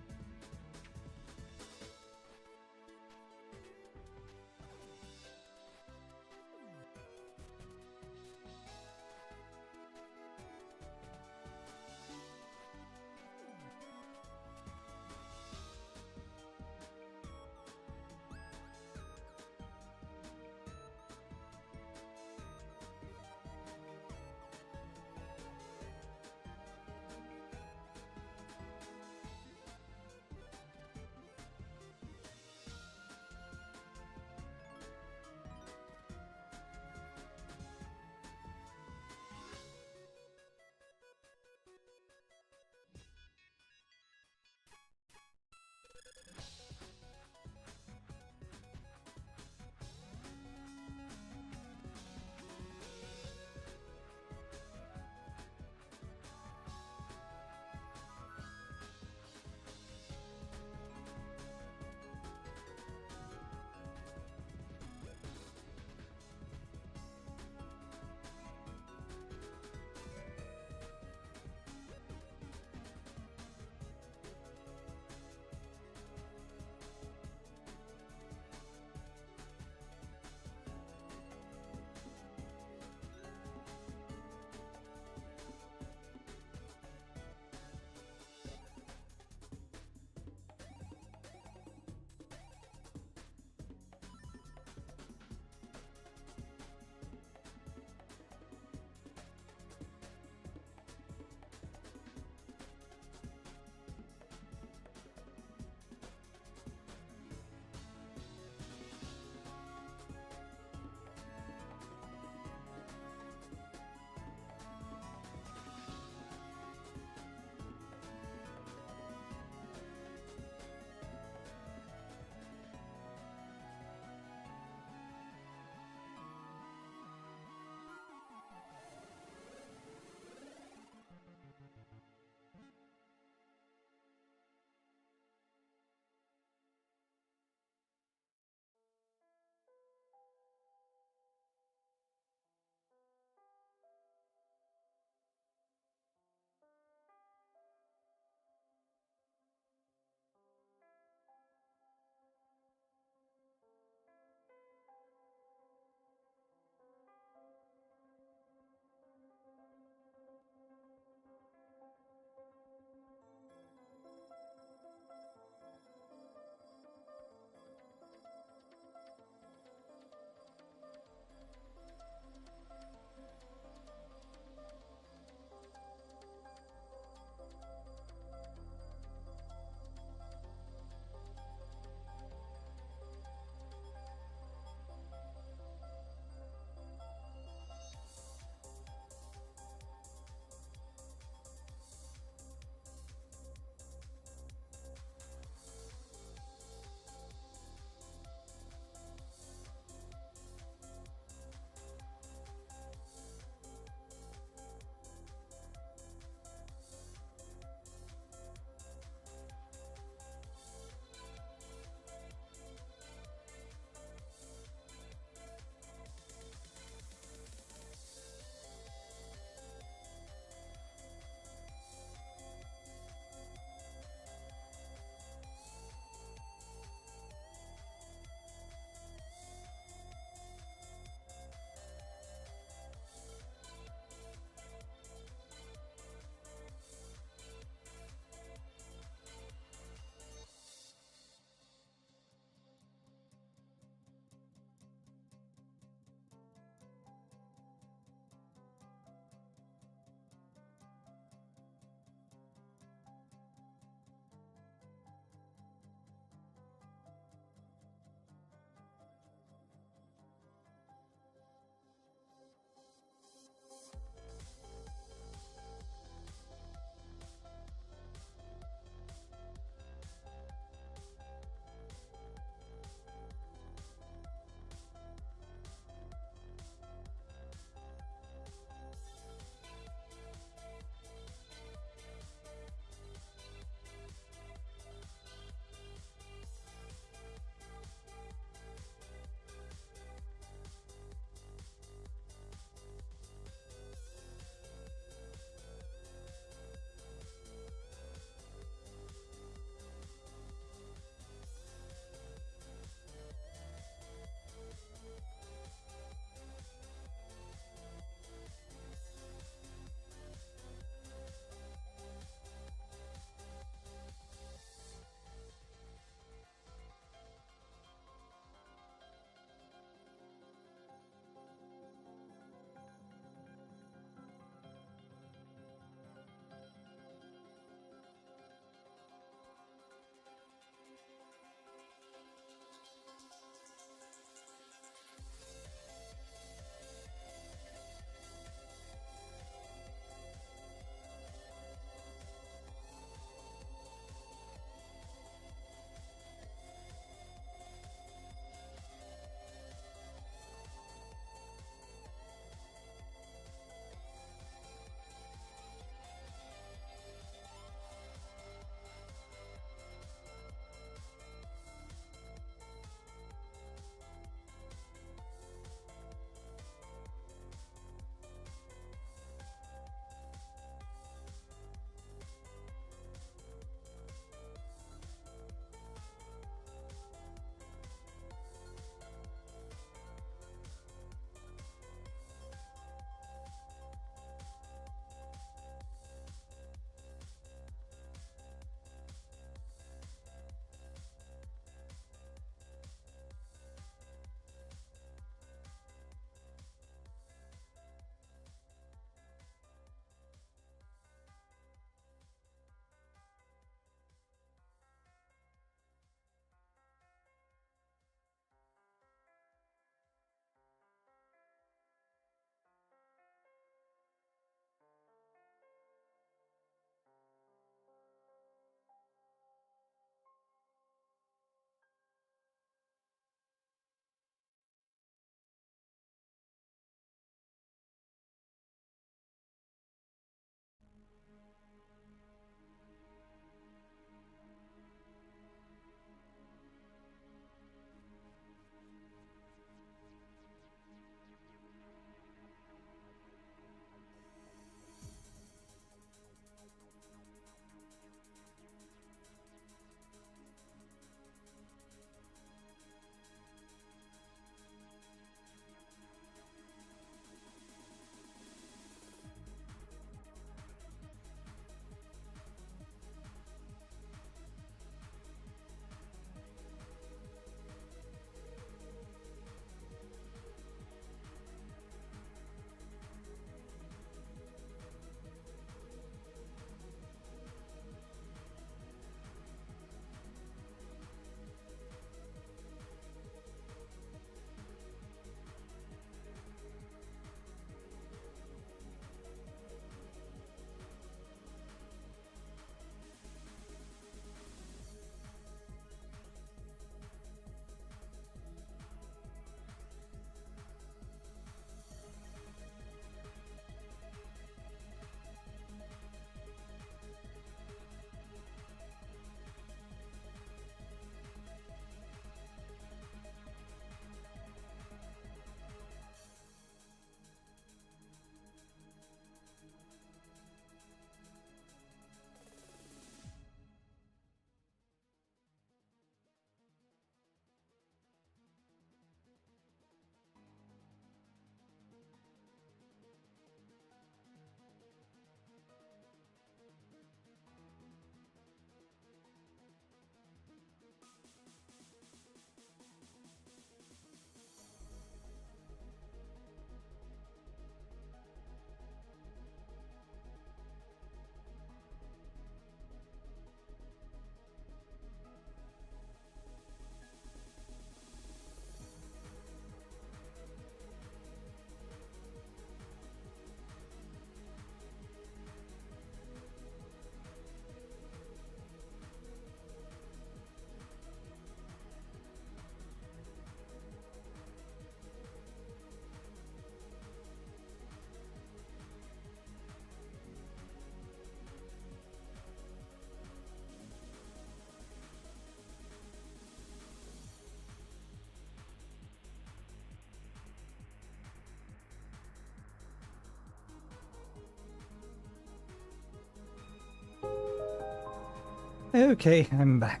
Speaker 1: Okay, I'm back.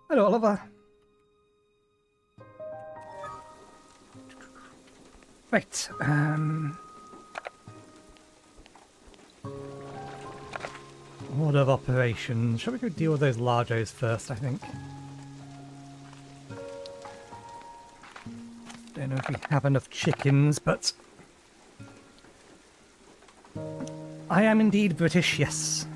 Speaker 1: Hello, Oliver. Right, order of operations. Shall we go deal with those largos first, I think? Don't know if we have enough chickens, but... I am indeed British, yes.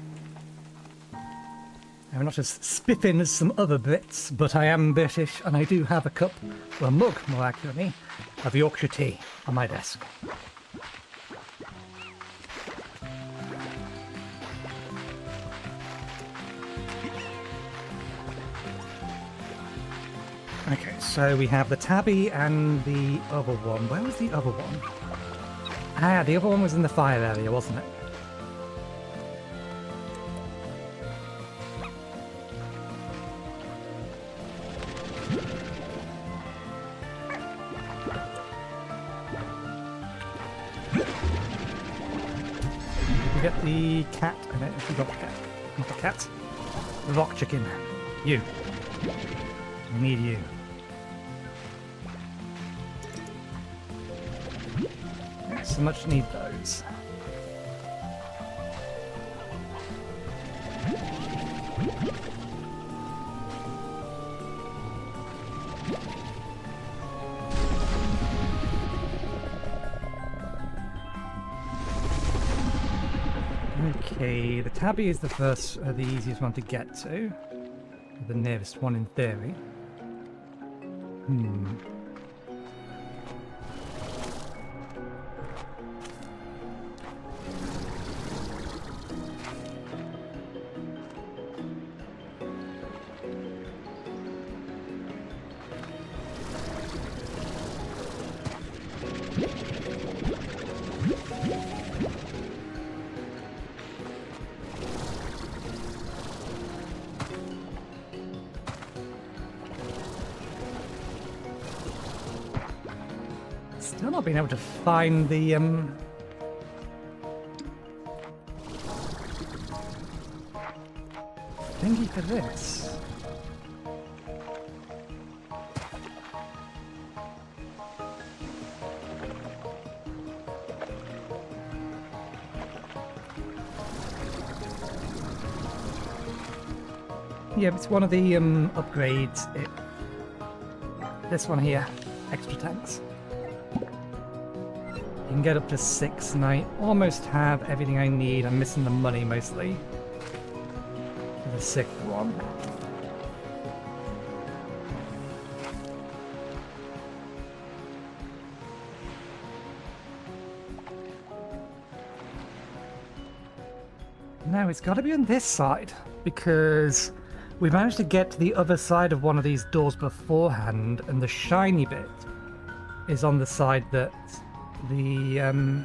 Speaker 1: I'm not as spiffing as some other Brits, but I am British, and I do have a cup, or a mug, more accurately, of Yorkshire tea on my desk. Okay, so we have the tabby and the other one. Where was the other one? Ah, the other one was in the fire area, wasn't it? Did we get the cat? I don't know if we got the cat. Not the cat. The rock chicken. You. We need you. So much need those. Okay, the tabby is the first, the easiest one to get to. The nearest one in theory. Still not being able to find the thingy for this. Yeah, it's one of the upgrades. This one here, extra tanks. You can get up to 6, and I almost have everything I need. I'm missing the money mostly for the 6th one. No, it's got to be on this side, because we managed to get to the other side of one of these doors beforehand, and the shiny bit is on the side that the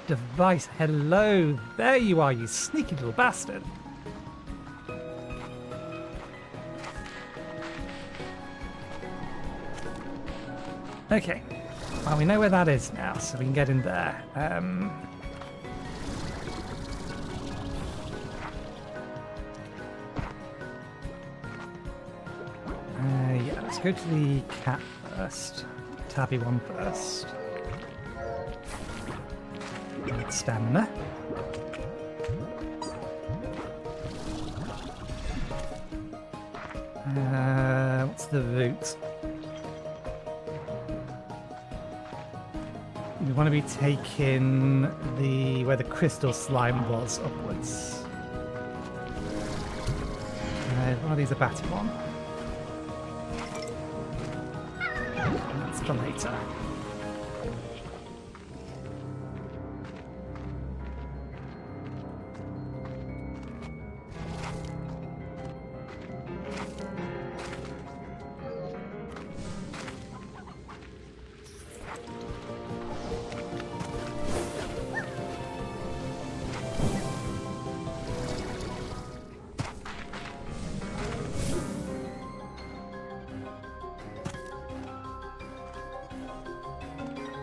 Speaker 1: device... Hello, there you are, you sneaky little bastard. Okay, well, we know where that is now, so we can get in there. Yeah, let's go to the cat first. Tabby one first. Need stamina. What's the route? We want to be taking where the crystal slime was upwards. One of these a batty one. That's for later.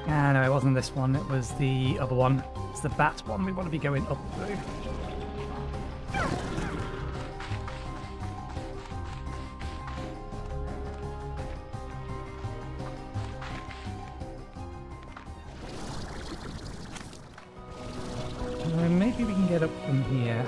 Speaker 1: Ah, no, it wasn't this one. It was the other one. It's the bat one we want to be going up through. maybe we can get up from here.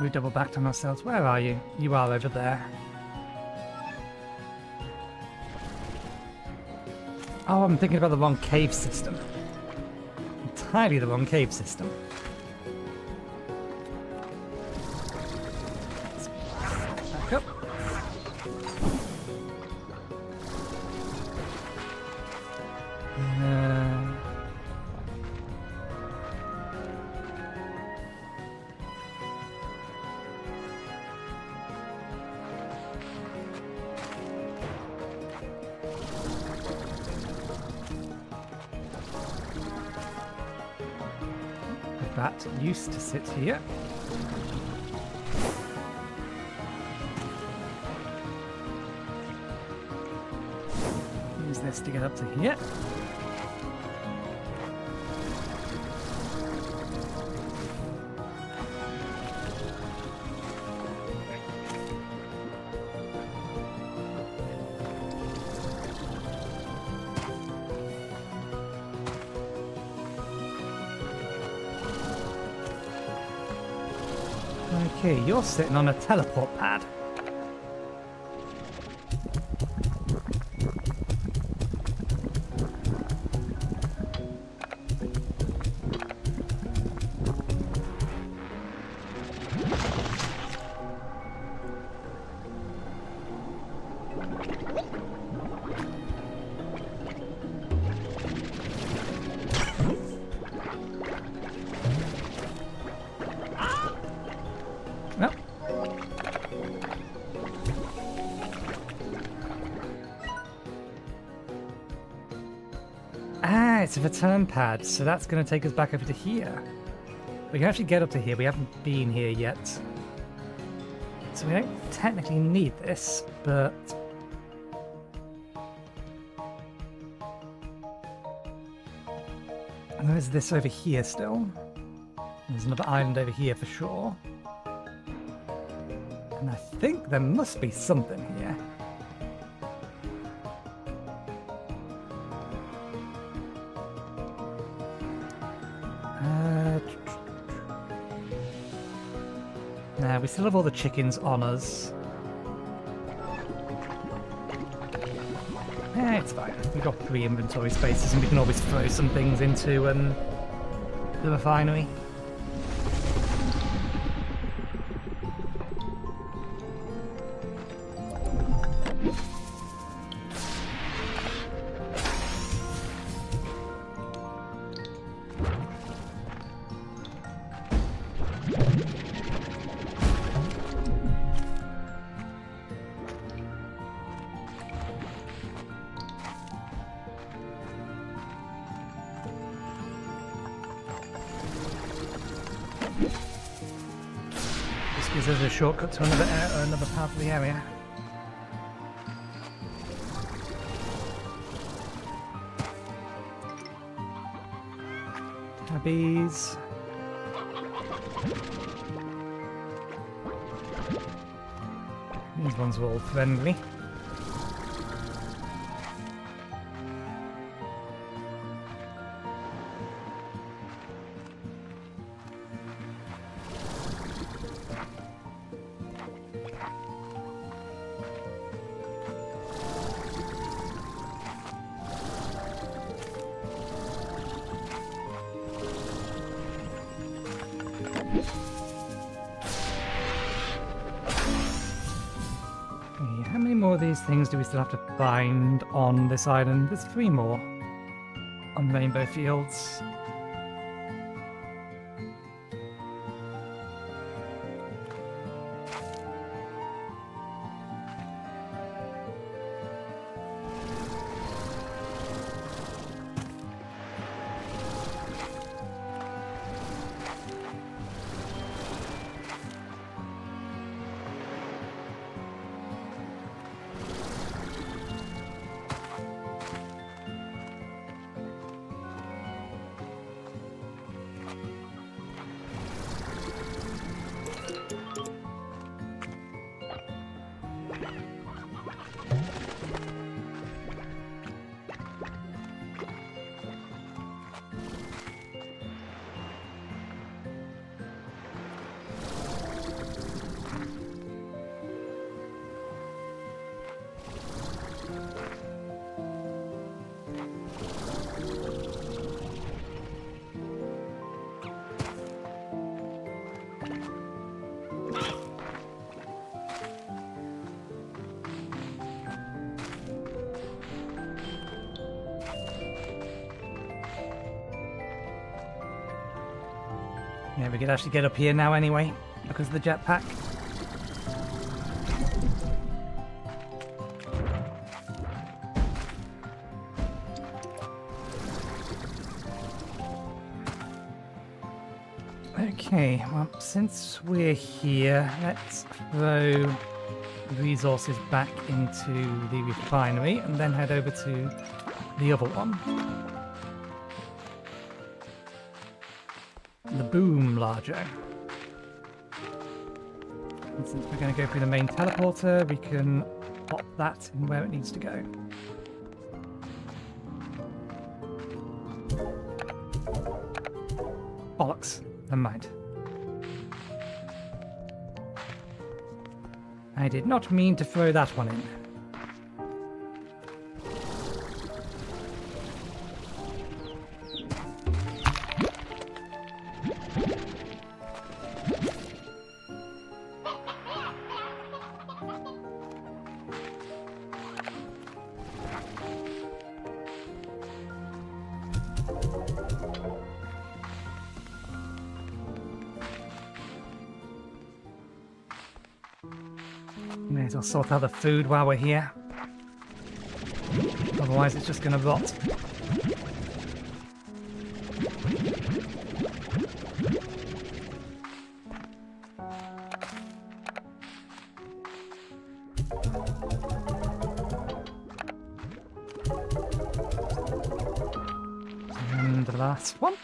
Speaker 1: We double backed on ourselves. Where are you? You are over there. Oh, I'm thinking about the wrong cave system. Entirely the wrong cave system. Let's back up. That used to sit here. Use this to get up to here. Okay, you're sitting on a teleport pad. It's a return pad, so that's going to take us back over to here. We can actually get up to here. We haven't been here yet. So we don't technically need this, but... And there's this over here still. There's another island over here for sure. And I think there must be something here. Nah, we still have all the chickens on us. Eh, it's fine. We've got 3 inventory spaces and we can always throw some things into the refinery. Gives us a shortcut to another part of the area. Tabbies. These ones are all friendly. How many more of these things do we still have to find on this island? There's 3 more on Rainbow Fields. Yeah, we could actually get up here now anyway, because of the jetpack. Okay, well, since we're here, let's throw resources back into the refinery and then head over to the other one. The boom larger. And since we're going to go through the main teleporter, we can pop that in where it needs to go. Bollocks. Never mind. I did not mean to throw that one in. May as well sort out the food while we're here. Otherwise it's just going to rot. And the last one.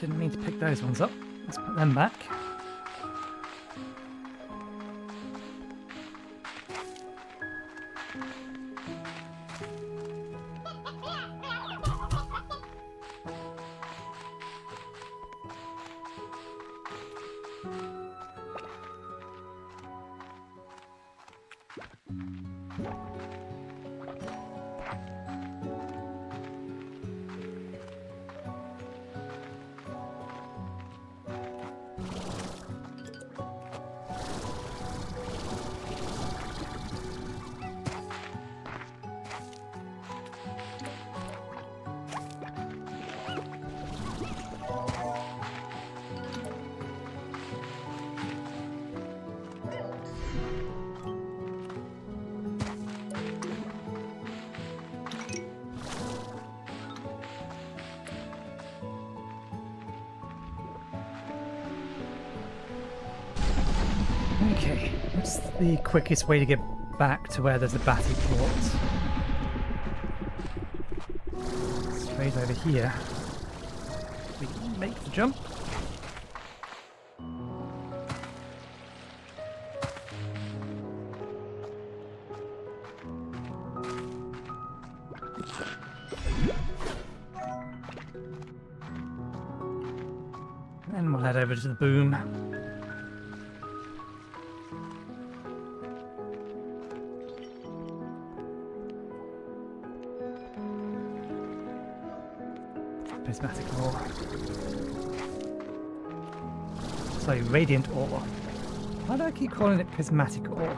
Speaker 1: Didn't mean to pick those ones up. Let's put them back. Okay, what's the quickest way to get back to where there's a battery port? Straight over here. We can make the jump. And we'll head over to the boom. Prismatic ore. Sorry, radiant ore. Why do I keep calling it prismatic ore?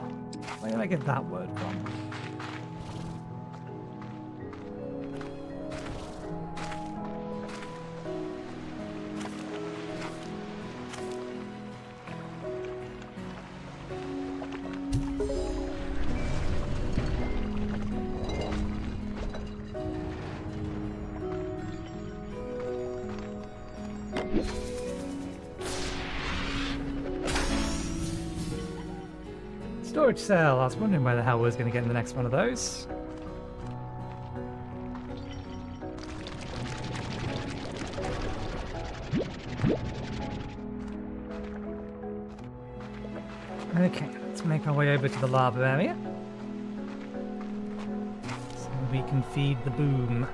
Speaker 1: Where did I get that word from? Storage cell. I was wondering where the hell we was going to get in the next one of those. Okay, let's make our way over to the lava area. So we can feed the boom.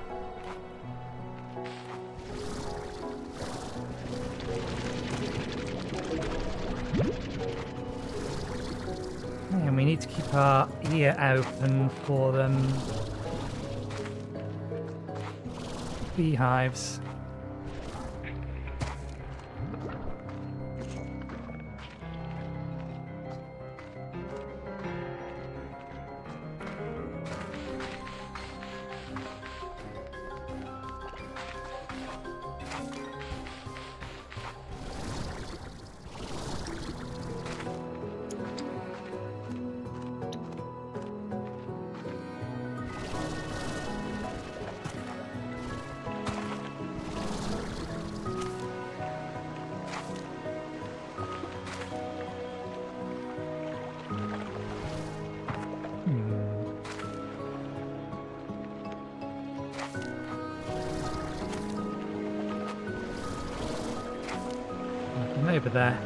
Speaker 1: And we need to keep our ear open for beehives. Over there.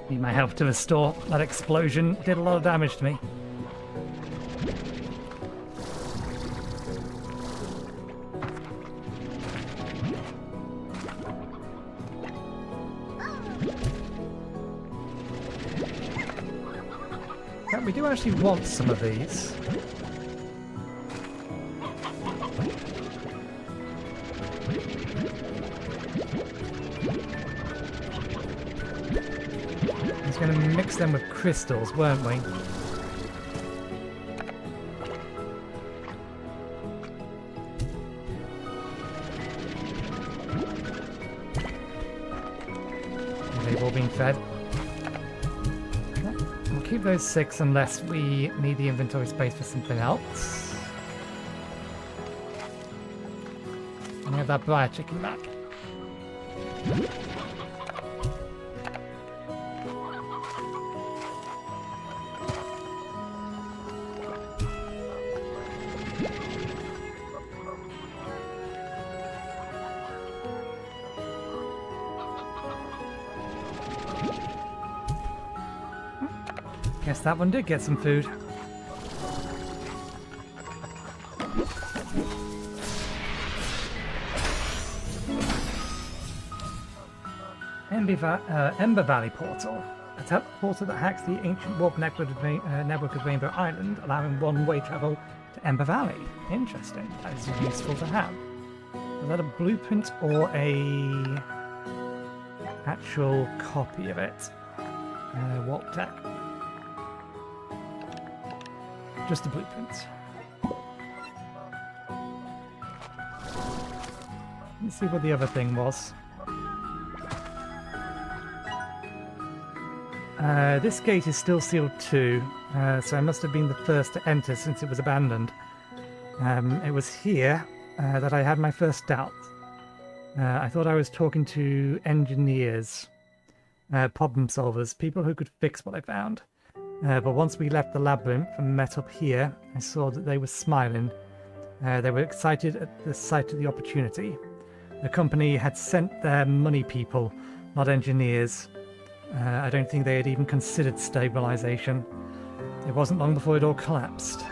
Speaker 1: Need my help to restore. That explosion did a lot of damage to me. Yeah, we do actually want some of these. Going to mix them with crystals, weren't we? They've all been fed. We'll keep those 6 unless we need the inventory space for something else. And we have that briar chicken back. Guess that one did get some food. Ember Valley Portal. A portal that hacks the ancient warp network of Rainbow Island, allowing one-way travel to Ember Valley. Interesting. That is useful to have. Is that a blueprint or a actual copy of it? Warp tech. Just the blueprints. Let's see what the other thing was. This gate is still sealed too, so I must have been the first to enter since it was abandoned. It was here that I had my first doubts. I thought I was talking to engineers, problem solvers, people who could fix what I found. But once we left the labyrinth and met up here, I saw that they were smiling. They were excited at the sight of the opportunity. The company had sent their money people, not engineers. I don't think they had even considered stabilization. It wasn't long before it all collapsed.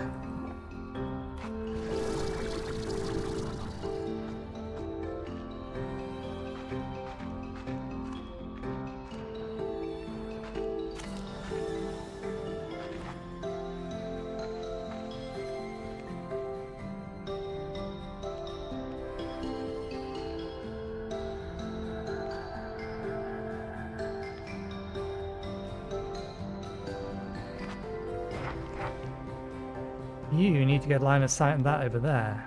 Speaker 1: You need to get line of sight on that over there.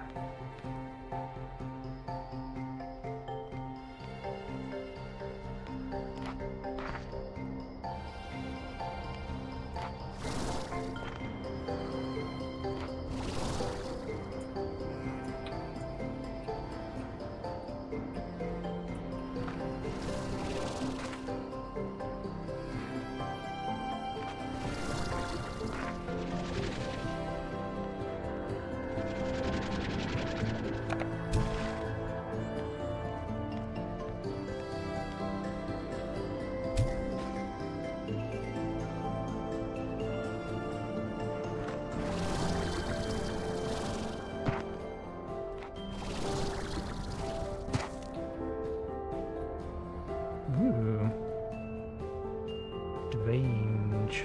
Speaker 1: Ooh. Strange.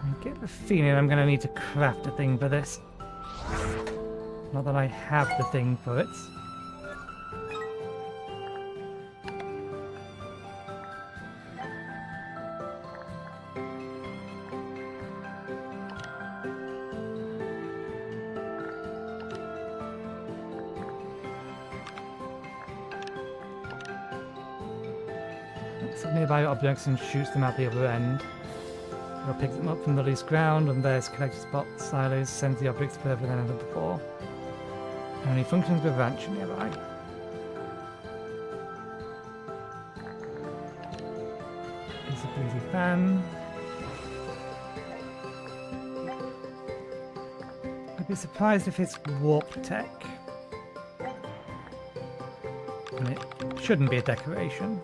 Speaker 1: I get the feeling I'm going to need to craft a thing for this. Not that I have the thing for it. Nearby objects and shoots them out the other end. Or picks them up from the loose ground and there's collector spot silos, sends the objects further than ever before. And only functions with rancher nearby. There's a breezy fan. I'd be surprised if it's warp tech. And it shouldn't be a decoration.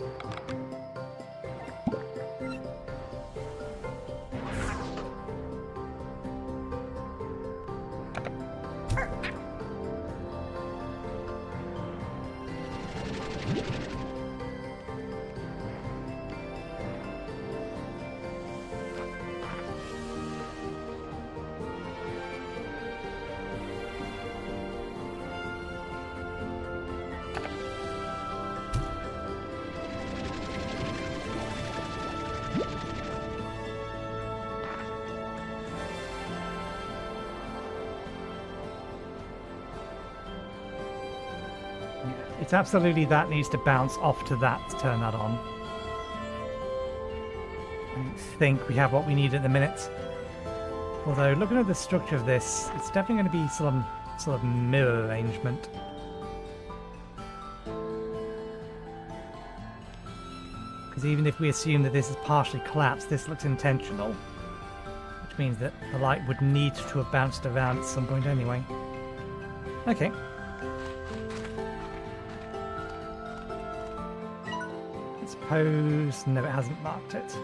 Speaker 1: It's absolutely that needs to bounce off to that to turn that on. I don't think we have what we need at the minute. Although, looking at the structure of this, it's definitely going to be some sort of mirror arrangement. Because even if we assume that this is partially collapsed, this looks intentional. Which means that the light would need to have bounced around at some point anyway. Okay. Suppose... no, it hasn't marked it.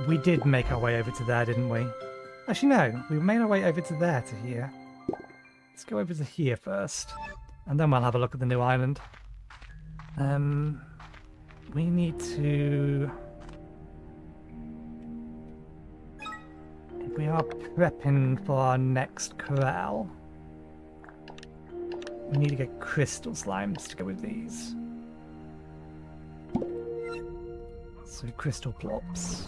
Speaker 1: We did make our way over to there, didn't we? Actually, no. We made our way over to there to here. Let's go over to here first. And then we'll have a look at the new island. We need to... if we are prepping for our next corral, we need to get crystal slimes to go with these. So crystal plops.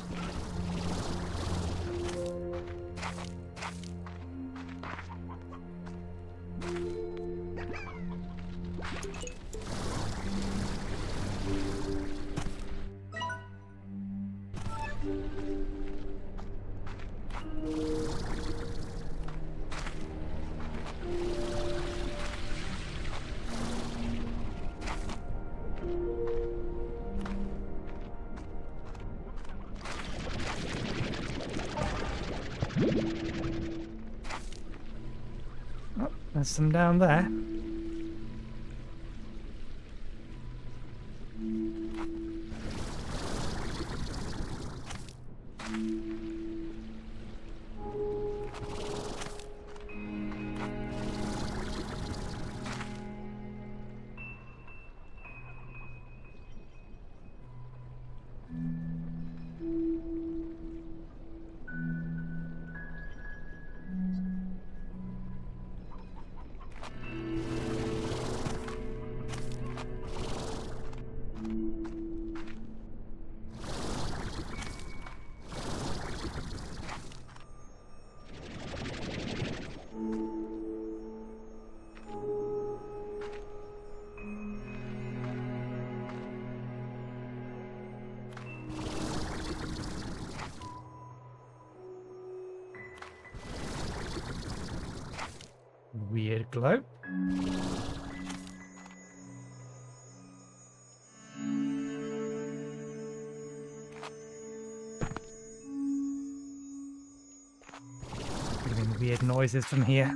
Speaker 1: Oh, there's some down there. Weird glow. Giving weird noises from here.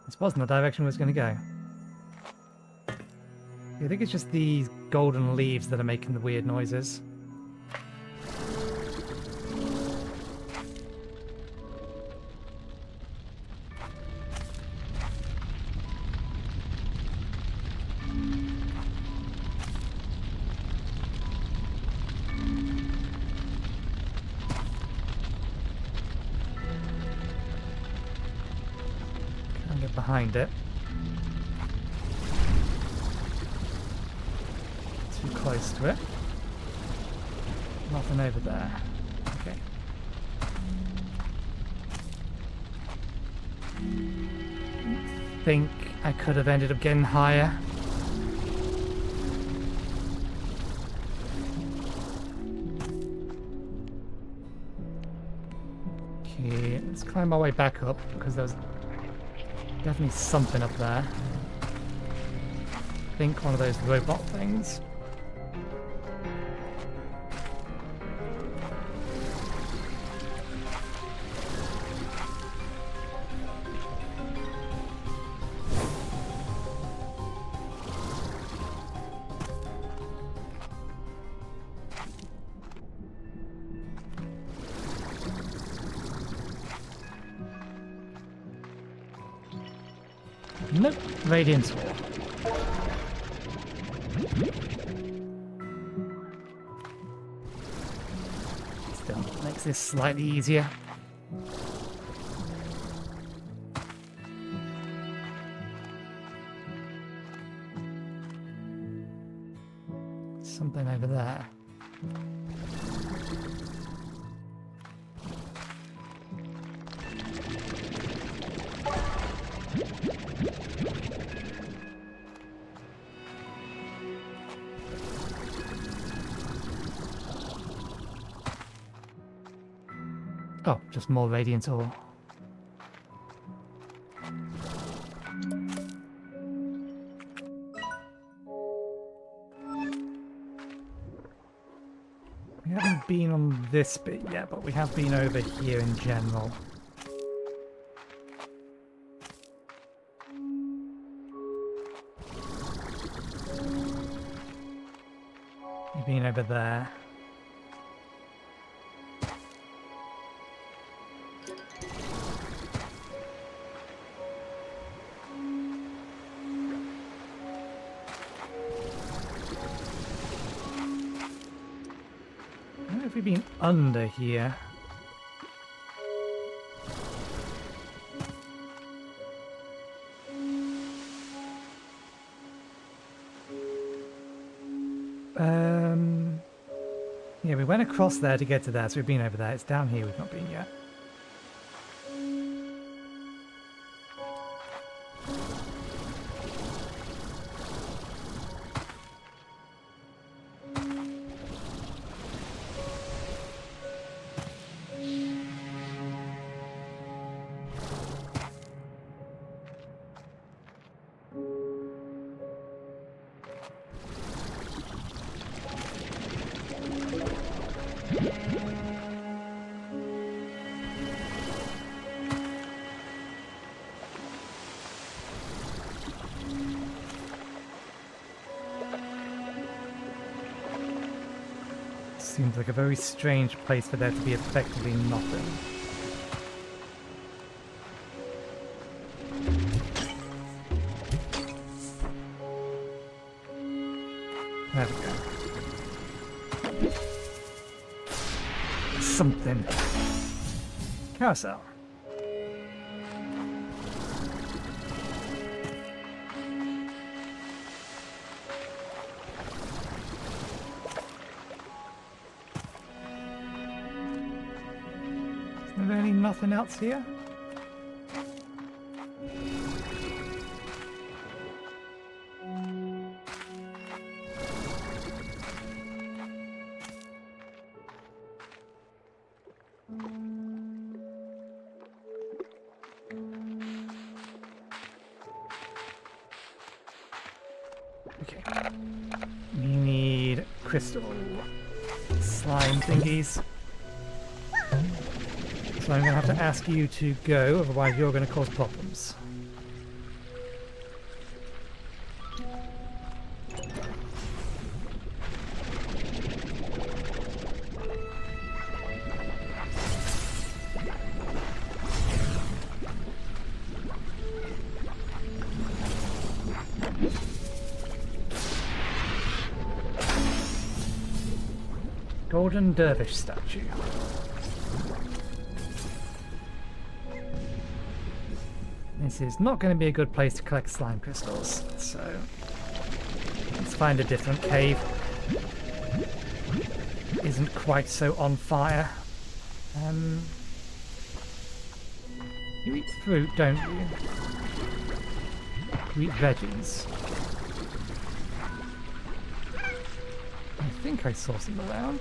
Speaker 1: This wasn't the direction I was going to go. I think it's just these golden leaves that are making the weird noises. Get behind it. Too close to it. Nothing over there. Okay. Think I could have ended up getting higher. Okay, let's climb our way back up because there's definitely something up there. I think one of those robot things. Nope, Radiance Wall. Still makes this slightly easier. Something over there. Oh, just more radiant ore. We haven't been on this bit yet, but we have been over here in general. We've been over there. have we been under here? Yeah, we went across there to get to there, so we've been over there. It's down here we've not been yet. Seems like a very strange place for there to be effectively nothing. There we go. Something. Carousel. Nothing else here? Okay. We need crystal slime thingies. So I'm going to have to ask you to go, otherwise you're going to cause problems. Golden Dervish statue. This is not going to be a good place to collect slime crystals, so let's find a different cave. Isn't quite so on fire. You eat fruit, don't you? You eat veggies. I think I saw some around.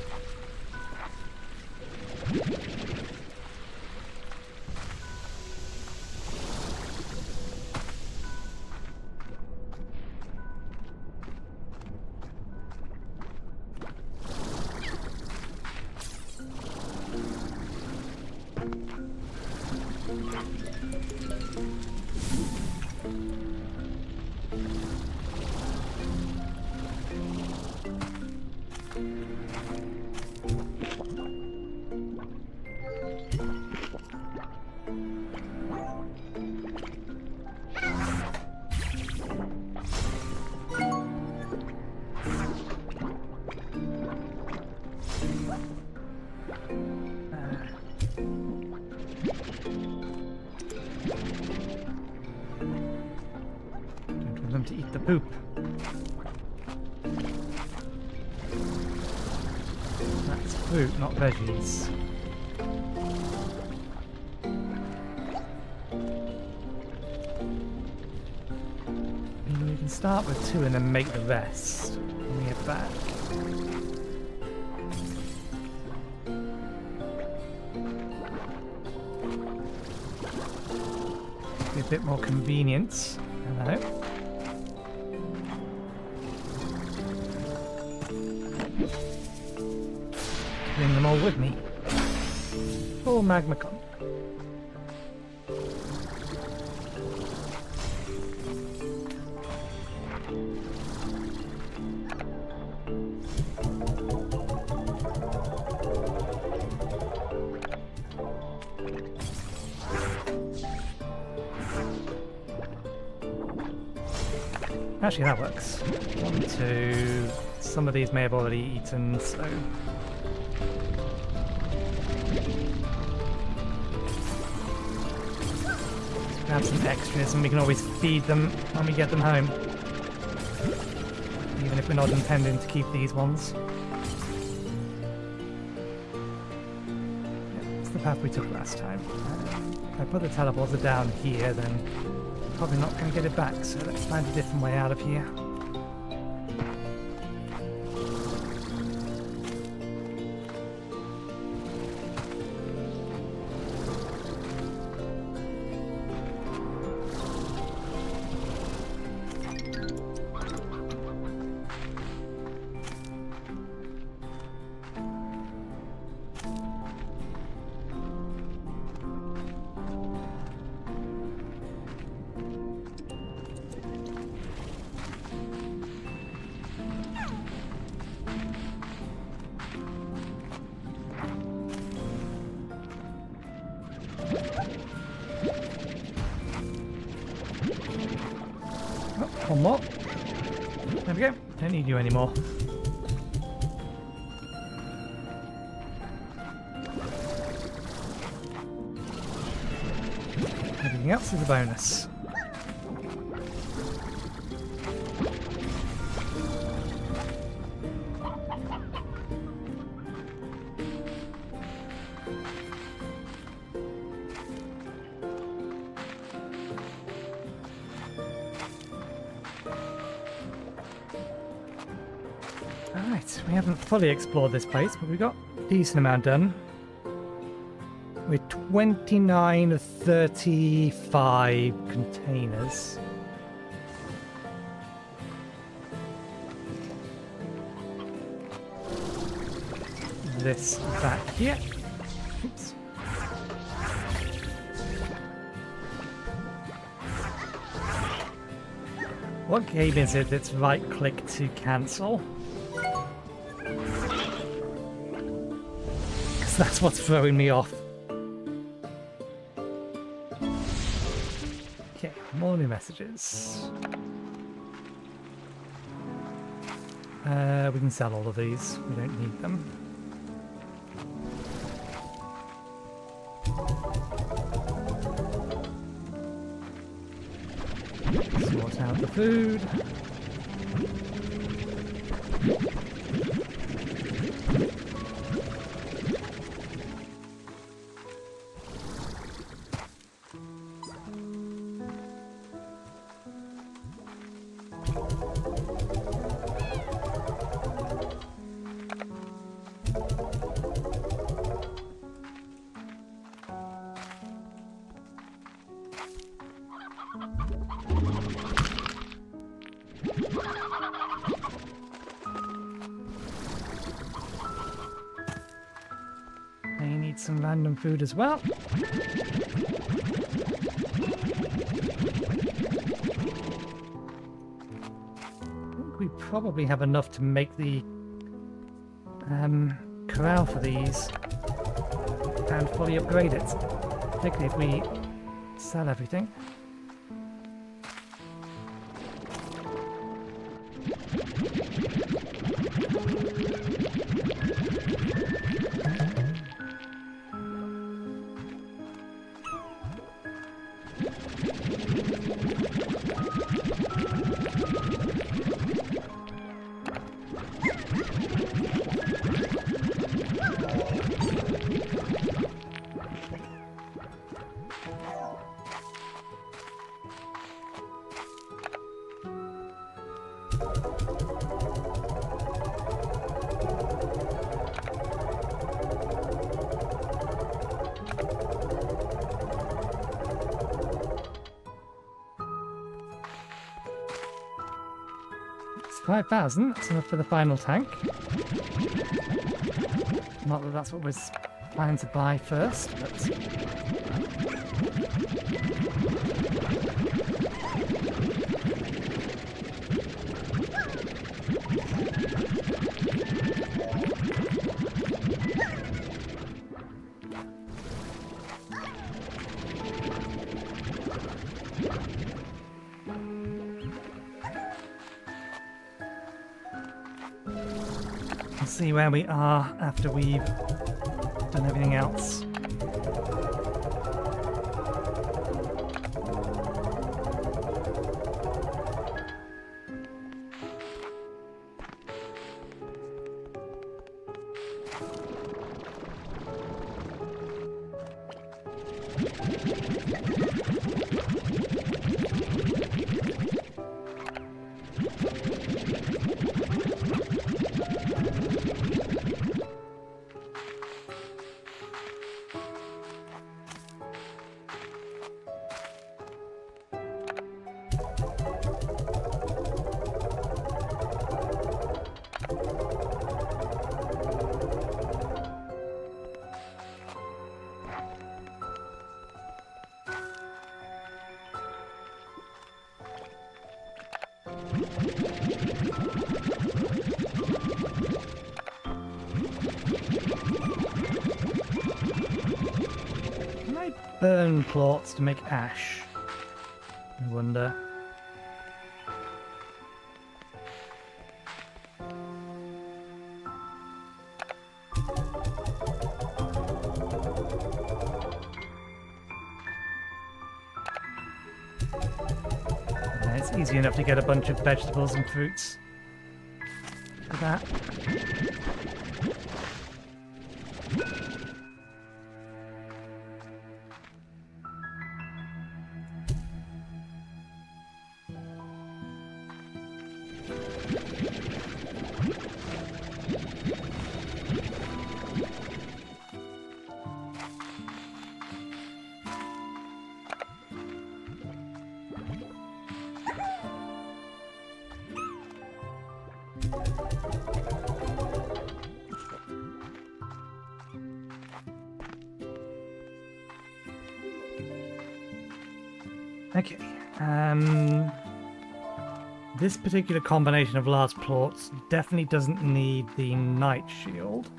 Speaker 1: To eat the poop. That's fruit, not veggies. Maybe we can start with 2 and then make the rest when we get back. Be a bit more convenient. Hello. Bring them all with me. Full magma con. Actually, that works. 1, 2. Some of these may have already eaten, so Let's grab some extras and we can always feed them when we get them home. Even if we're not intending to keep these ones. It's the path we took last time. If I put the teleporter down here, then I'm probably not going to get it back, so let's find a different way out of here. One more. There we go. Don't need you anymore. Everything else is a bonus. Alright, we haven't fully explored this place, but we've got a decent amount done. We're 29 of 35 containers. This back here. Oops. What game is it that's right click to cancel? Because that's what's throwing me off. Okay, more new messages. We can sell all of these. We don't need them. Sort out the food. They need some random food as well. I think we probably have enough to make the corral for these and fully upgrade it, particularly if we sell everything. It's 5,000, that's enough for the final tank. Not that that's what we're planning to buy first, but... see where we are after we've done everything else. Can I burn plots to make ash? I wonder. Yeah, it's easy enough to get a bunch of vegetables and fruits for that. Okay, this particular combination of large plots definitely doesn't need the night shield.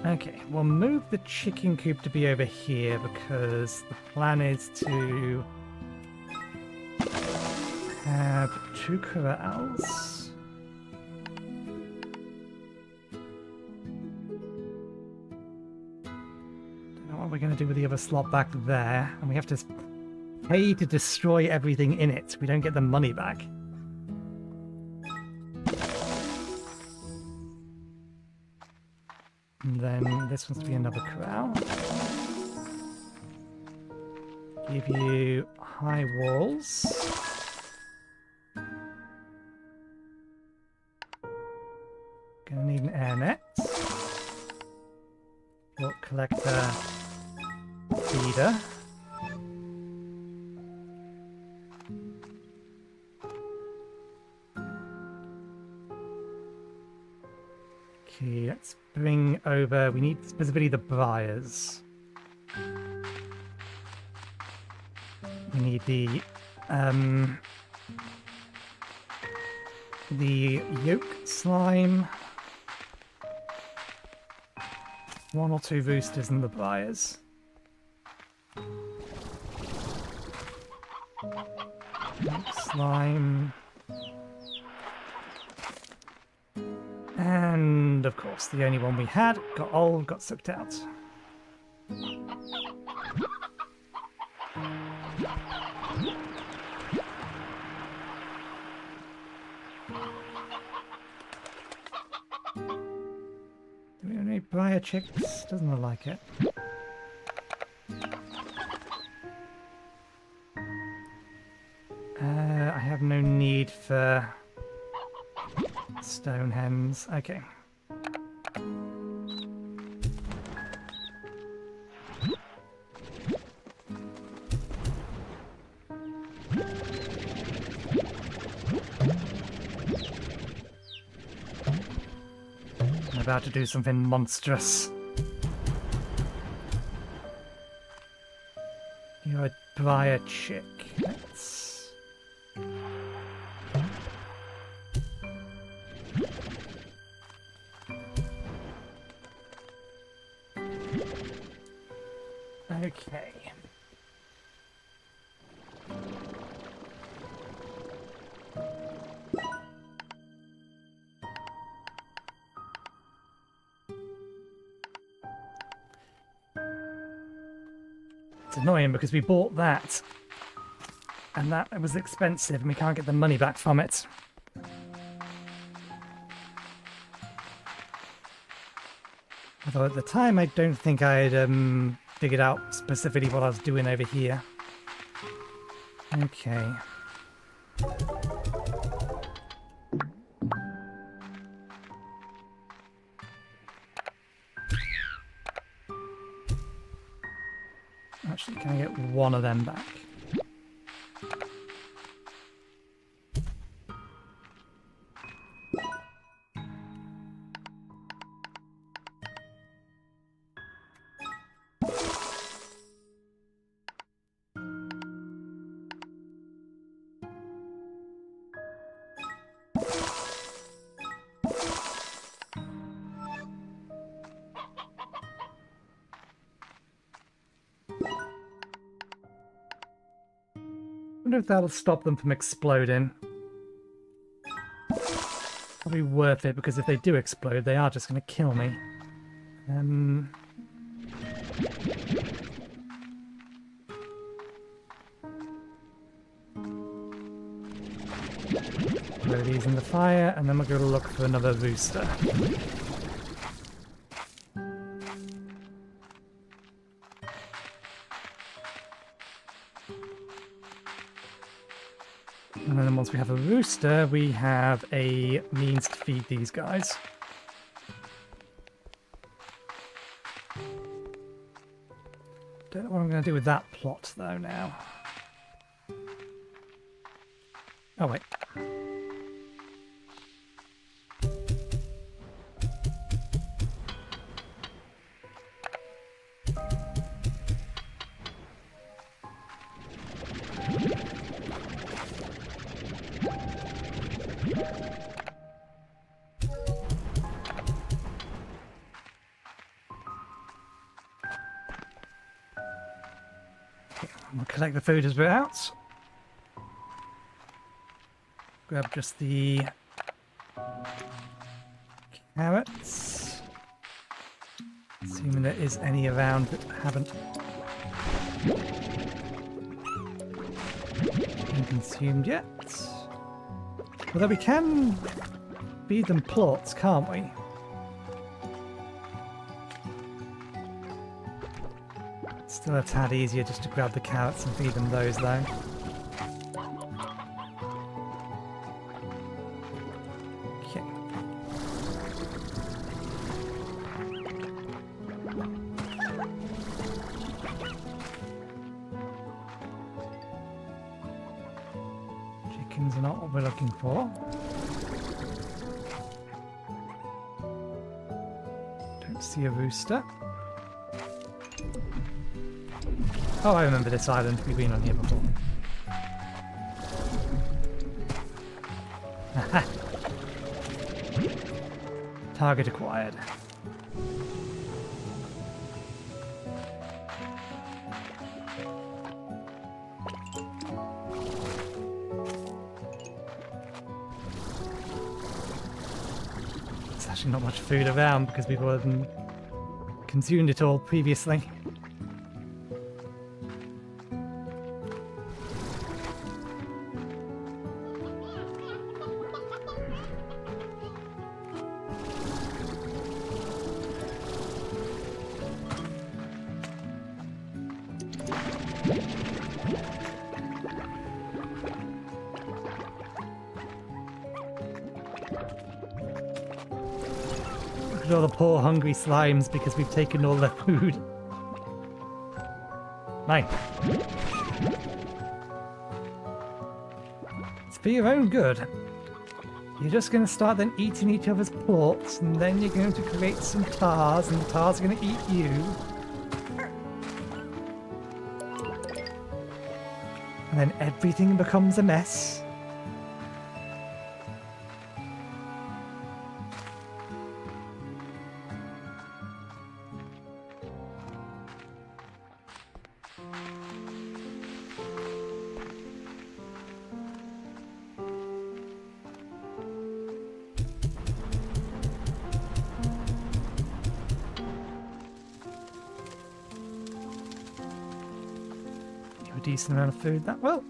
Speaker 1: Okay, we'll move the chicken coop to be over here because the plan is to have 2 corrals. Don't know what we're going to do with the other slot back there, and we have to pay to destroy everything in it. We don't get the money back. And then this wants to be another corral. Give you high walls. Gonna need an air net. Milk collector. Feeder. Okay, let's bring over, we need specifically the briars. We need the yolk slime. 1 or 2 roosters and the briars. Yolk slime. And, of course, the only one we had got old, got sucked out. Do we have any briar chicks? Doesn't look like it. I have no need for stone hens. Okay. I'm about to do something monstrous. Briar chick. Let's... Okay. It's annoying because we bought that and that was expensive and we can't get the money back from it. Although at the time I don't think I'd figured out specifically what I was doing over here. Okay. Actually, can I get one of them back? I wonder if that'll stop them from exploding. Probably worth it, because if they do explode, they are just going to kill me. Throw these in the fire, and then we'll go to look for another rooster. And then once we have a rooster, we have a means to feed these guys. Don't know what I'm going to do with that plot, though, now. Oh, wait. We'll collect the food as we're out. Grab just the carrots. Assuming there is any around that haven't been consumed yet. Although we can feed them plots, can't we? Still a tad easier just to grab the carrots and feed them those, though. Okay. Chickens are not what we're looking for. Don't see a rooster. Oh, I remember this island. We've been on here before. Target acquired. There's actually not much food around because we've already consumed it all previously. Look at all the poor hungry slimes because we've taken all their food. Mine. It's for your own good. You're just going to start then eating each other's plorts, and then you're going to create some tars, and the tars are going to eat you. and then everything becomes a mess. Decent amount of food that will.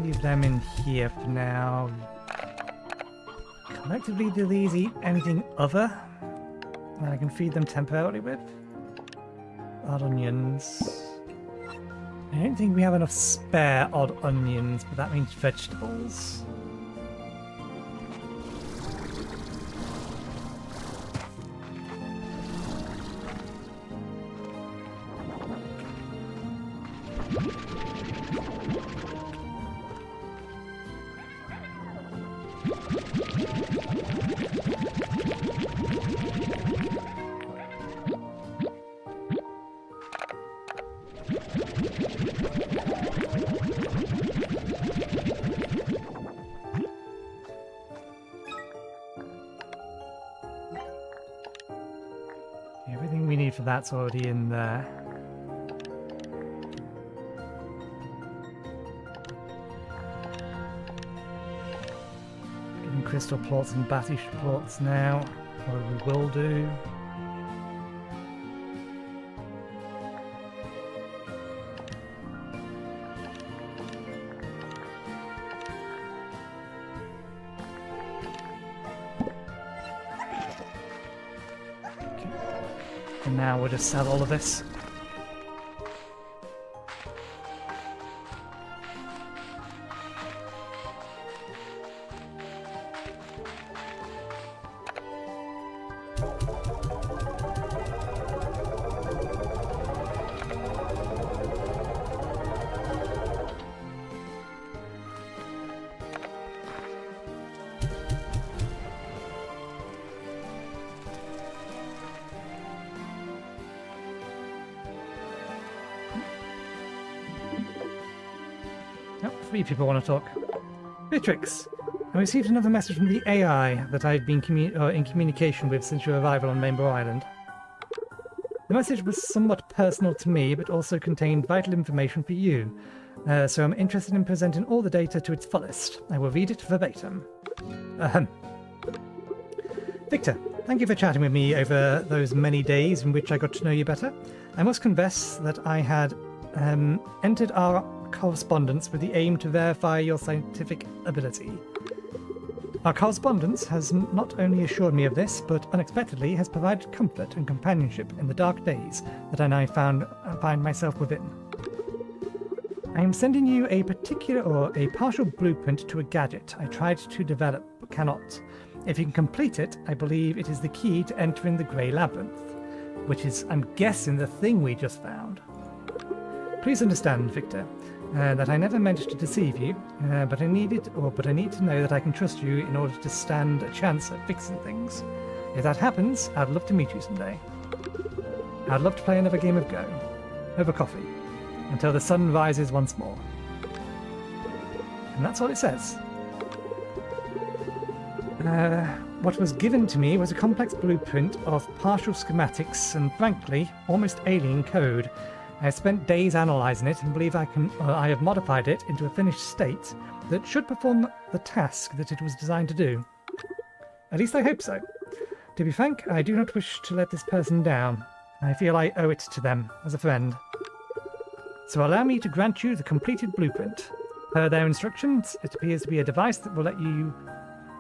Speaker 1: Leave them in here for now. Collectively, do these eat anything other that I can feed them temporarily with? Odd onions. I don't think we have enough spare odd onions, but that means vegetables. Everything we need for that's already in there. Getting crystal plots and batty plots now, or we will do. And now we'll just sell all of this. Oh, 3 people want to talk. Beatrix, I received another message from the AI that I've been in communication with since your arrival on Rainbow Island. The message was somewhat personal to me, but also contained vital information for you. So I'm interested in presenting all the data to its fullest. I will read it verbatim. Victor, thank you for chatting with me over those many days in which I got to know you better. I must confess that I had entered our correspondence with the aim to verify your scientific ability. Our correspondence has not only assured me of this, but unexpectedly has provided comfort and companionship in the dark days that I now find myself within. I am sending you a partial blueprint to a gadget I tried to develop but cannot. If you can complete it, I believe it is the key to entering the Grey Labyrinth, which is, I'm guessing, the thing we just found. Please understand, Victor, that I never meant to deceive you, but I need to know that I can trust you in order to stand a chance at fixing things. If that happens, I'd love to meet you someday. I'd love to play another game of Go, over coffee, until the sun rises once more. And that's all it says. What was given to me was a complex blueprint of partial schematics and, frankly, almost alien code. I spent days analysing it and believe I have modified it into a finished state that should perform the task that it was designed to do. At least I hope so. To be frank, I do not wish to let this person down. I feel I owe it to them, as a friend. So allow me to grant you the completed blueprint. Per their instructions, it appears to be a device that will let you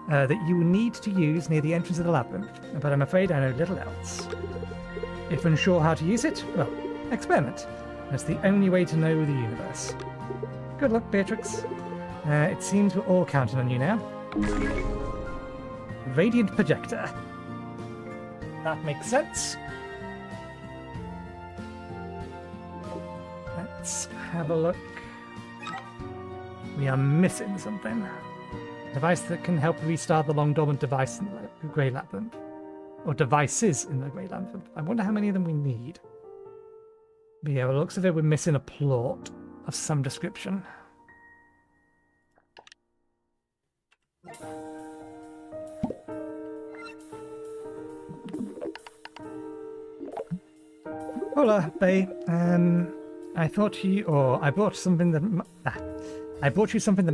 Speaker 1: that you will need to use near the entrance of the labyrinth, but I'm afraid I know little else. If unsure how to use it, well, experiment. That's the only way to know the universe. Good luck, Beatrix. It seems we're all counting on you now. Radiant projector. That makes sense. Let's have a look. We are missing something. A device that can help restart the long dormant device in the Grey Labyrinth. Or devices in the Grey Labyrinth. I wonder how many of them we need. But yeah, by the looks of it, we're missing a plot of some description. Hola, Bay. I brought you something that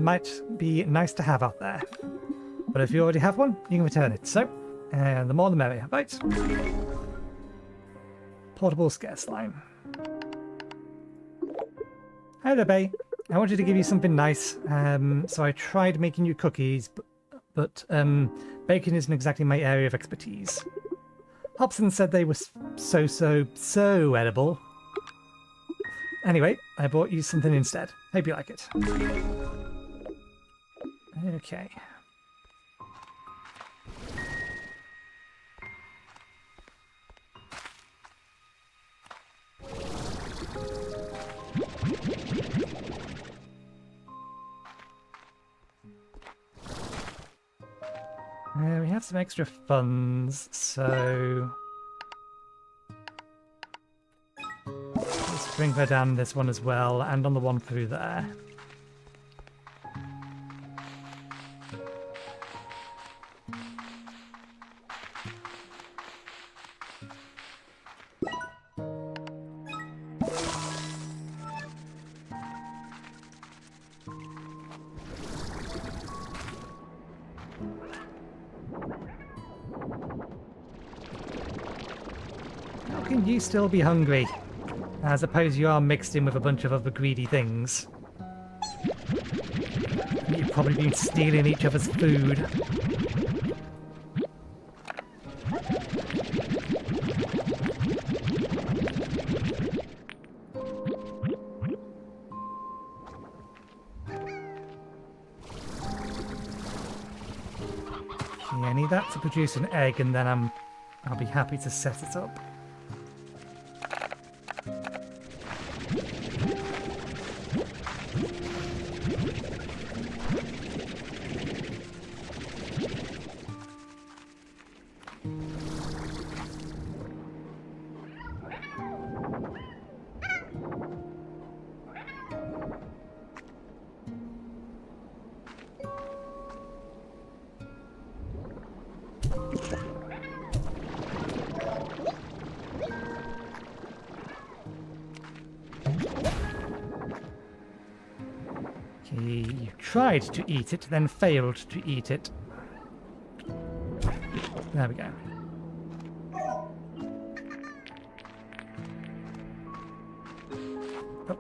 Speaker 1: might be nice to have out there. But if you already have one, you can return it. So, the more the merrier, right? Portable scare slime. Hi there, Bay. I wanted to give you something nice, so I tried making you cookies, but baking isn't exactly my area of expertise. Hobson said they were so edible. Anyway, I bought you something instead. Hope you like it. Okay. We have some extra funds, so let's bring her down this one as well, and on the one through there. How can you still be hungry? I suppose you are mixed in with a bunch of other greedy things. You've probably been stealing each other's food. Yeah, I need that to produce an egg, and then I'll be happy to set it up. You tried to eat it, then failed to eat it. There we go. Oh.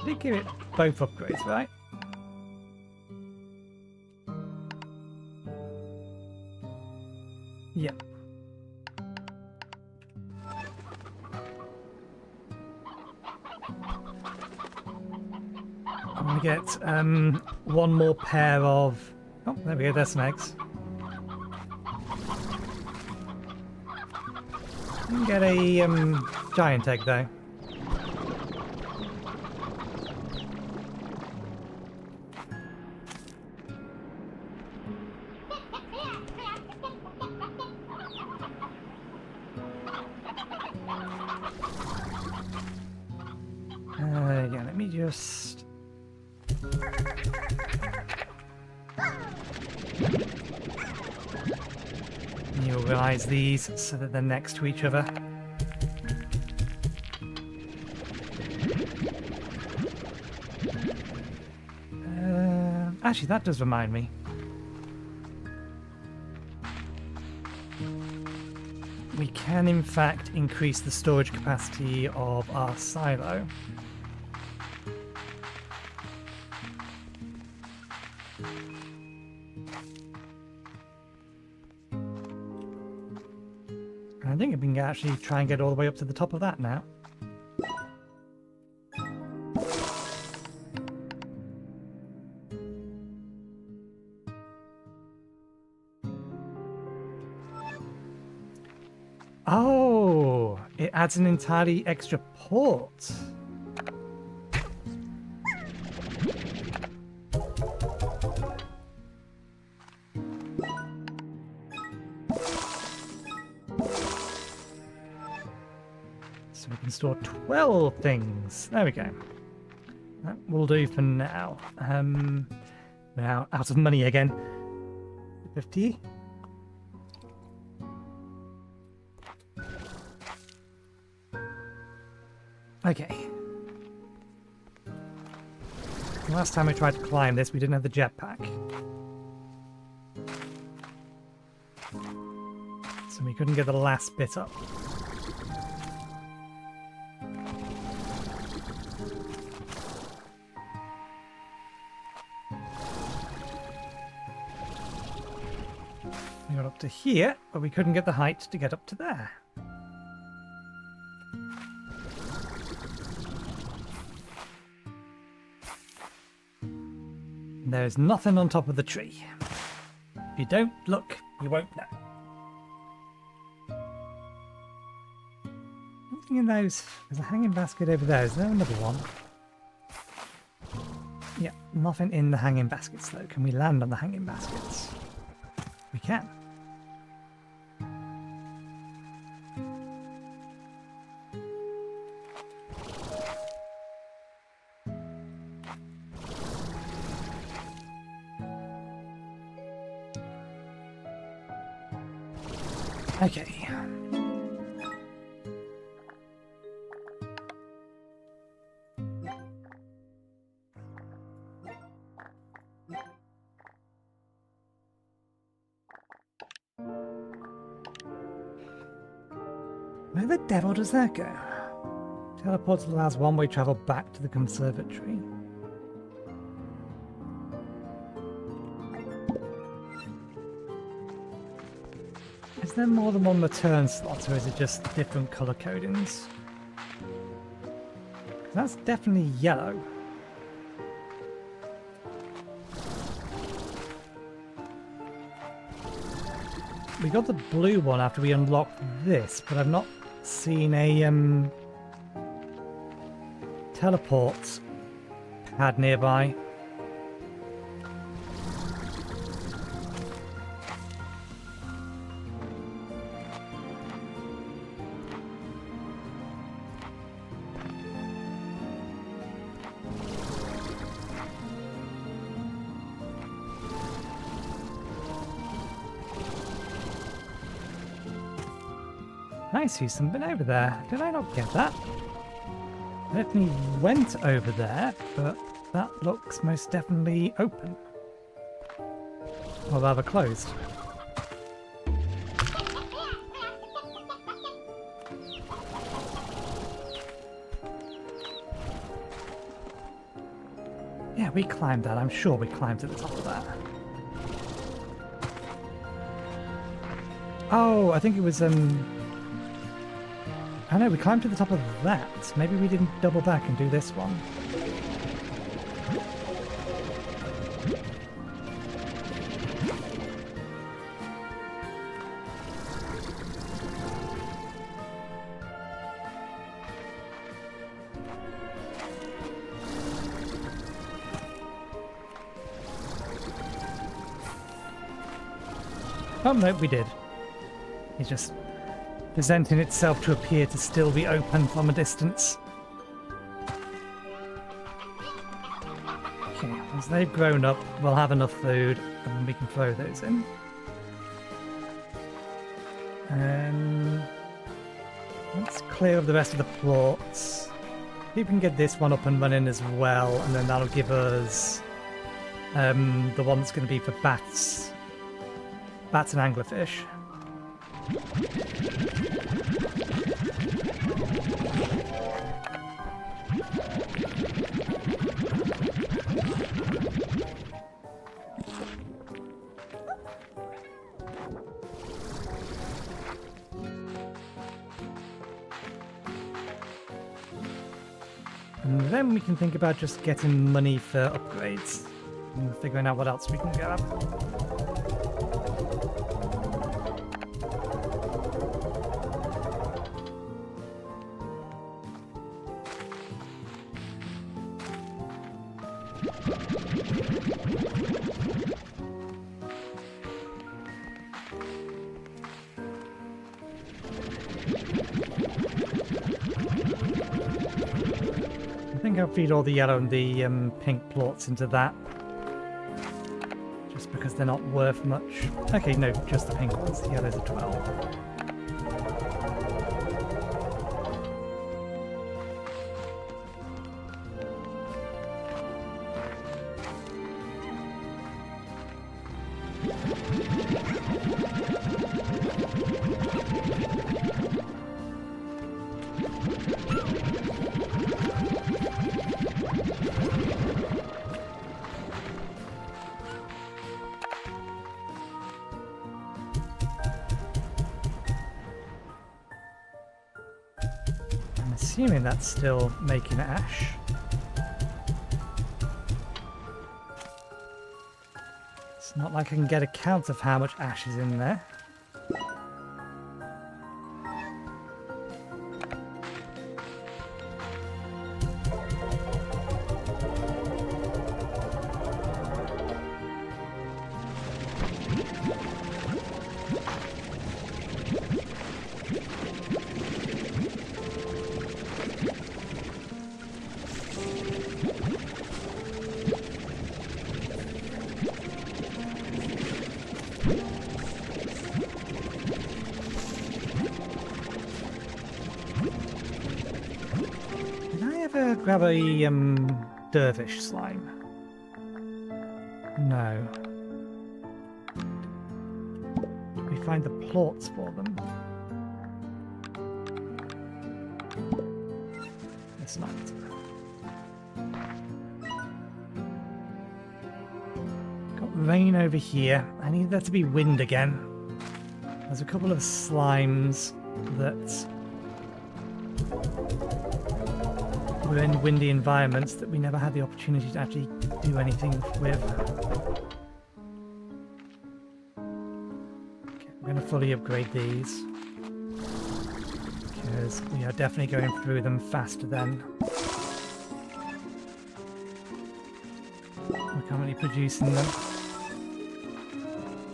Speaker 1: Did give it both upgrades, right? Yep. I'm gonna get one more pair of... Oh, there we go, there's some eggs. You can get a giant egg though. Yeah, let me just... organize these so that they're next to each other. Actually, that does remind me. We can, in fact, increase the storage capacity of our silo. I think we can actually try and get all the way up to the top of that now. Oh, it adds an entirely extra port. So we can store 12 things. There we go. That will do for now. We're now out of money again. 50. Okay. Last time I tried to climb this, we didn't have the jetpack. So we couldn't get the last bit up. We got up to here, but we couldn't get the height to get up to there. There's nothing on top of the tree. If you don't look, you won't know. Nothing in those. There's a hanging basket over there. Is there another one? Yeah, nothing in the hanging baskets though. Can we land on the hanging baskets? We can. Okay. Where the devil does that go? Teleports allows one-way travel back to the conservatory. Is there more than one return slot, or is it just different colour codings? That's definitely yellow. We got the blue one after we unlocked this, but I've not seen a teleport pad nearby. I see something over there. Did I not get that? I definitely went over there, but that looks most definitely open. Or rather closed. Yeah, we climbed that. I'm sure we climbed to the top of that. Oh, I think it was I know, we climbed to the top of that. Maybe we didn't double back and do this one. Oh no, we did. It's just presenting itself to appear to still be open from a distance. Okay, as they've grown up, we'll have enough food and then we can throw those in. Let's clear up the rest of the plots. We can get this one up and running as well, and then that'll give us the one that's going to be for bats. Bats and anglerfish. And then we can think about just getting money for upgrades and figuring out what else we can grab. I think I'll feed all the yellow and the pink plots into that. Just because they're not worth much. Okay, no, just the pink ones. The yellows are 12. Assuming that's still making ash. It's not like I can get a count of how much ash is in there. Grab a dervish slime. No. We find the plots for them. It's not. Got rain over here. I need there to be wind again. There's a couple of slimes that we're in windy environments that we never had the opportunity to actually do anything with. Okay, I'm going to fully upgrade these because we are definitely going through them faster than we're currently producing them.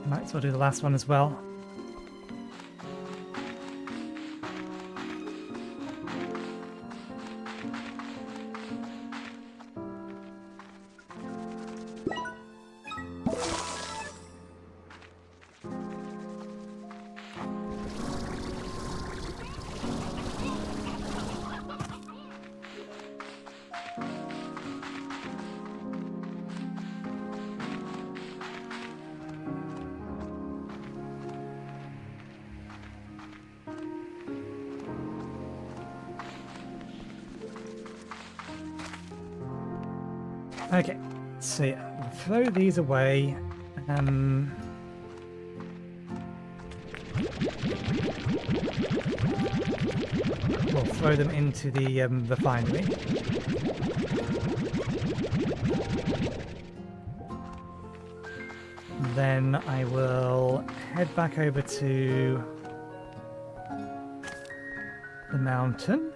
Speaker 1: Might as well do the last one as well. Okay, so yeah, we'll throw these away. We'll throw them into the refinery. Then I will head back over to the mountain.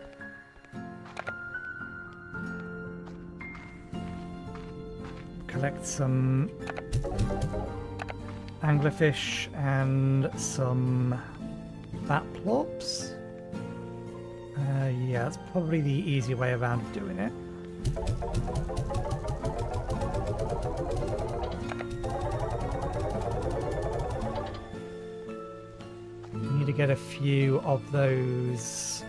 Speaker 1: Collect some anglerfish and some bat plorps. Yeah, that's probably the easy way around of doing it. Need to get a few of those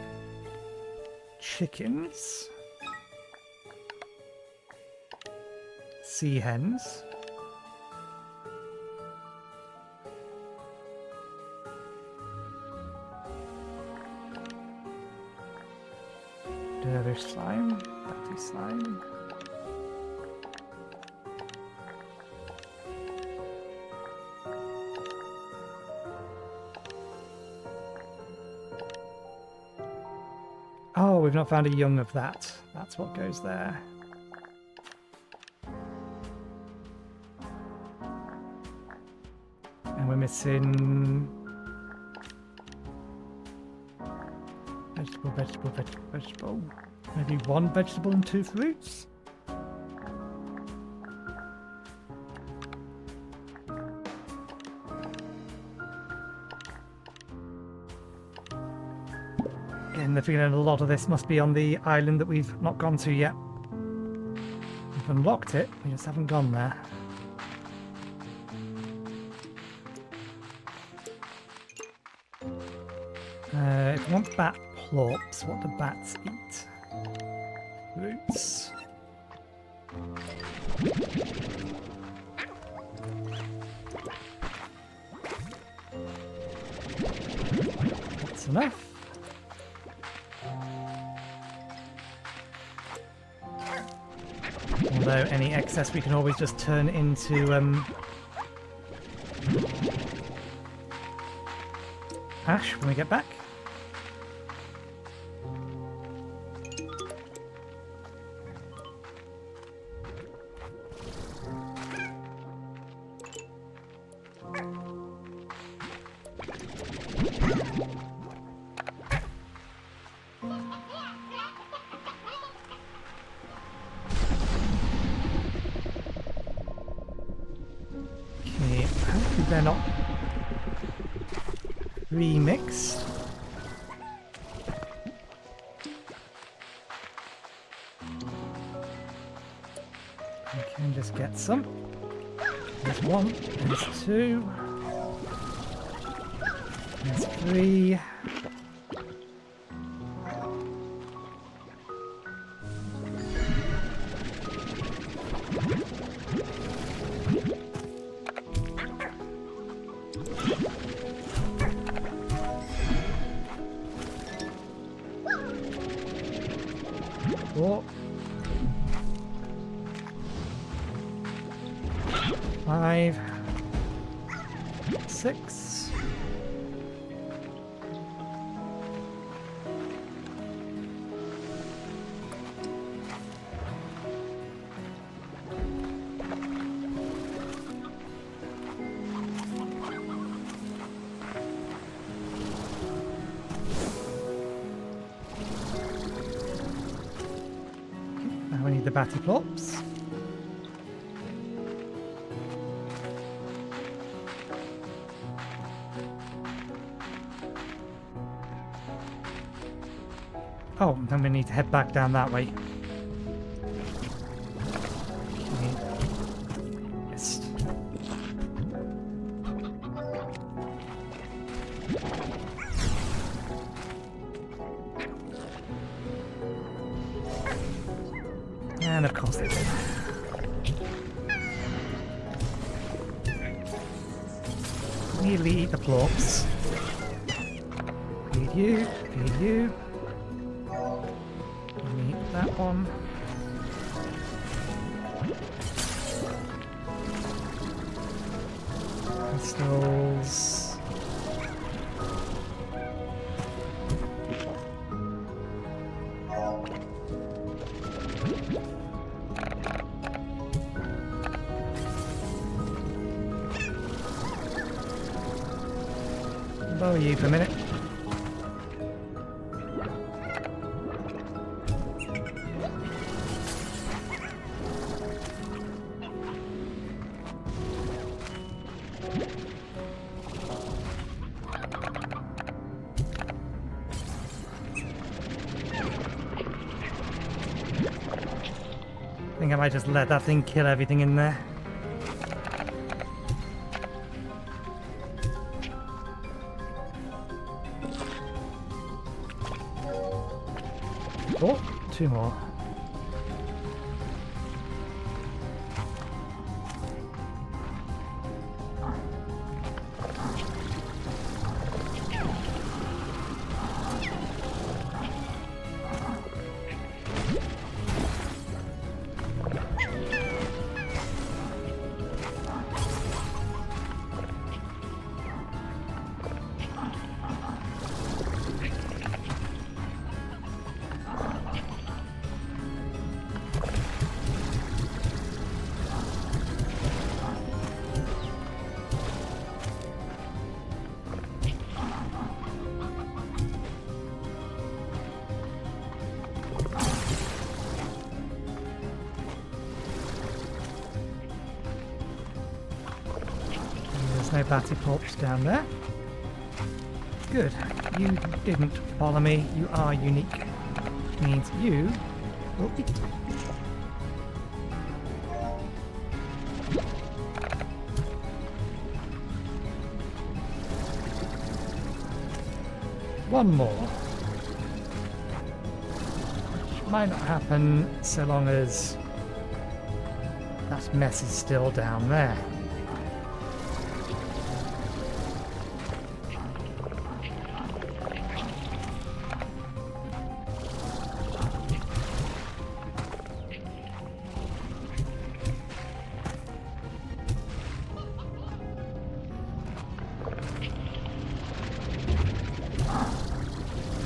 Speaker 1: chickens. Sea hens. Dervish slime, batty slime. Oh, we've not found a young of that. That's what goes there. And we're missing vegetable, vegetable, vegetable, vegetable. Maybe one vegetable and two fruits? Getting the feeling a lot of this must be on the island that we've not gone to yet. We've unlocked it, we just haven't gone there. If you want bat plorps, what do bats eat? Roots. That's enough. Although any excess we can always just turn into ash when we get back. They're not remixed. We can just get some. There's one, there's two, there's three. Four, 5, 6. Now we need the batty plorps. Oh, then we need to head back down that way. Missed. And of course they did. Immediately eat the plorps. Feed you, feed you. That one. Crystals. lower you for a minute. I think I might just let that thing kill everything in there. Oh, 2 more. No batty corpse down there. Good. You didn't follow me. You are unique. Which means you will eat. One more. Which might not happen so long as that mess is still down there.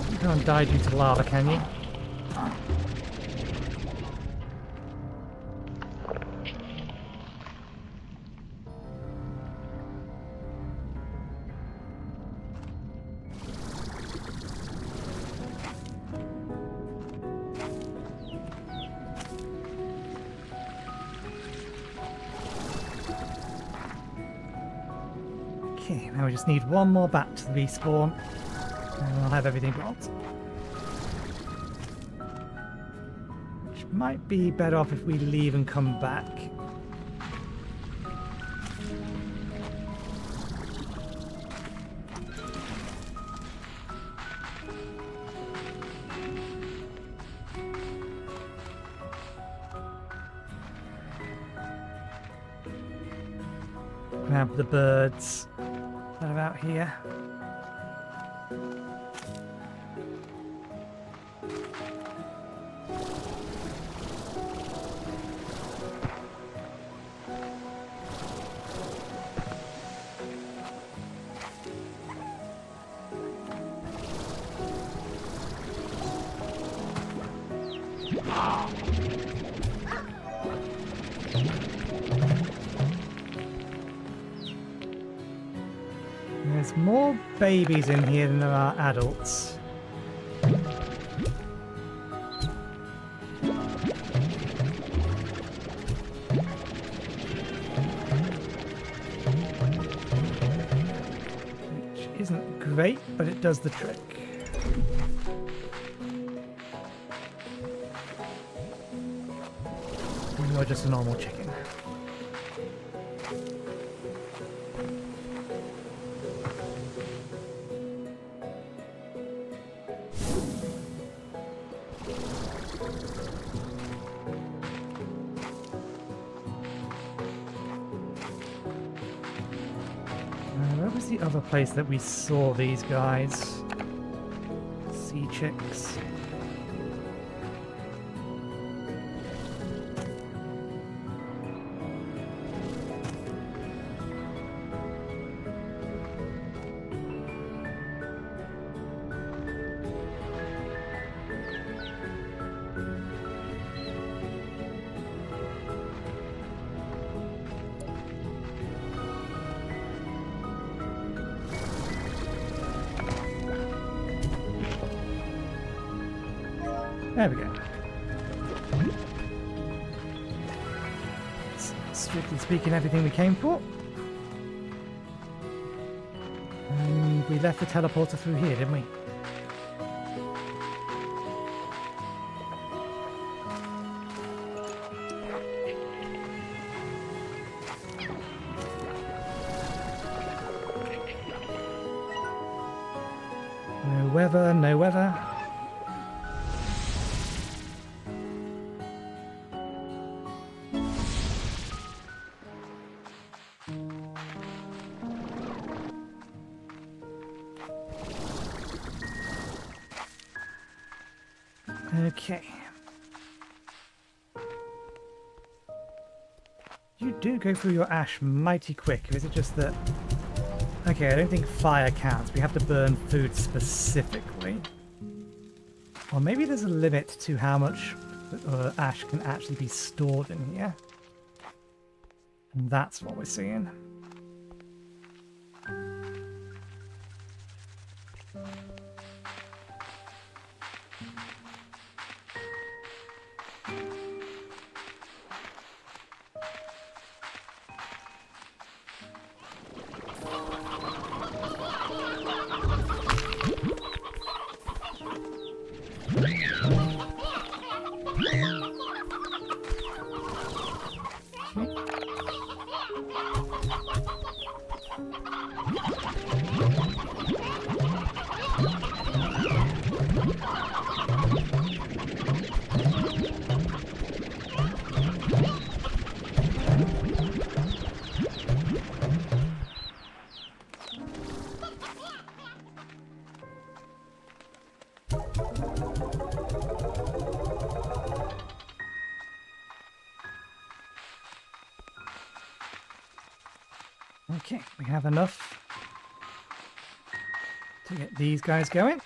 Speaker 1: You can't die due to lava, can you? Okay, now we just need one more bat to respawn, and we'll have everything built. Which might be better off if we leave and come back. Grab the birds that are out here. There's more babies in here than there are adults. Which isn't great, but it does the trick. And you're just a normal chicken. Where was the other place that we saw these guys? Sea chicks. There we go. Strictly speaking, everything we came for. And we left the teleporter through here, didn't we? No weather, no weather. Okay. You do go through your ash mighty quick, or is it just that... Okay, I don't think fire counts. We have to burn food specifically. Or maybe there's a limit to how much ash can actually be stored in here. And that's what we're seeing. Okay, we have enough to get these guys going.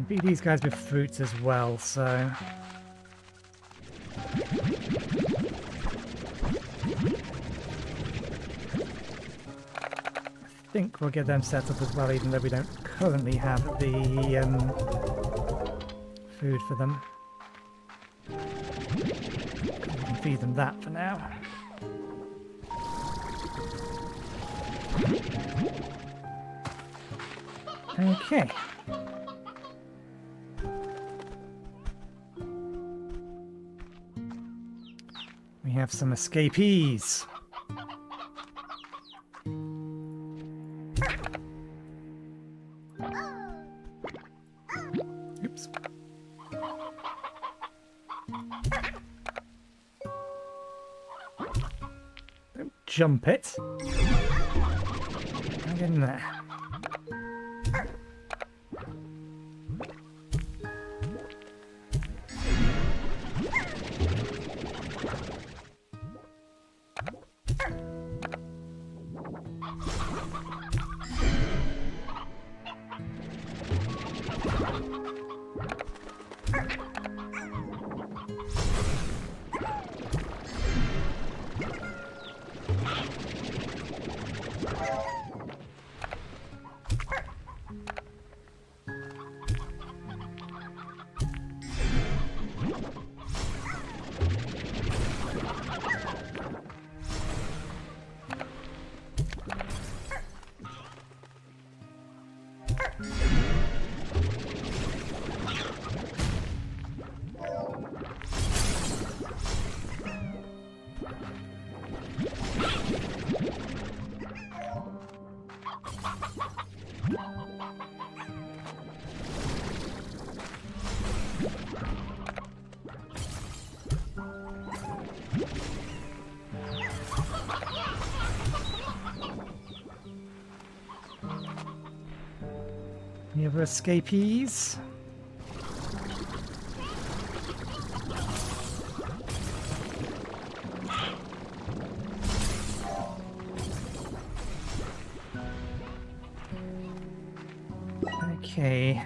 Speaker 1: Feed these guys with fruits as well, so... I think we'll get them set up as well, even though we don't currently have the food for them. We can feed them that for now. Okay. We have some escapees. Oops. Don't jump it. Get in there. other escapees. Okay.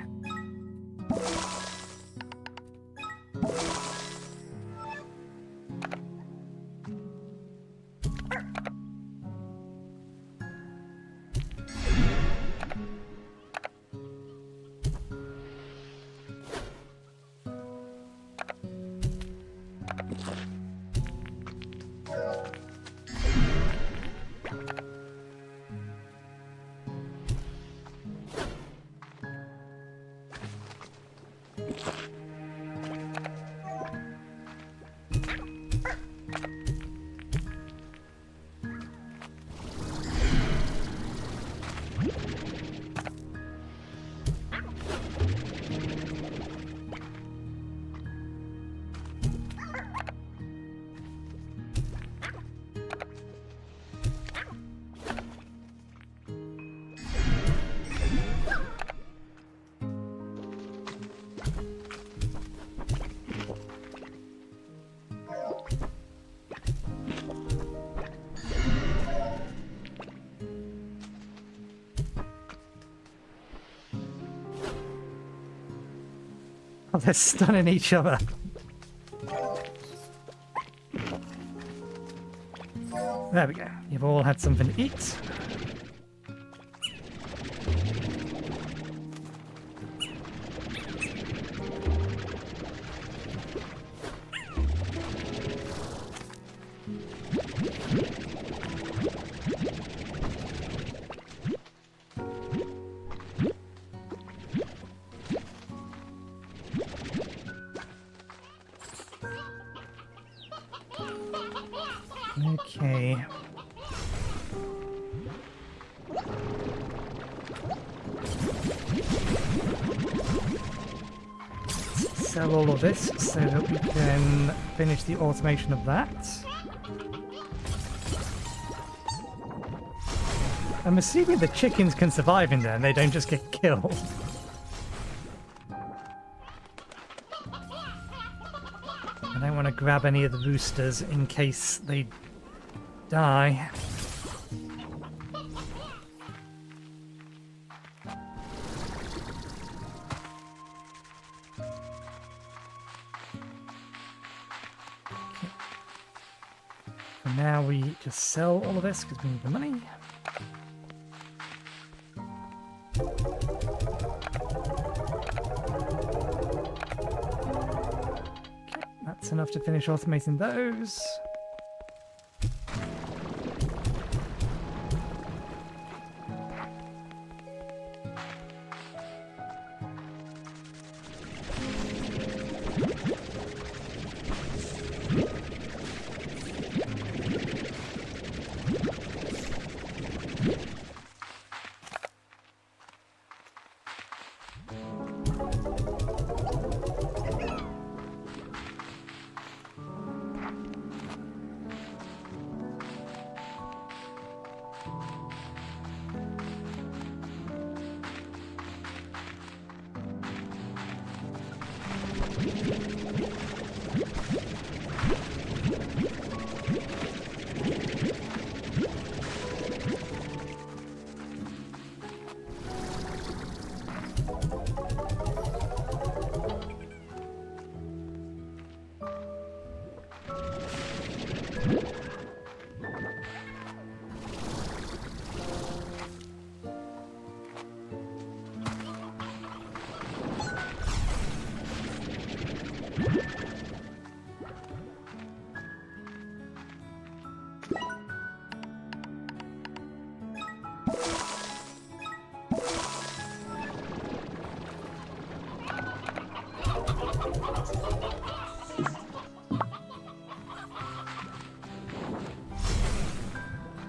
Speaker 1: Oh, they're stunning each other. There we go. You've all had something to eat. Okay. Sell all of this so that we can finish the automation of that. I'm assuming the chickens can survive in there and they don't just get killed. I don't want to grab any of the roosters in case they die. Okay. For now we just sell all of this because we need the money. That's enough to finish automating those.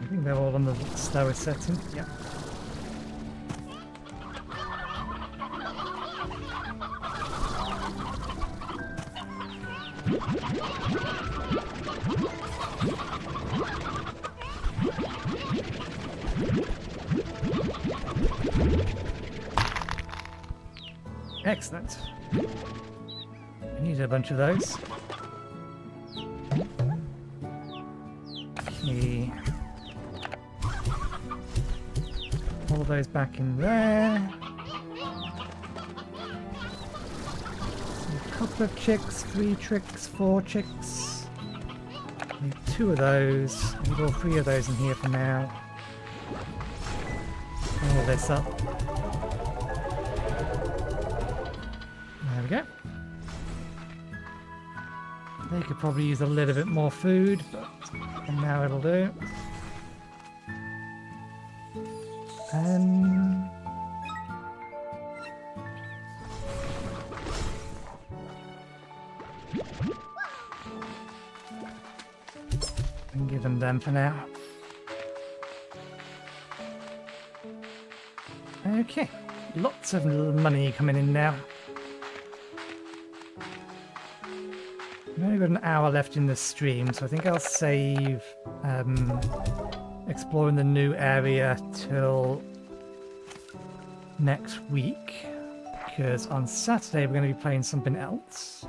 Speaker 1: I think they're all on the slower setting. Yeah. Excellent. We need a bunch of those. Okay. All those back in there. A couple of chicks, 3 chicks, 4 chicks. Need 2 of those. Need all 3 of those in here for now. All this up. There we go. They could probably use a little bit more food, but for now it'll do. And give them for now. Okay, lots of money coming in now. We've only got an hour left in the stream, so I think I'll save exploring the new area till next week, because on Saturday we're going to be playing something else.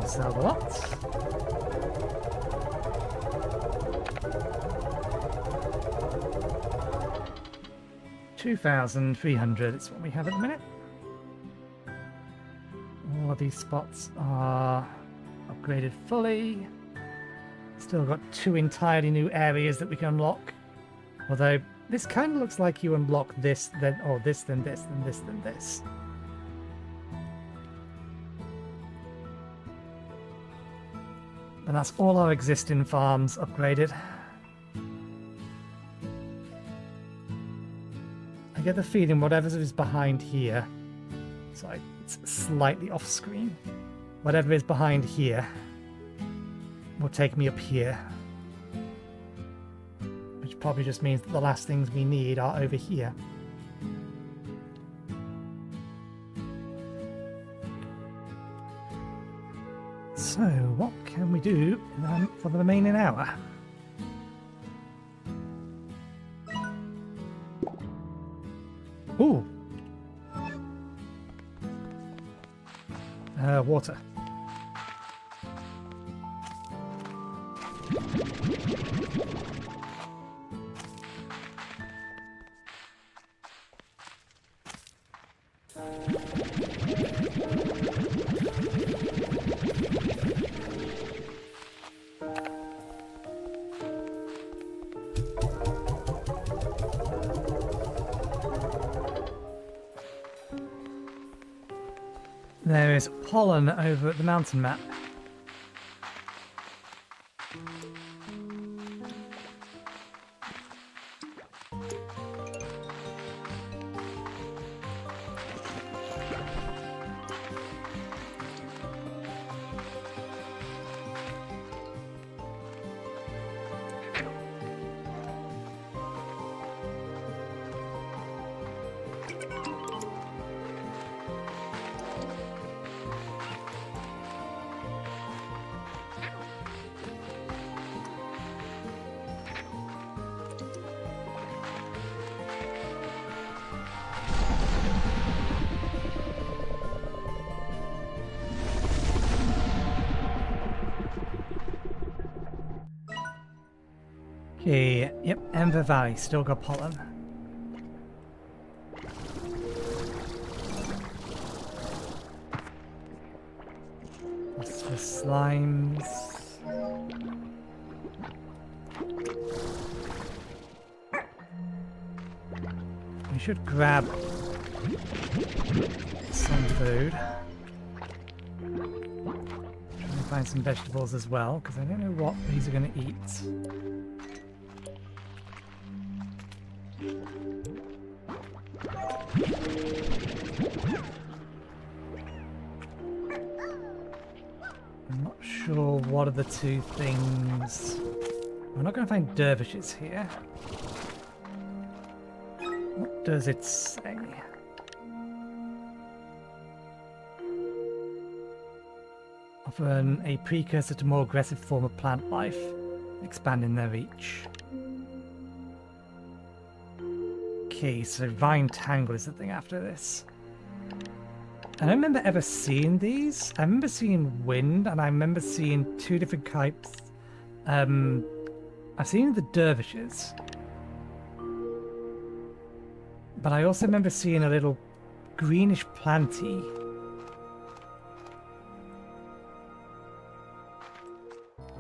Speaker 1: Sell the lots. $2,300 is what we have at the minute. All of these spots are upgraded fully. Still got 2 entirely new areas that we can unlock. Although this kind of looks like you unlock this, then this, then this, then this, then this. And that's all our existing farms upgraded. I get the feeling whatever is behind here, sorry, it's slightly off screen. Whatever is behind here will take me up here. Which probably just means that the last things we need are over here. So, what can we do for the remaining hour? Ooh! Water. There is pollen over at the mountain map. Okay, yep, Ember Valley, still got pollen. That's for slimes. We should grab some food. Try and find some vegetables as well, because I don't know what these are going to eat. I'm not sure what are the two things. We're not going to find dervishes here. What does it say? Offer a precursor to more aggressive form of plant life, expanding their reach. Okay, so Vine Tangle is the thing after this. I don't remember ever seeing these. I remember seeing wind, and I remember seeing two different types. I've seen the dervishes. But I also remember seeing a little greenish planty.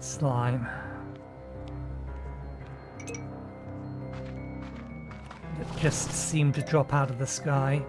Speaker 1: Slime. That just seemed to drop out of the sky.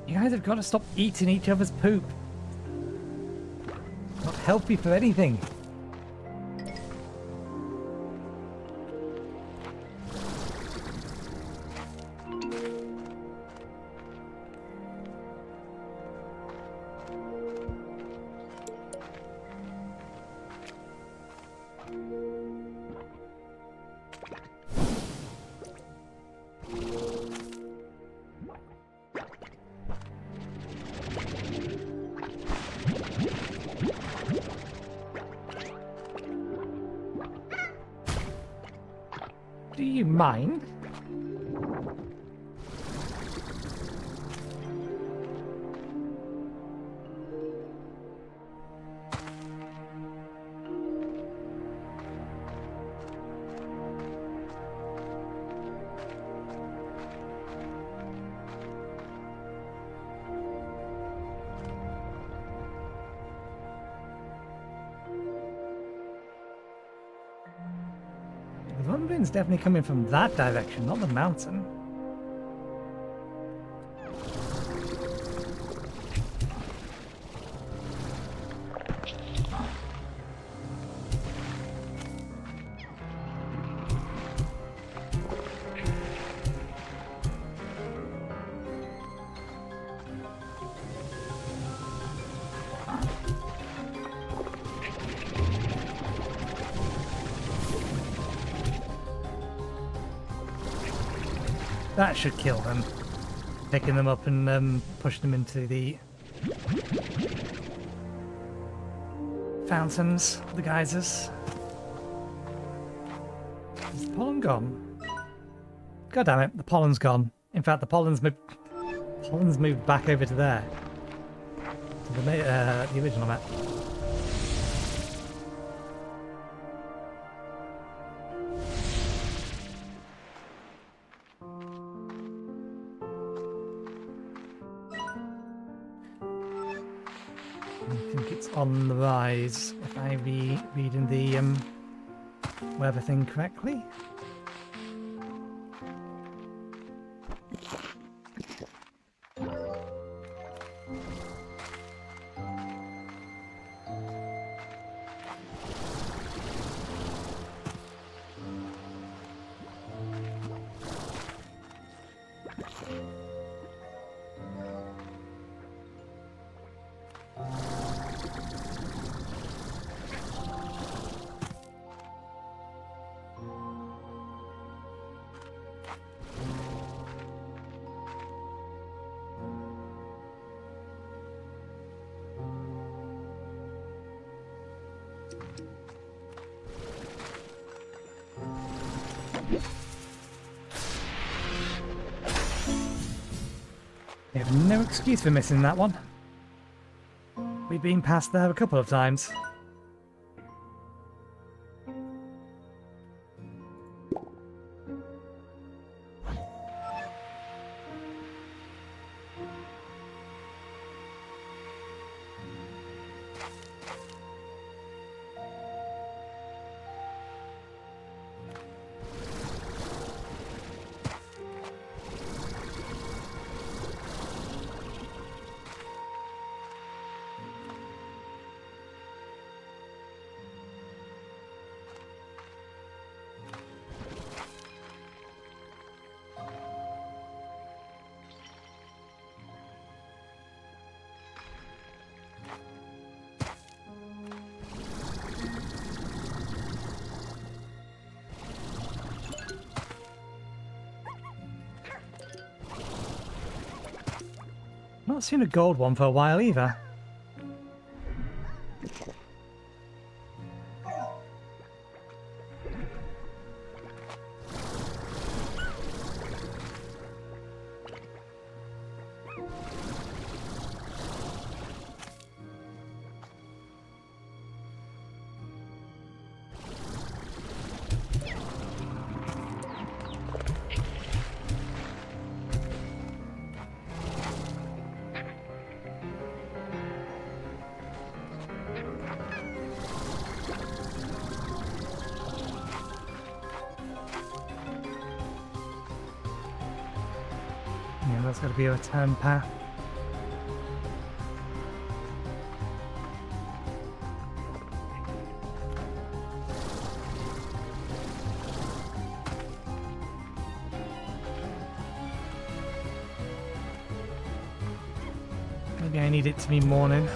Speaker 1: You guys have got to stop eating each other's poop. Not healthy for anything. Do you mind? The rumbling's definitely coming from that direction, not the mountain. That should kill them. Picking them up and pushing them into the fountains, the geysers. Is the pollen gone? God damn it, the pollen's gone. In fact, the pollen's moved back over to there. To the original map. I think it's on the rise, if I reading the weather thing correctly. You have no excuse for missing that one. We've been past there a couple of times. Not seen a gold one for a while either. Yeah, that's got to be a return path. Maybe I need it to be morning.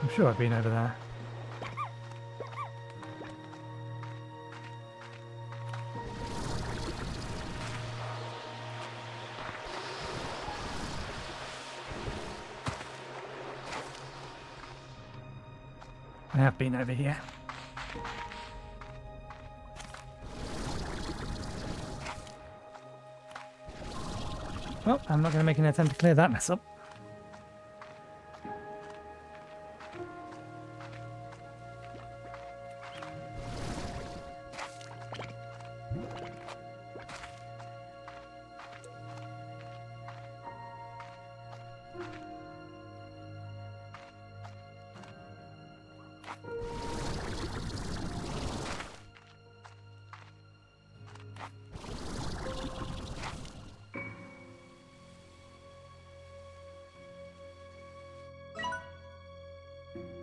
Speaker 1: I'm sure I've been over there. I have been over here. Well, I'm not going to make an attempt to clear that mess up.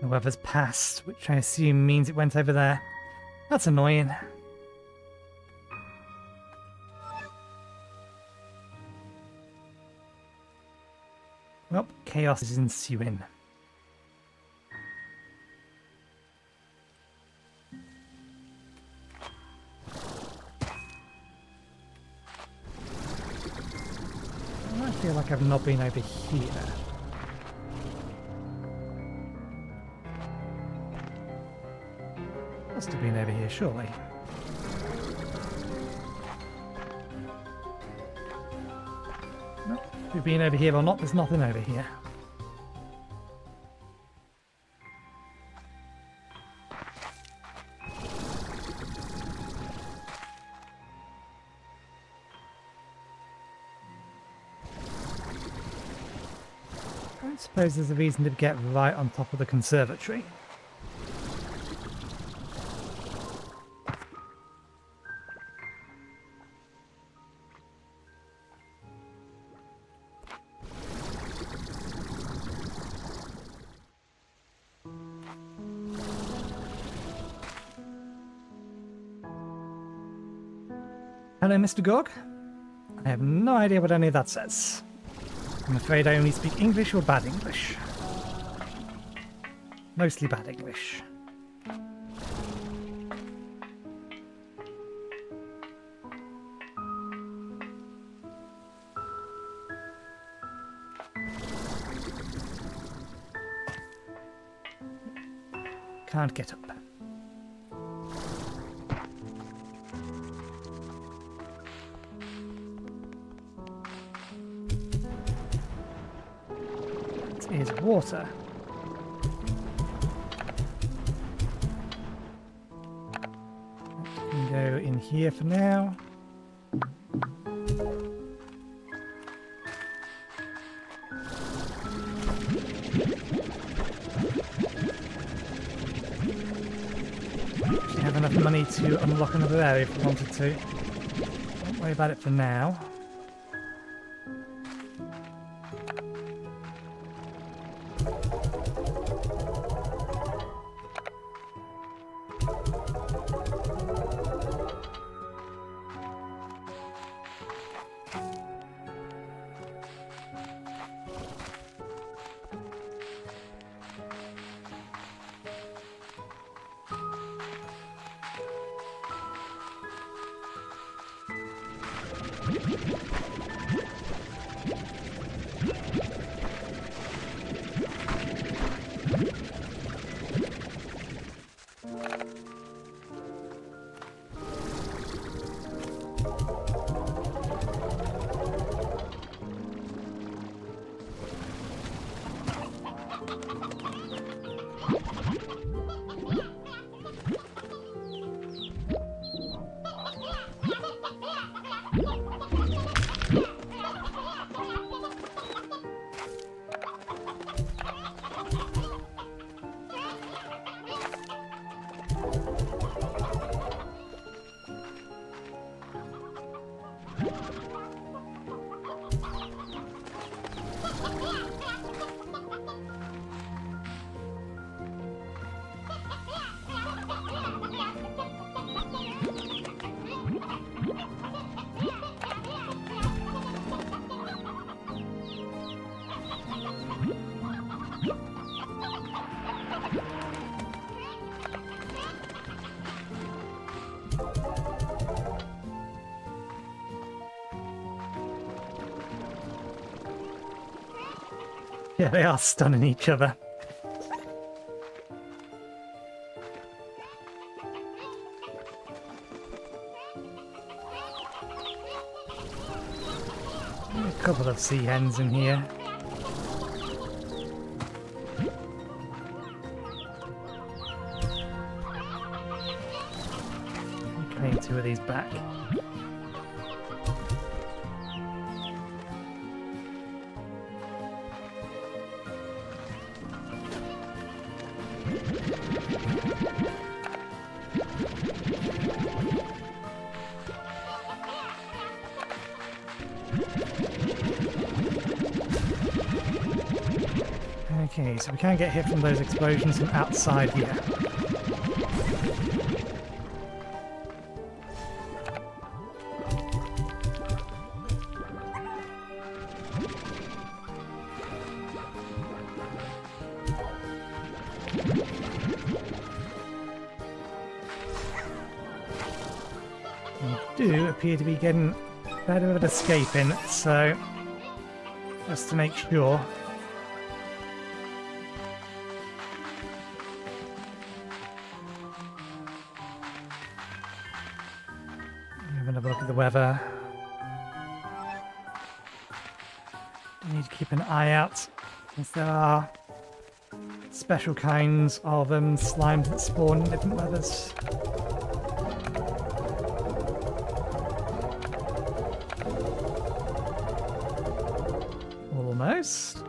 Speaker 1: The weather's passed, which I assume means it went over there. That's annoying. Well, chaos is ensuing. I feel like I've not been over here. Must have been over here, surely. Nope. If we've been over here or not, there's nothing over here. I suppose there's a reason to get right on top of the conservatory. Hello, Mr. Gorg. I have no idea what any of that says. I'm afraid I only speak English or bad English. Mostly bad English. Can't get up. That is water. That can go in here for now. Have enough money to unlock another area if we wanted to. Don't worry about it for now. Yeah, they are stunning each other. A couple of sea hens in here. Claim 2 of these back. Okay, so we can't get hit from those explosions from outside here. We do appear to be getting better at escaping, so just to make sure. Have a look at the weather. Need to keep an eye out since there are special kinds of slimes that spawn in different weathers. Almost.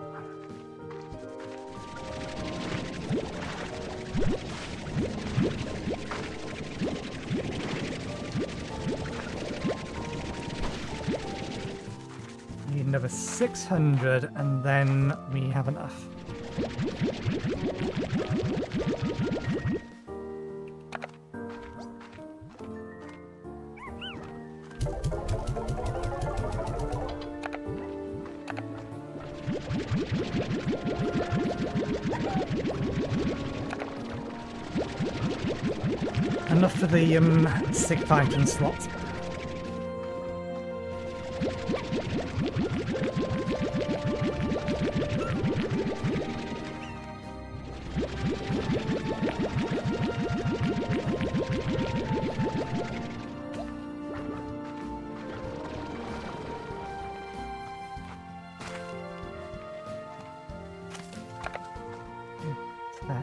Speaker 1: Need another 600 and then we have enough. Enough for the sick fountain slot.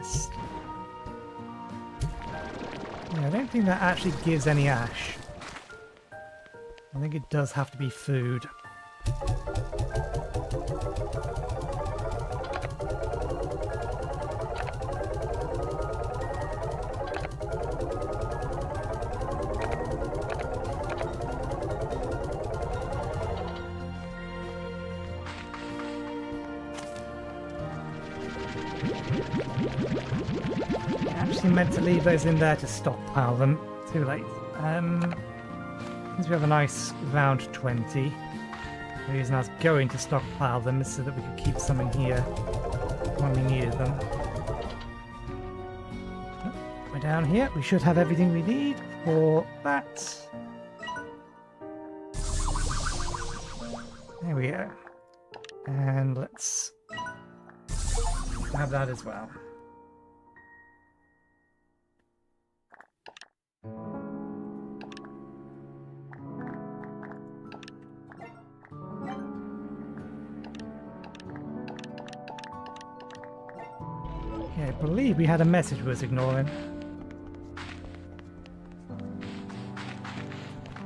Speaker 1: Test. Yeah, I don't think that actually gives any ash. I think it does have to be food. Actually meant to leave those in there to stockpile them. Too late. Since we have a nice round 20, the reason I was going to stockpile them is so that we could keep some in here when we needed them. We're down here. We should have everything we need for that. There we go. And let's have that as well. Okay, I believe we had a message we was ignoring.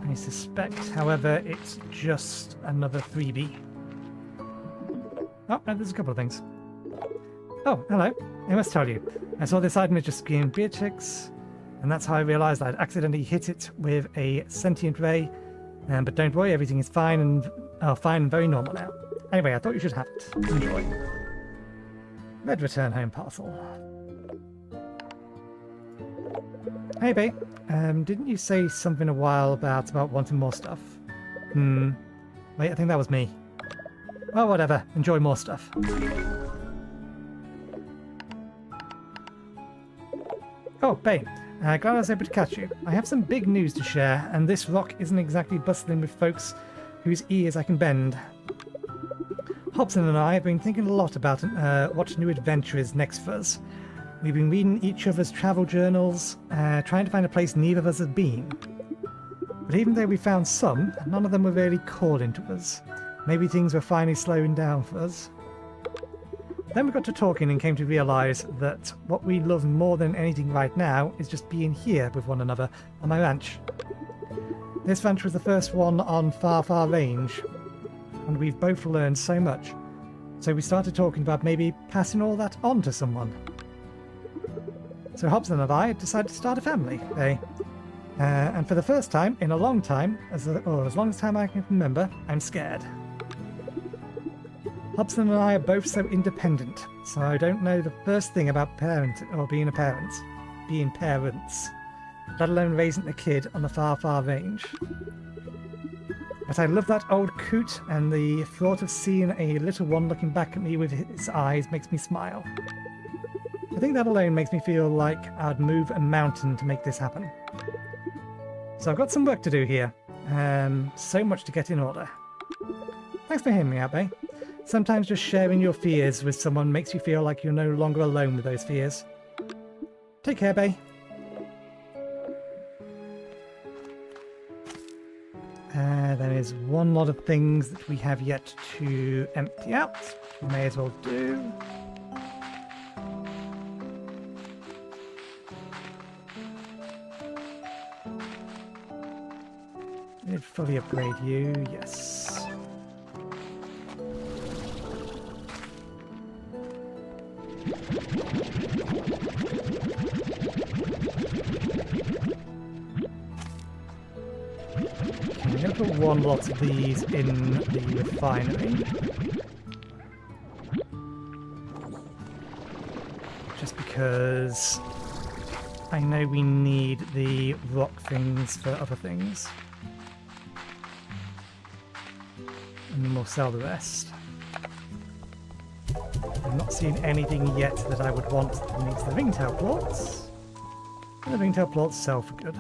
Speaker 1: I suspect, however, it's just another freebie. Oh, no, there's a couple of things. Oh, hello. I must tell you, I saw this item is just skiing beer chicks, and that's how I realised I'd accidentally hit it with a sentient ray. But don't worry, everything is fine and very normal now. Anyway, I thought you should have it. Enjoy. Red return home parcel. Hey, babe. Didn't you say something a while about wanting more stuff? Wait, I think that was me. Well, whatever. Enjoy more stuff. Oh, babe. Glad I was able to catch you. I have some big news to share, and this rock isn't exactly bustling with folks whose ears I can bend. Hobson and I have been thinking a lot about what new adventure is next for us. We've been reading each other's travel journals, trying to find a place neither of us has been. But even though we found some, none of them were really calling to us. Maybe things were finally slowing down for us. Then we got to talking and came to realise that what we love more than anything right now is just being here with one another on my ranch. This ranch was the first one on Far, Far Range, and we've both learned so much. So we started talking about maybe passing all that on to someone. So Hobson and I decided to start a family, and for the first time in a long time, as long as time I can remember, I'm scared. Hobson and I are both so independent, so I don't know the first thing about being parents, let alone raising a kid on the Far, Far Range. But I love that old coot, and the thought of seeing a little one looking back at me with his eyes makes me smile. I think that alone makes me feel like I'd move a mountain to make this happen. So I've got some work to do here, so much to get in order. Thanks for hearing me out, babe. Sometimes just sharing your fears with someone makes you feel like you're no longer alone with those fears. Take care, babe. There is one lot of things that we have yet to empty out. May as well do. Did fully upgrade you? Yes. I'm going to put one lot of these in the refinery. Just because I know we need the rock things for other things. And then we'll sell the rest. I've not seen anything yet that I would want that needs the ringtail quartz. Living tail plots sell for good.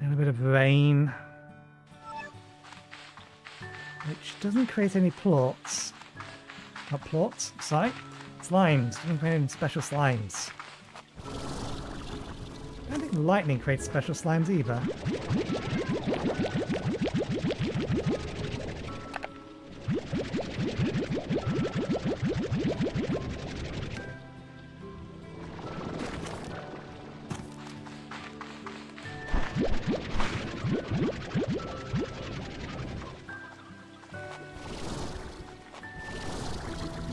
Speaker 1: A little bit of rain, which doesn't create any plots. Not plots, sorry. Slimes. Doesn't create any special slimes. I don't think lightning creates special slimes either.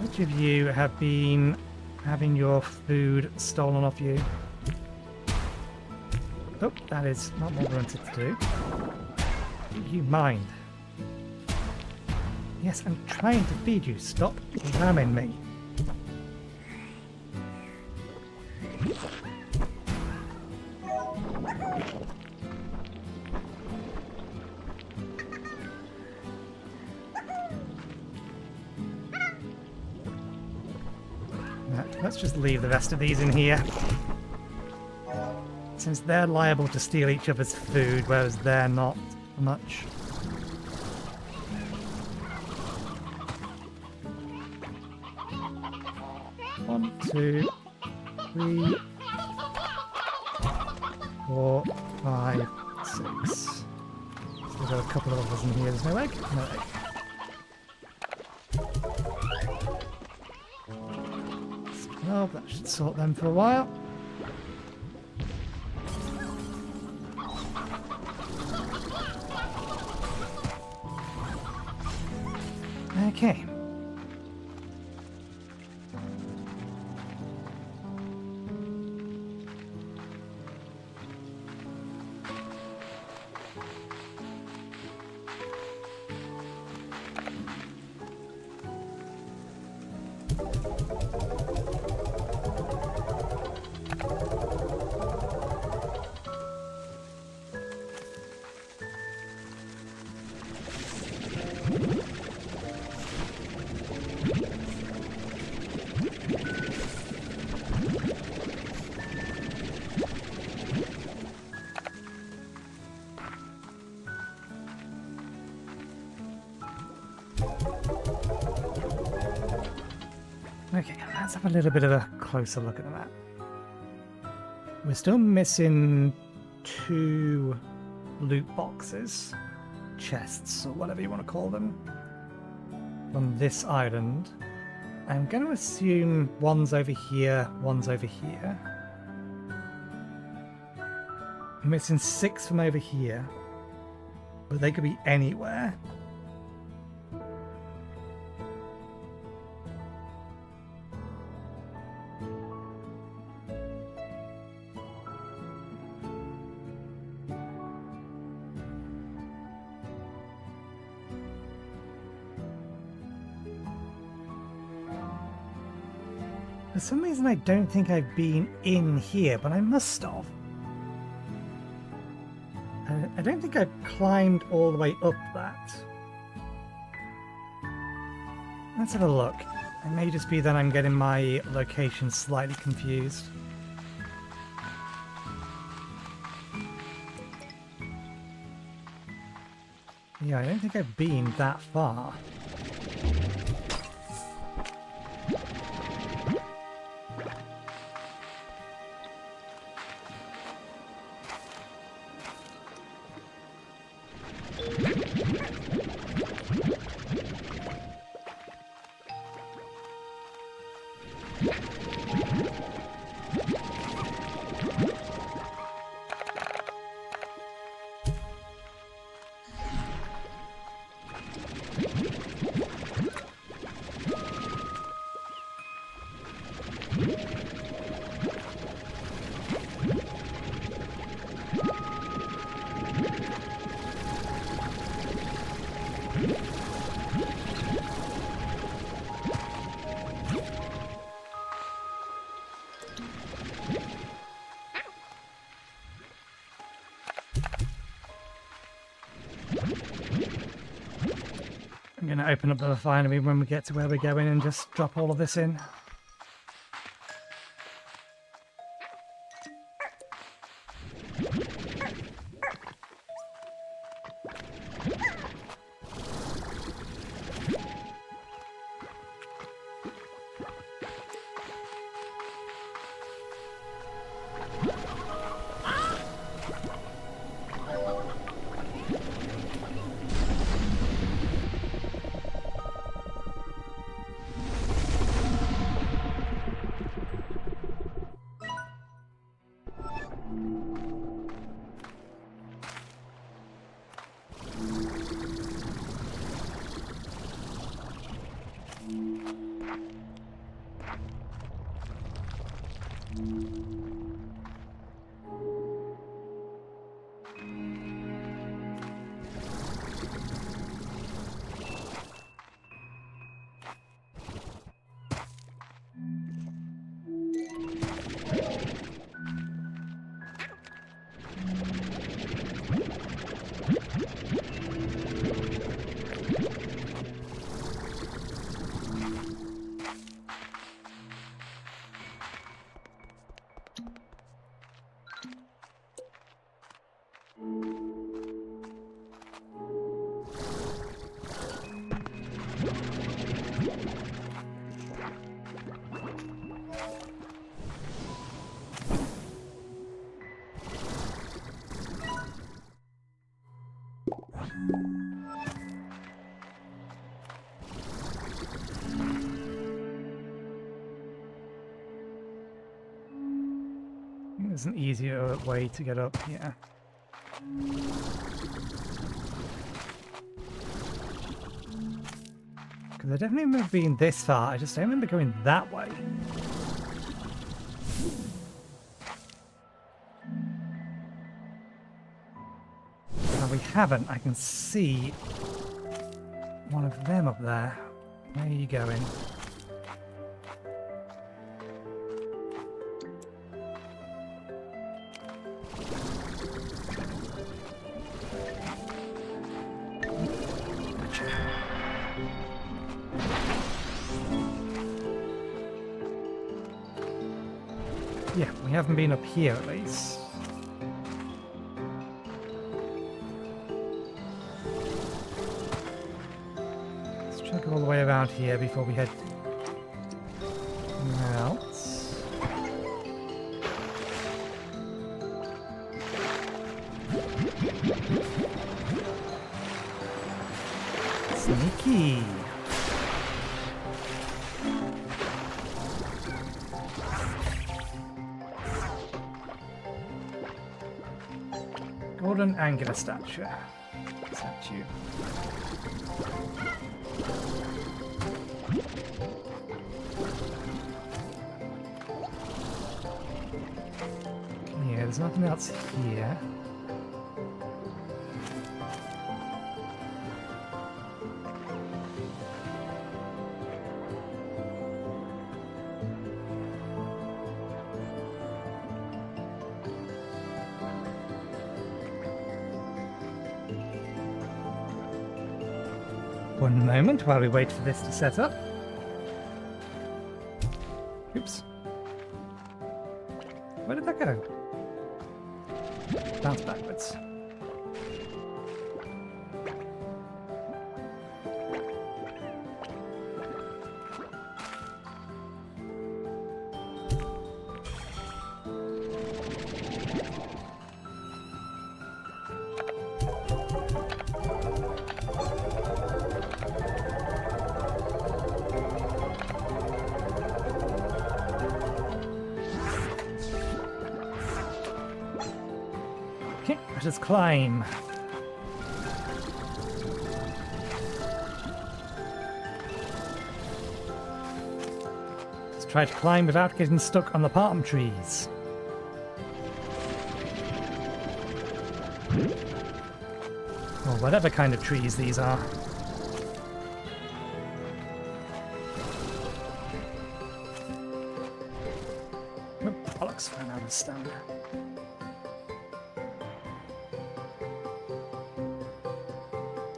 Speaker 1: Which of you have been having your food stolen off you? Oh, that is not what I wanted to do. Do you mind? Yes, I'm trying to feed you. Stop ramming me. Let's just leave the rest of these in here. Since they're liable to steal each other's food, whereas they're not much. One, two, three, 4, 5, 6. So we've got a couple of others in here. There's no egg? No egg. Oh, that should sort them for a while. Okay. Okay, let's have a little bit of a closer look at the map. We're still missing 2 loot boxes, chests, or whatever you want to call them, on this island. I'm going to assume one's over here, one's over here. I'm missing 6 from over here, but they could be anywhere. For some reason I don't think I've been in here, but I must have. I don't think I've climbed all the way up that. Let's have a look. It may just be that I'm getting my location slightly confused. Yeah, I don't think I've been that far. I'm going to open up the refinery when we get to where we're going and just drop all of this in. There's an easier way to get up here. Because I definitely remember being this far, I just don't remember going that way. Now we haven't, I can see one of them up there. Where are you going? Yeah, we haven't been up here at least. Let's try to go all the way around here before we head anywhere else. Sneaky. Golden angular statue. Yeah, there's nothing else here. One moment while we wait for this to set up. Oops. Where did that go? Bounce backwards. Okay, let us climb. Let's try to climb without getting stuck on the palm trees. Or whatever kind of trees these are. Oh, bollocks, ran out of stamina.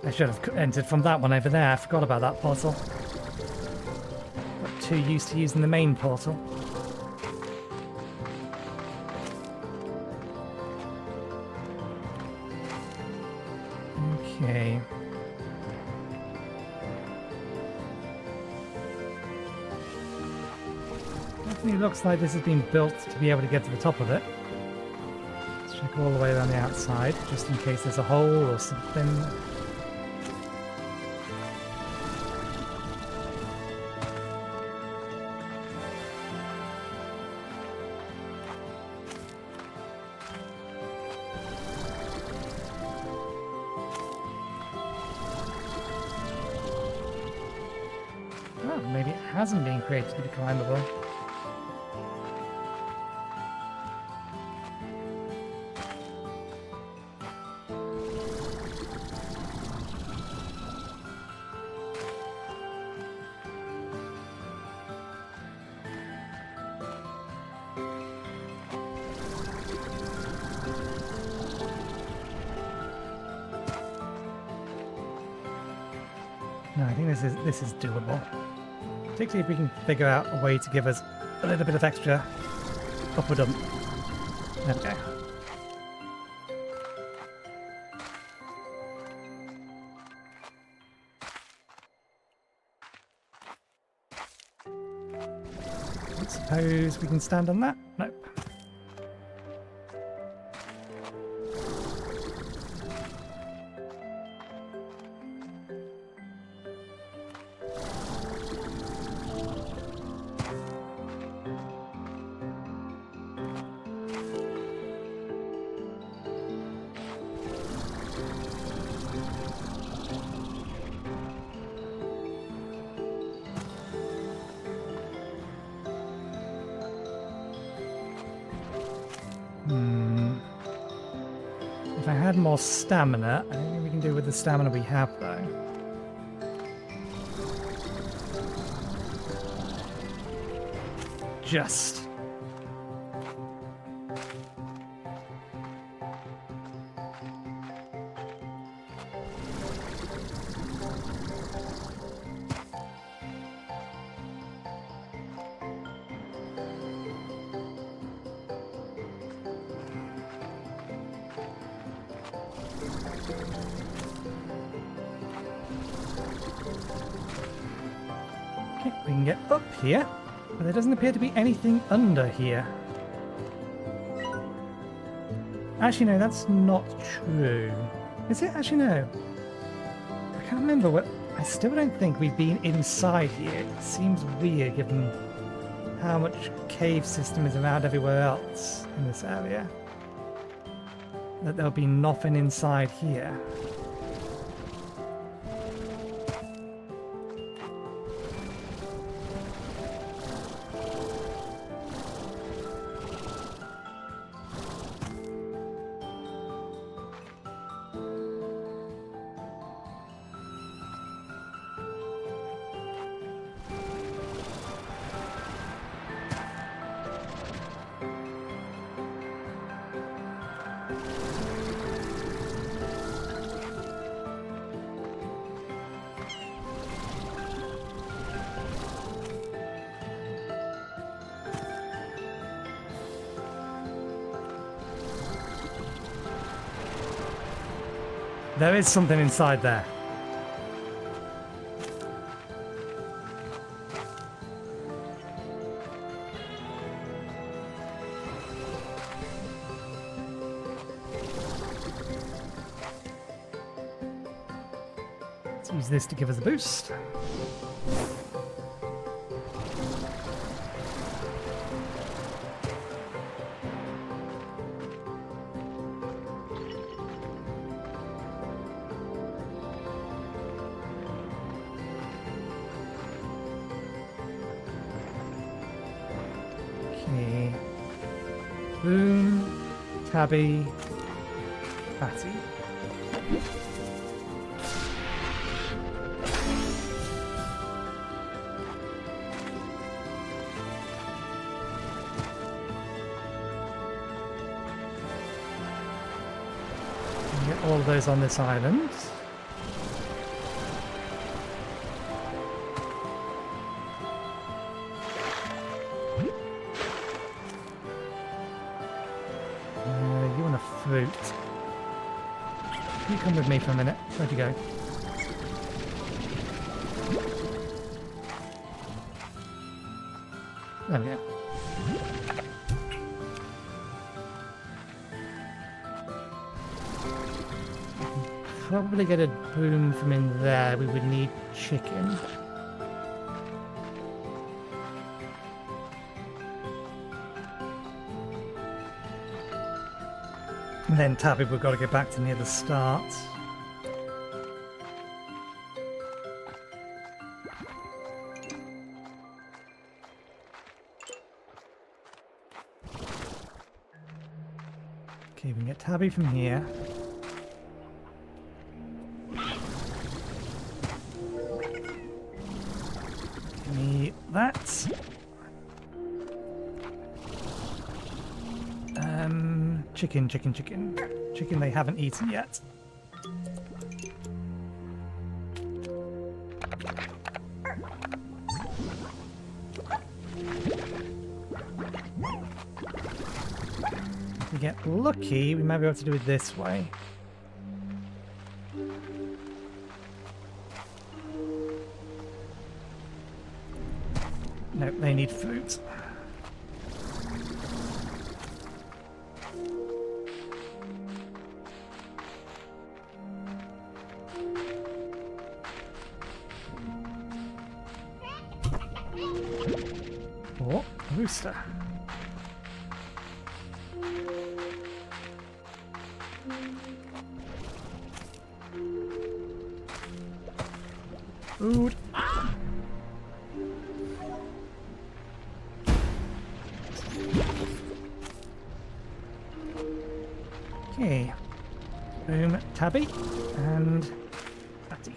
Speaker 1: I should have entered from that one over there. I forgot about that portal. Got too used to using the main portal. Okay. Definitely looks like this has been built to be able to get to the top of it. Let's check all the way around the outside, just in case there's a hole or something. Oh, maybe it hasn't been created to be climbable. No, I think this is doable. Particularly if we can figure out a way to give us a little bit of extra upward ump. There we go. I suppose we can stand on that? Nope. If I had more stamina, I don't think we can do with the stamina we have though. Just. Okay, we can get up here, but there doesn't appear to be anything under here. Actually, no, that's not true. Is it? Actually, no. I can't remember what... I still don't think we've been inside here. It seems weird given how much cave system is around everywhere else in this area. That there'll be nothing inside here. There is something inside there. Let's use this to give us a boost. Okay. Boom, Tabby, Batty. Get all of those on this island. fruit. You come with me for a minute. Where'd you go? There we go. Probably get a boom from in there. We would need chicken. And then Tabby, we've got to get back to near the start. Okay, we can get Tabby from here. Give me that. Chicken. Chicken they haven't eaten yet. If we get lucky, we might be able to do it this way. No, they need fruit. Oh, a rooster. Food. Okay. Boom, Tabby, and Batty.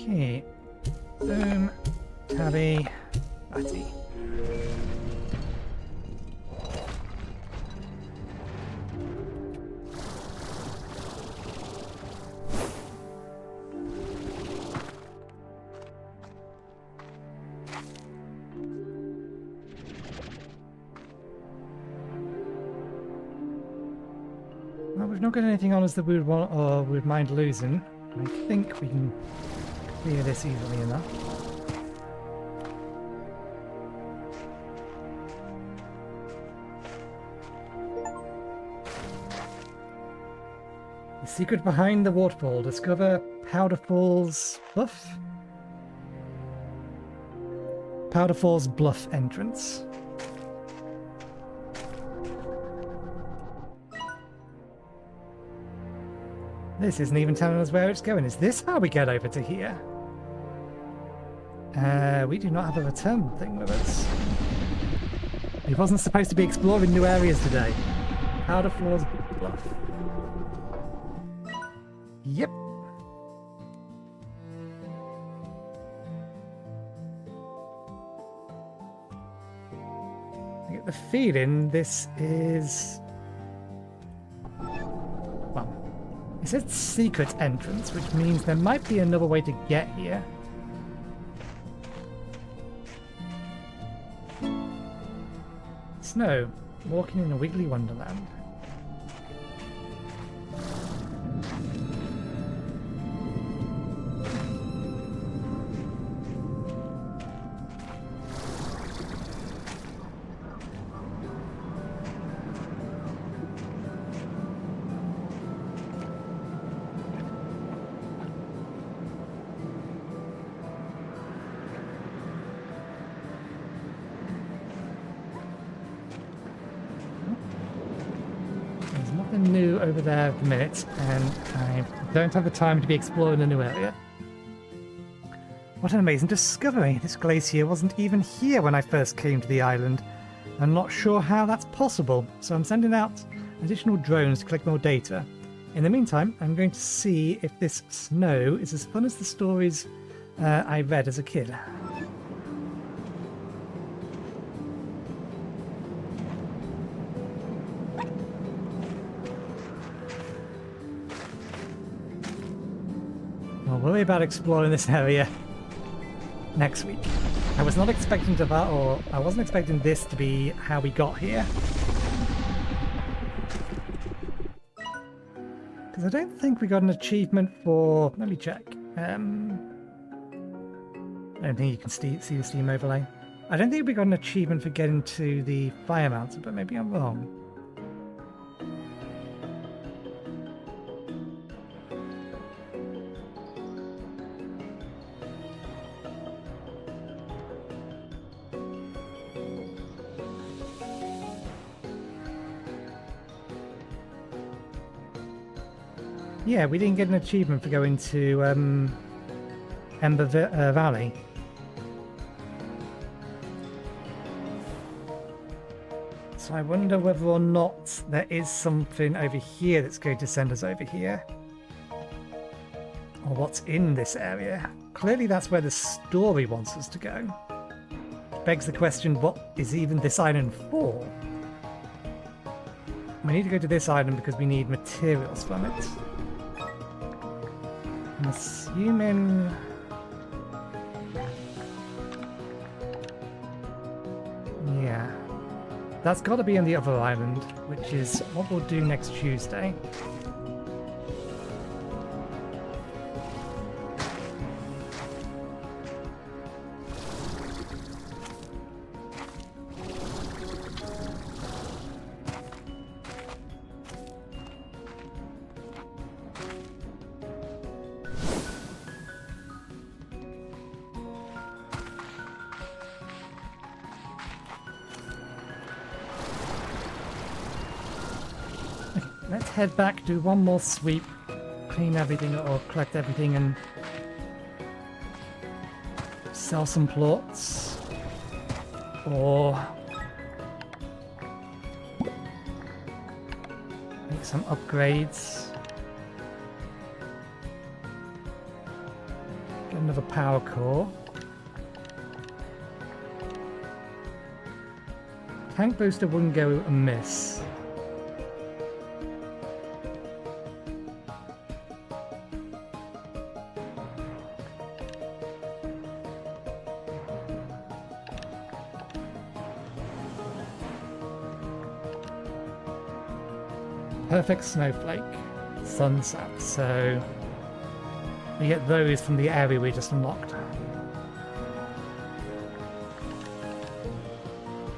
Speaker 1: Okay. Boom, Tabby, Batty. Well, we've not got anything on us that we would want or would mind losing. I think we can clear this easily enough. The secret behind the waterfall. Discover Powderfall's Bluff? Powderfall's Bluff entrance. This isn't even telling us where it's going. Is this how we get over to here? We do not have a return thing with us. He wasn't supposed to be exploring new areas today. Powderfall's Bluff. Yep. I get the feeling this is... well, it says secret entrance, which means there might be another way to get here. Snow, walking in a wiggly wonderland. you over there at the minute, and I don't have the time to be exploring a new area. What an amazing discovery! This glacier wasn't even here when I first came to the island. I'm not sure how that's possible, so I'm sending out additional drones to collect more data. In the meantime, I'm going to see if this snow is as fun as the stories I read as a kid. I'll worry about exploring this area next week. I was not expecting to that, or I wasn't expecting this to be how we got here. Because I don't think we got an achievement for... Let me check. I don't think you can see the Steam overlay. I don't think we got an achievement for getting to the fire mountain, but maybe I'm wrong. Yeah, we didn't get an achievement for going to Ember Valley. So I wonder whether or not there is something over here that's going to send us over here. Or what's in this area. Clearly that's where the story wants us to go. Which begs the question, what is even this island for? We need to go to this island because we need materials from it. I'm assuming... Yeah. That's got to be on the other island, which is what we'll do next Tuesday. Let's head back, do one more sweep, clean everything or collect everything and sell some plots or make some upgrades. Get another power core. Tank booster wouldn't go amiss. Perfect snowflake, sunset, so we get those from the area we just unlocked.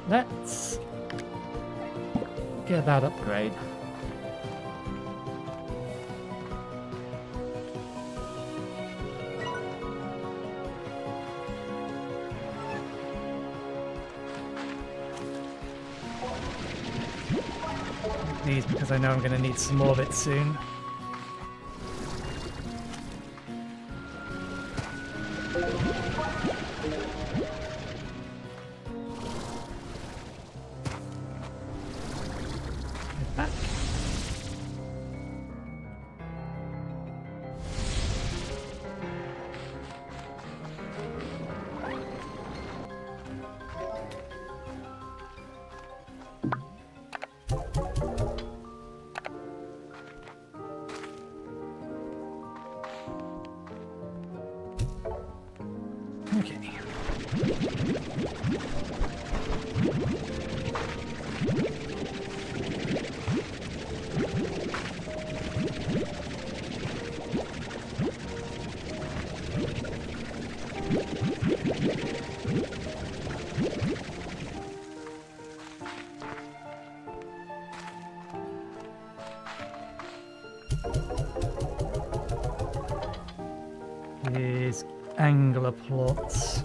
Speaker 1: Let's get that upgrade. These because I know I'm going to need some more of it soon. Get back. Okay. Here's angler plots.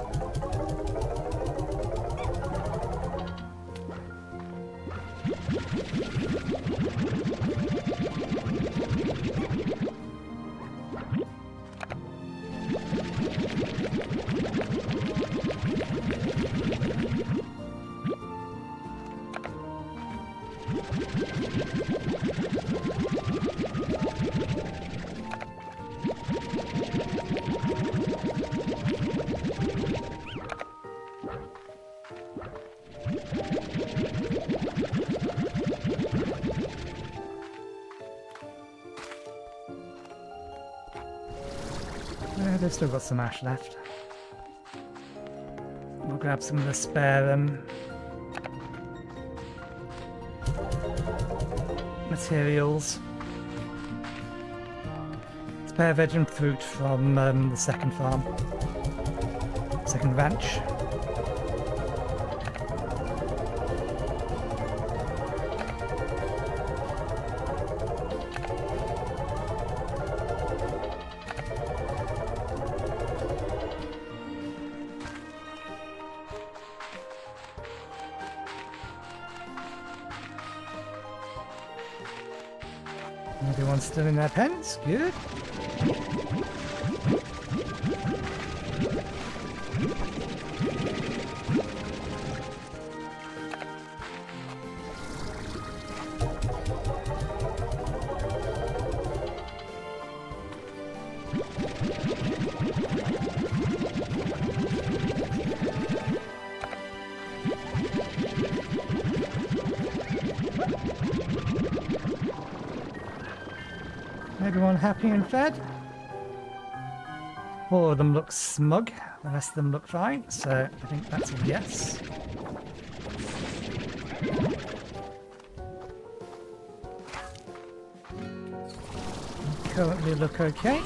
Speaker 1: They've still got some ash left. We'll grab some of the spare materials. Spare veg and fruit from the second farm. Second ranch. Everyone's still in their pens. Good. Everyone happy and fed? 4 of them look smug, the rest of them look fine, so I think that's a yes. Currently look okay.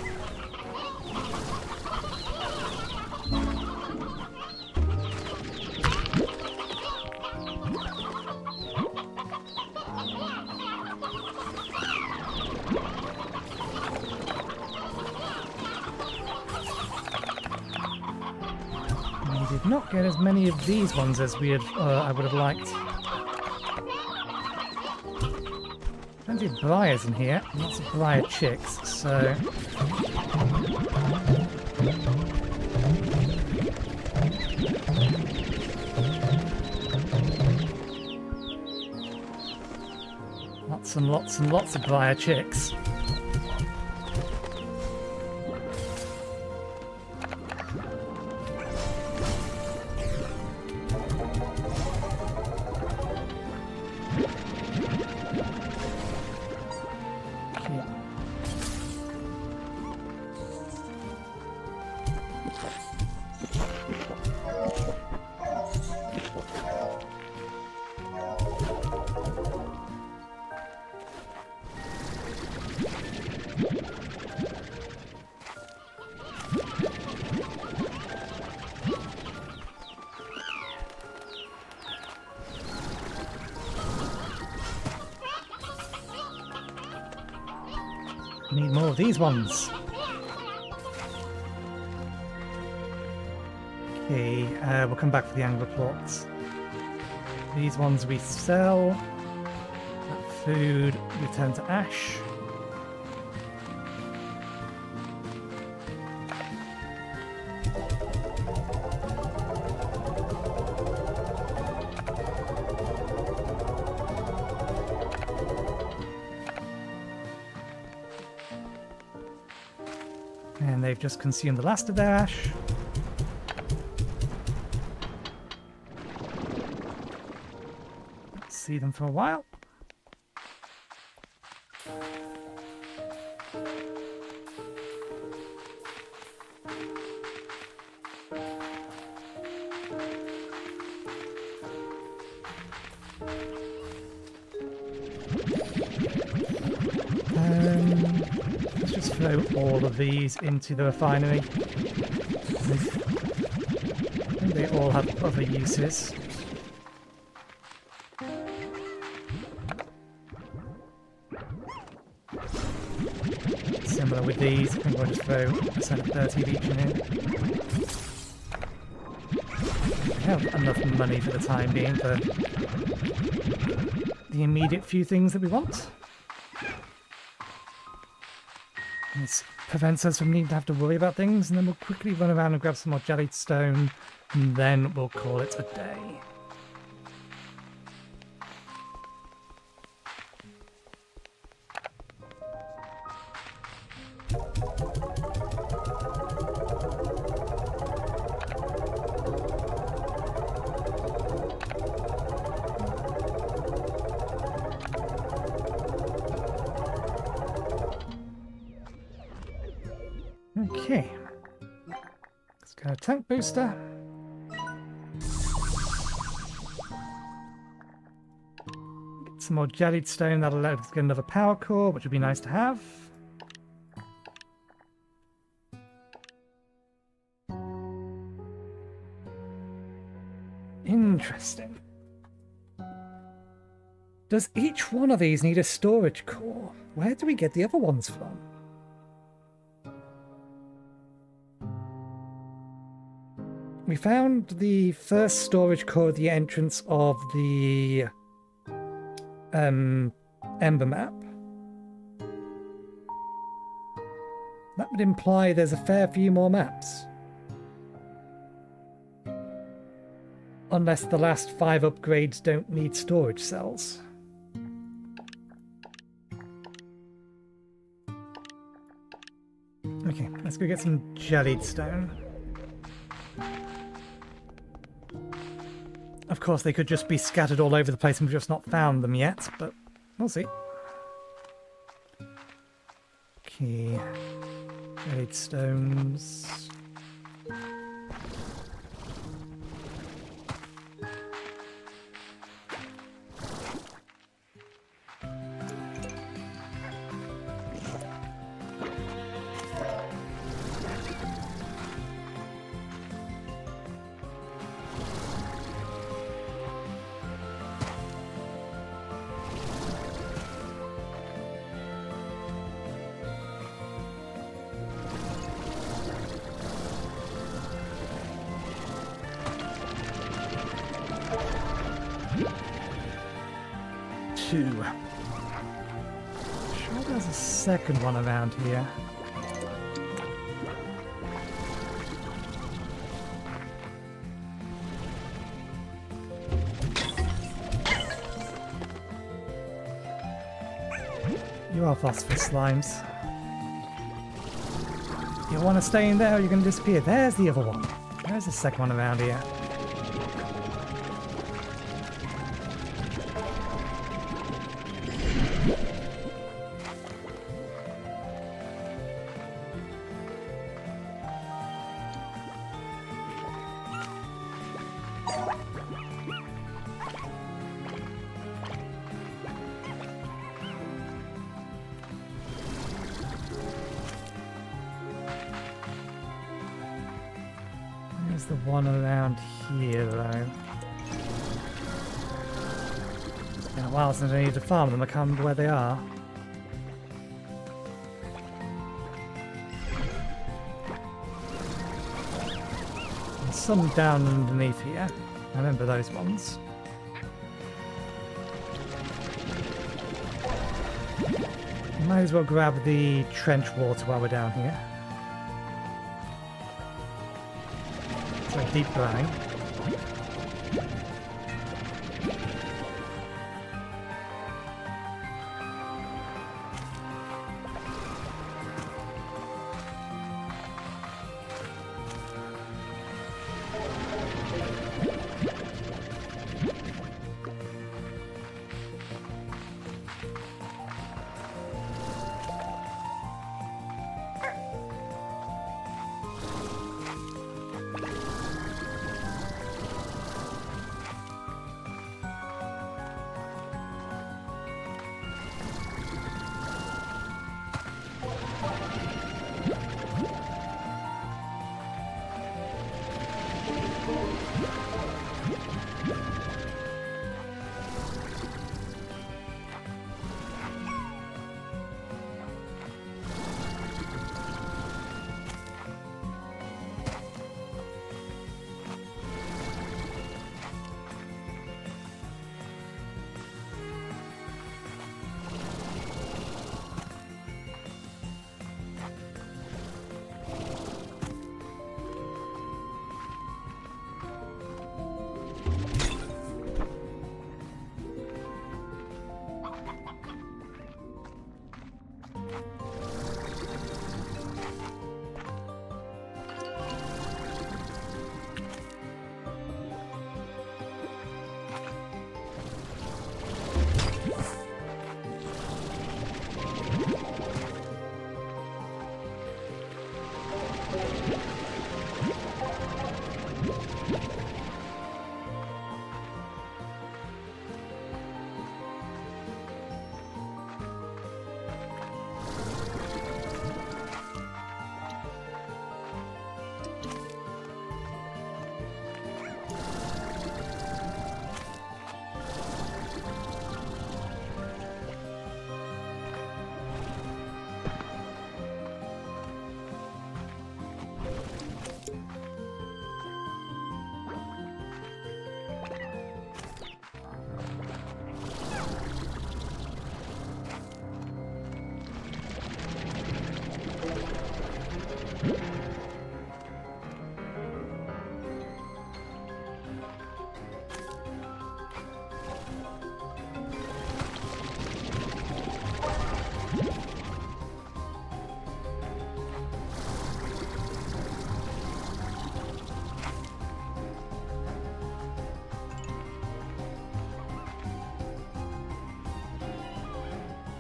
Speaker 1: Did not get as many of these ones as we had, I would have liked. Plenty of briars in here, lots of briar chicks, so... Lots and lots and lots of briar chicks. Need more of these ones. Okay, we'll come back for the angler plots. These ones we sell. That food return to ash. And they've just consumed the last of their ash. Let's see them for a while. Let's just throw all of these into the refinery. I think they all have other uses. Similar with these, I think we'll just throw a set of 30 of each in here. have enough money for the time being for the immediate few things that we want. This prevents us from needing to have to worry about things, and then we'll quickly run around and grab some more jellied stone, and then we'll call it a day. Okay, let's go tank booster. Get some more jellied stone, that'll let us get another power core, which would be nice to have. Interesting. Does each one of these need a storage core? Where do we get the other ones from? We found the first storage core at the entrance of the Ember map. That would imply there's a fair few more maps. Unless the last 5 upgrades don't need storage cells. Okay, let's go get some jellied stone. Of course, they could just be scattered all over the place and we've just not found them yet, but we'll see. Okay, jellied stones. Sure there's a second one around here. You are phosphorus slimes. You want to stay in there or you're going to disappear. There's the other one. There's the second one around here. There's the one around here, though. It's been a while since I needed to farm them. I can't remember where they are. There's some down underneath here. I remember those ones. Might as well grab the trench water while we're down here. Deep brine.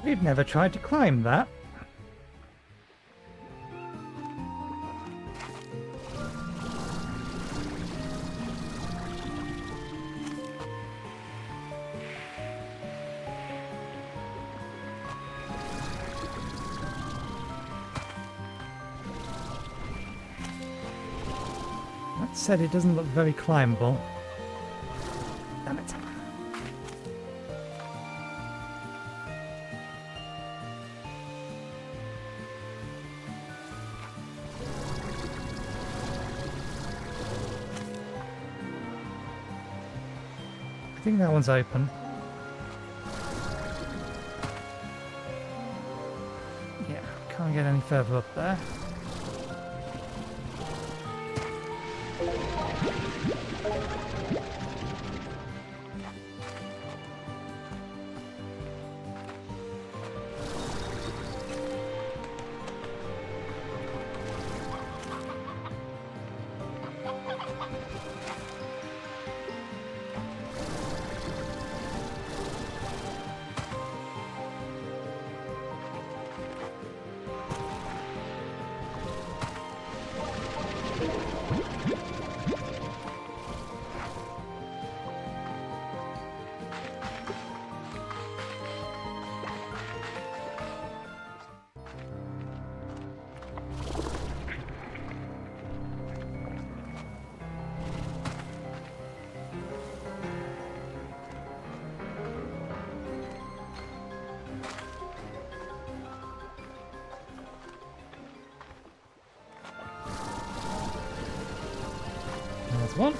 Speaker 1: We've never tried to climb that. That said, it doesn't look very climbable. Damn it. I think that one's open. Yeah, can't get any further up there. There's one.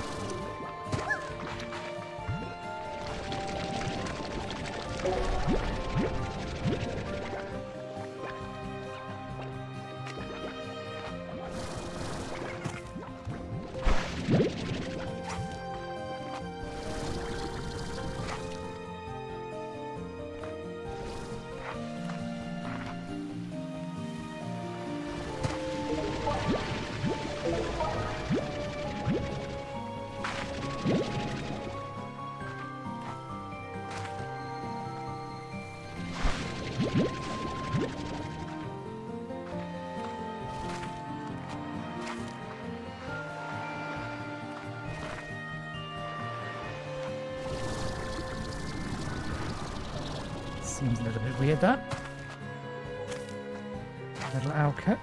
Speaker 1: Seems a little bit weird, that. Little alcove.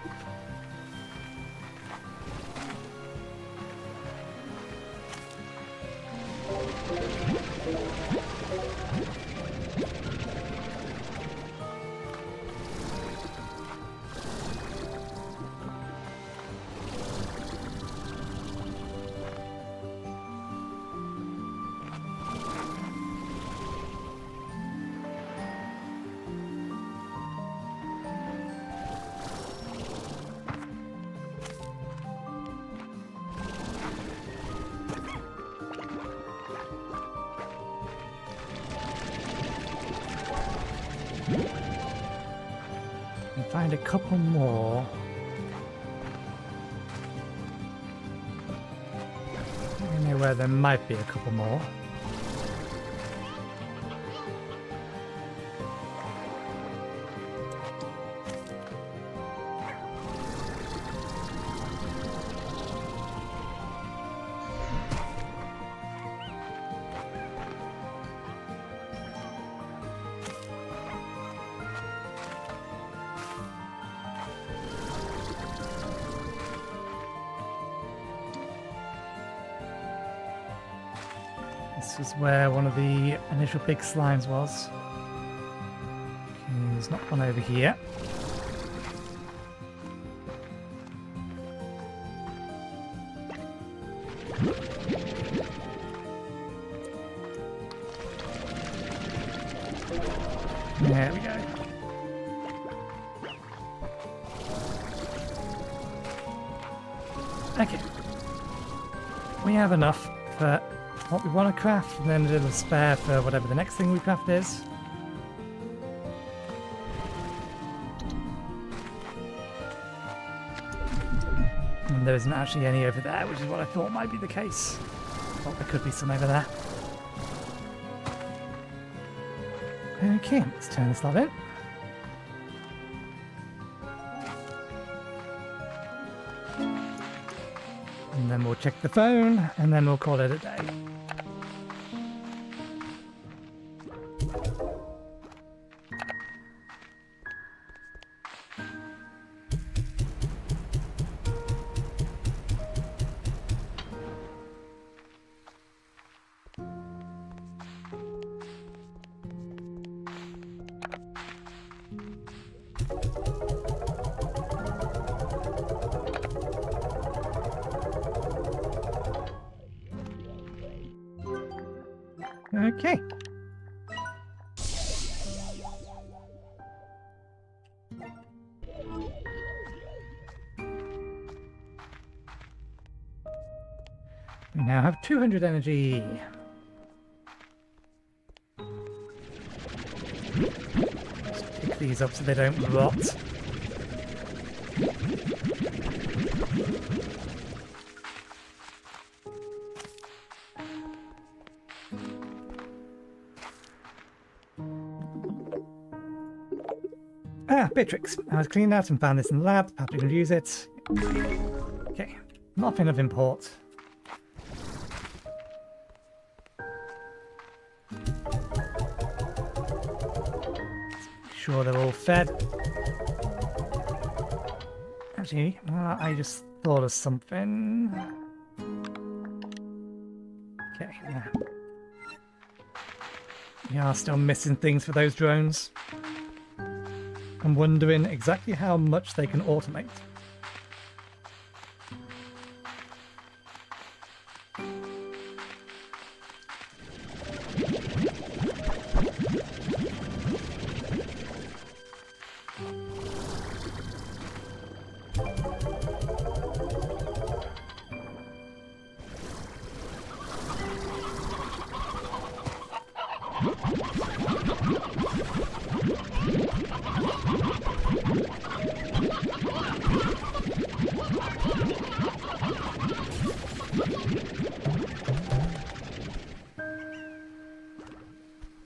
Speaker 1: Find a couple more. I know where there might be a couple more. This is where one of the initial big slimes was. Okay, there's not one over here. There we go. Okay. We have enough for what we want to craft, and then a little spare for whatever the next thing we craft is. And there isn't actually any over there, which is what I thought might be the case. Thought there could be some over there. Okay, let's turn this lot in. And then we'll check the phone, and then we'll call it a day. Okay. We now have 200 energy. Just pick these up so they don't rot. Ah, Beatrix. I was cleaned out and found this in the lab. Perhaps we can use it. Okay, nothing of import. Sure they're all fed. Actually, I just thought of something. Okay, yeah. We are still missing things for those drones. I'm wondering exactly how much they can automate.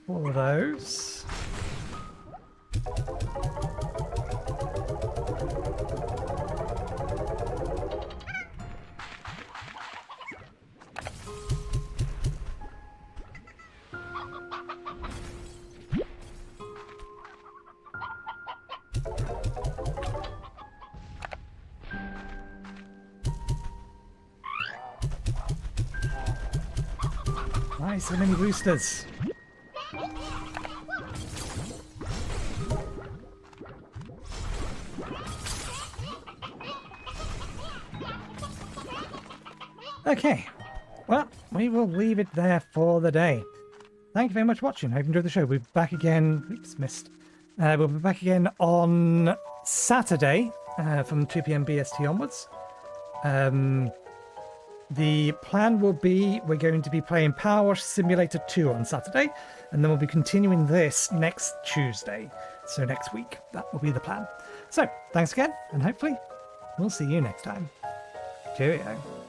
Speaker 1: All those. Why so many roosters? Okay, well, we will leave it there for the day. Thank you very much for watching. I hope you enjoyed the show. We'll be back again. Oops, missed. We'll be back again on Saturday from 2 p.m. BST onwards. The plan will be we're going to be playing Power Wash Simulator 2 on Saturday, and then we'll be continuing this next Tuesday. So next week, that will be the plan. So, thanks again, and hopefully we'll see you next time. Cheerio.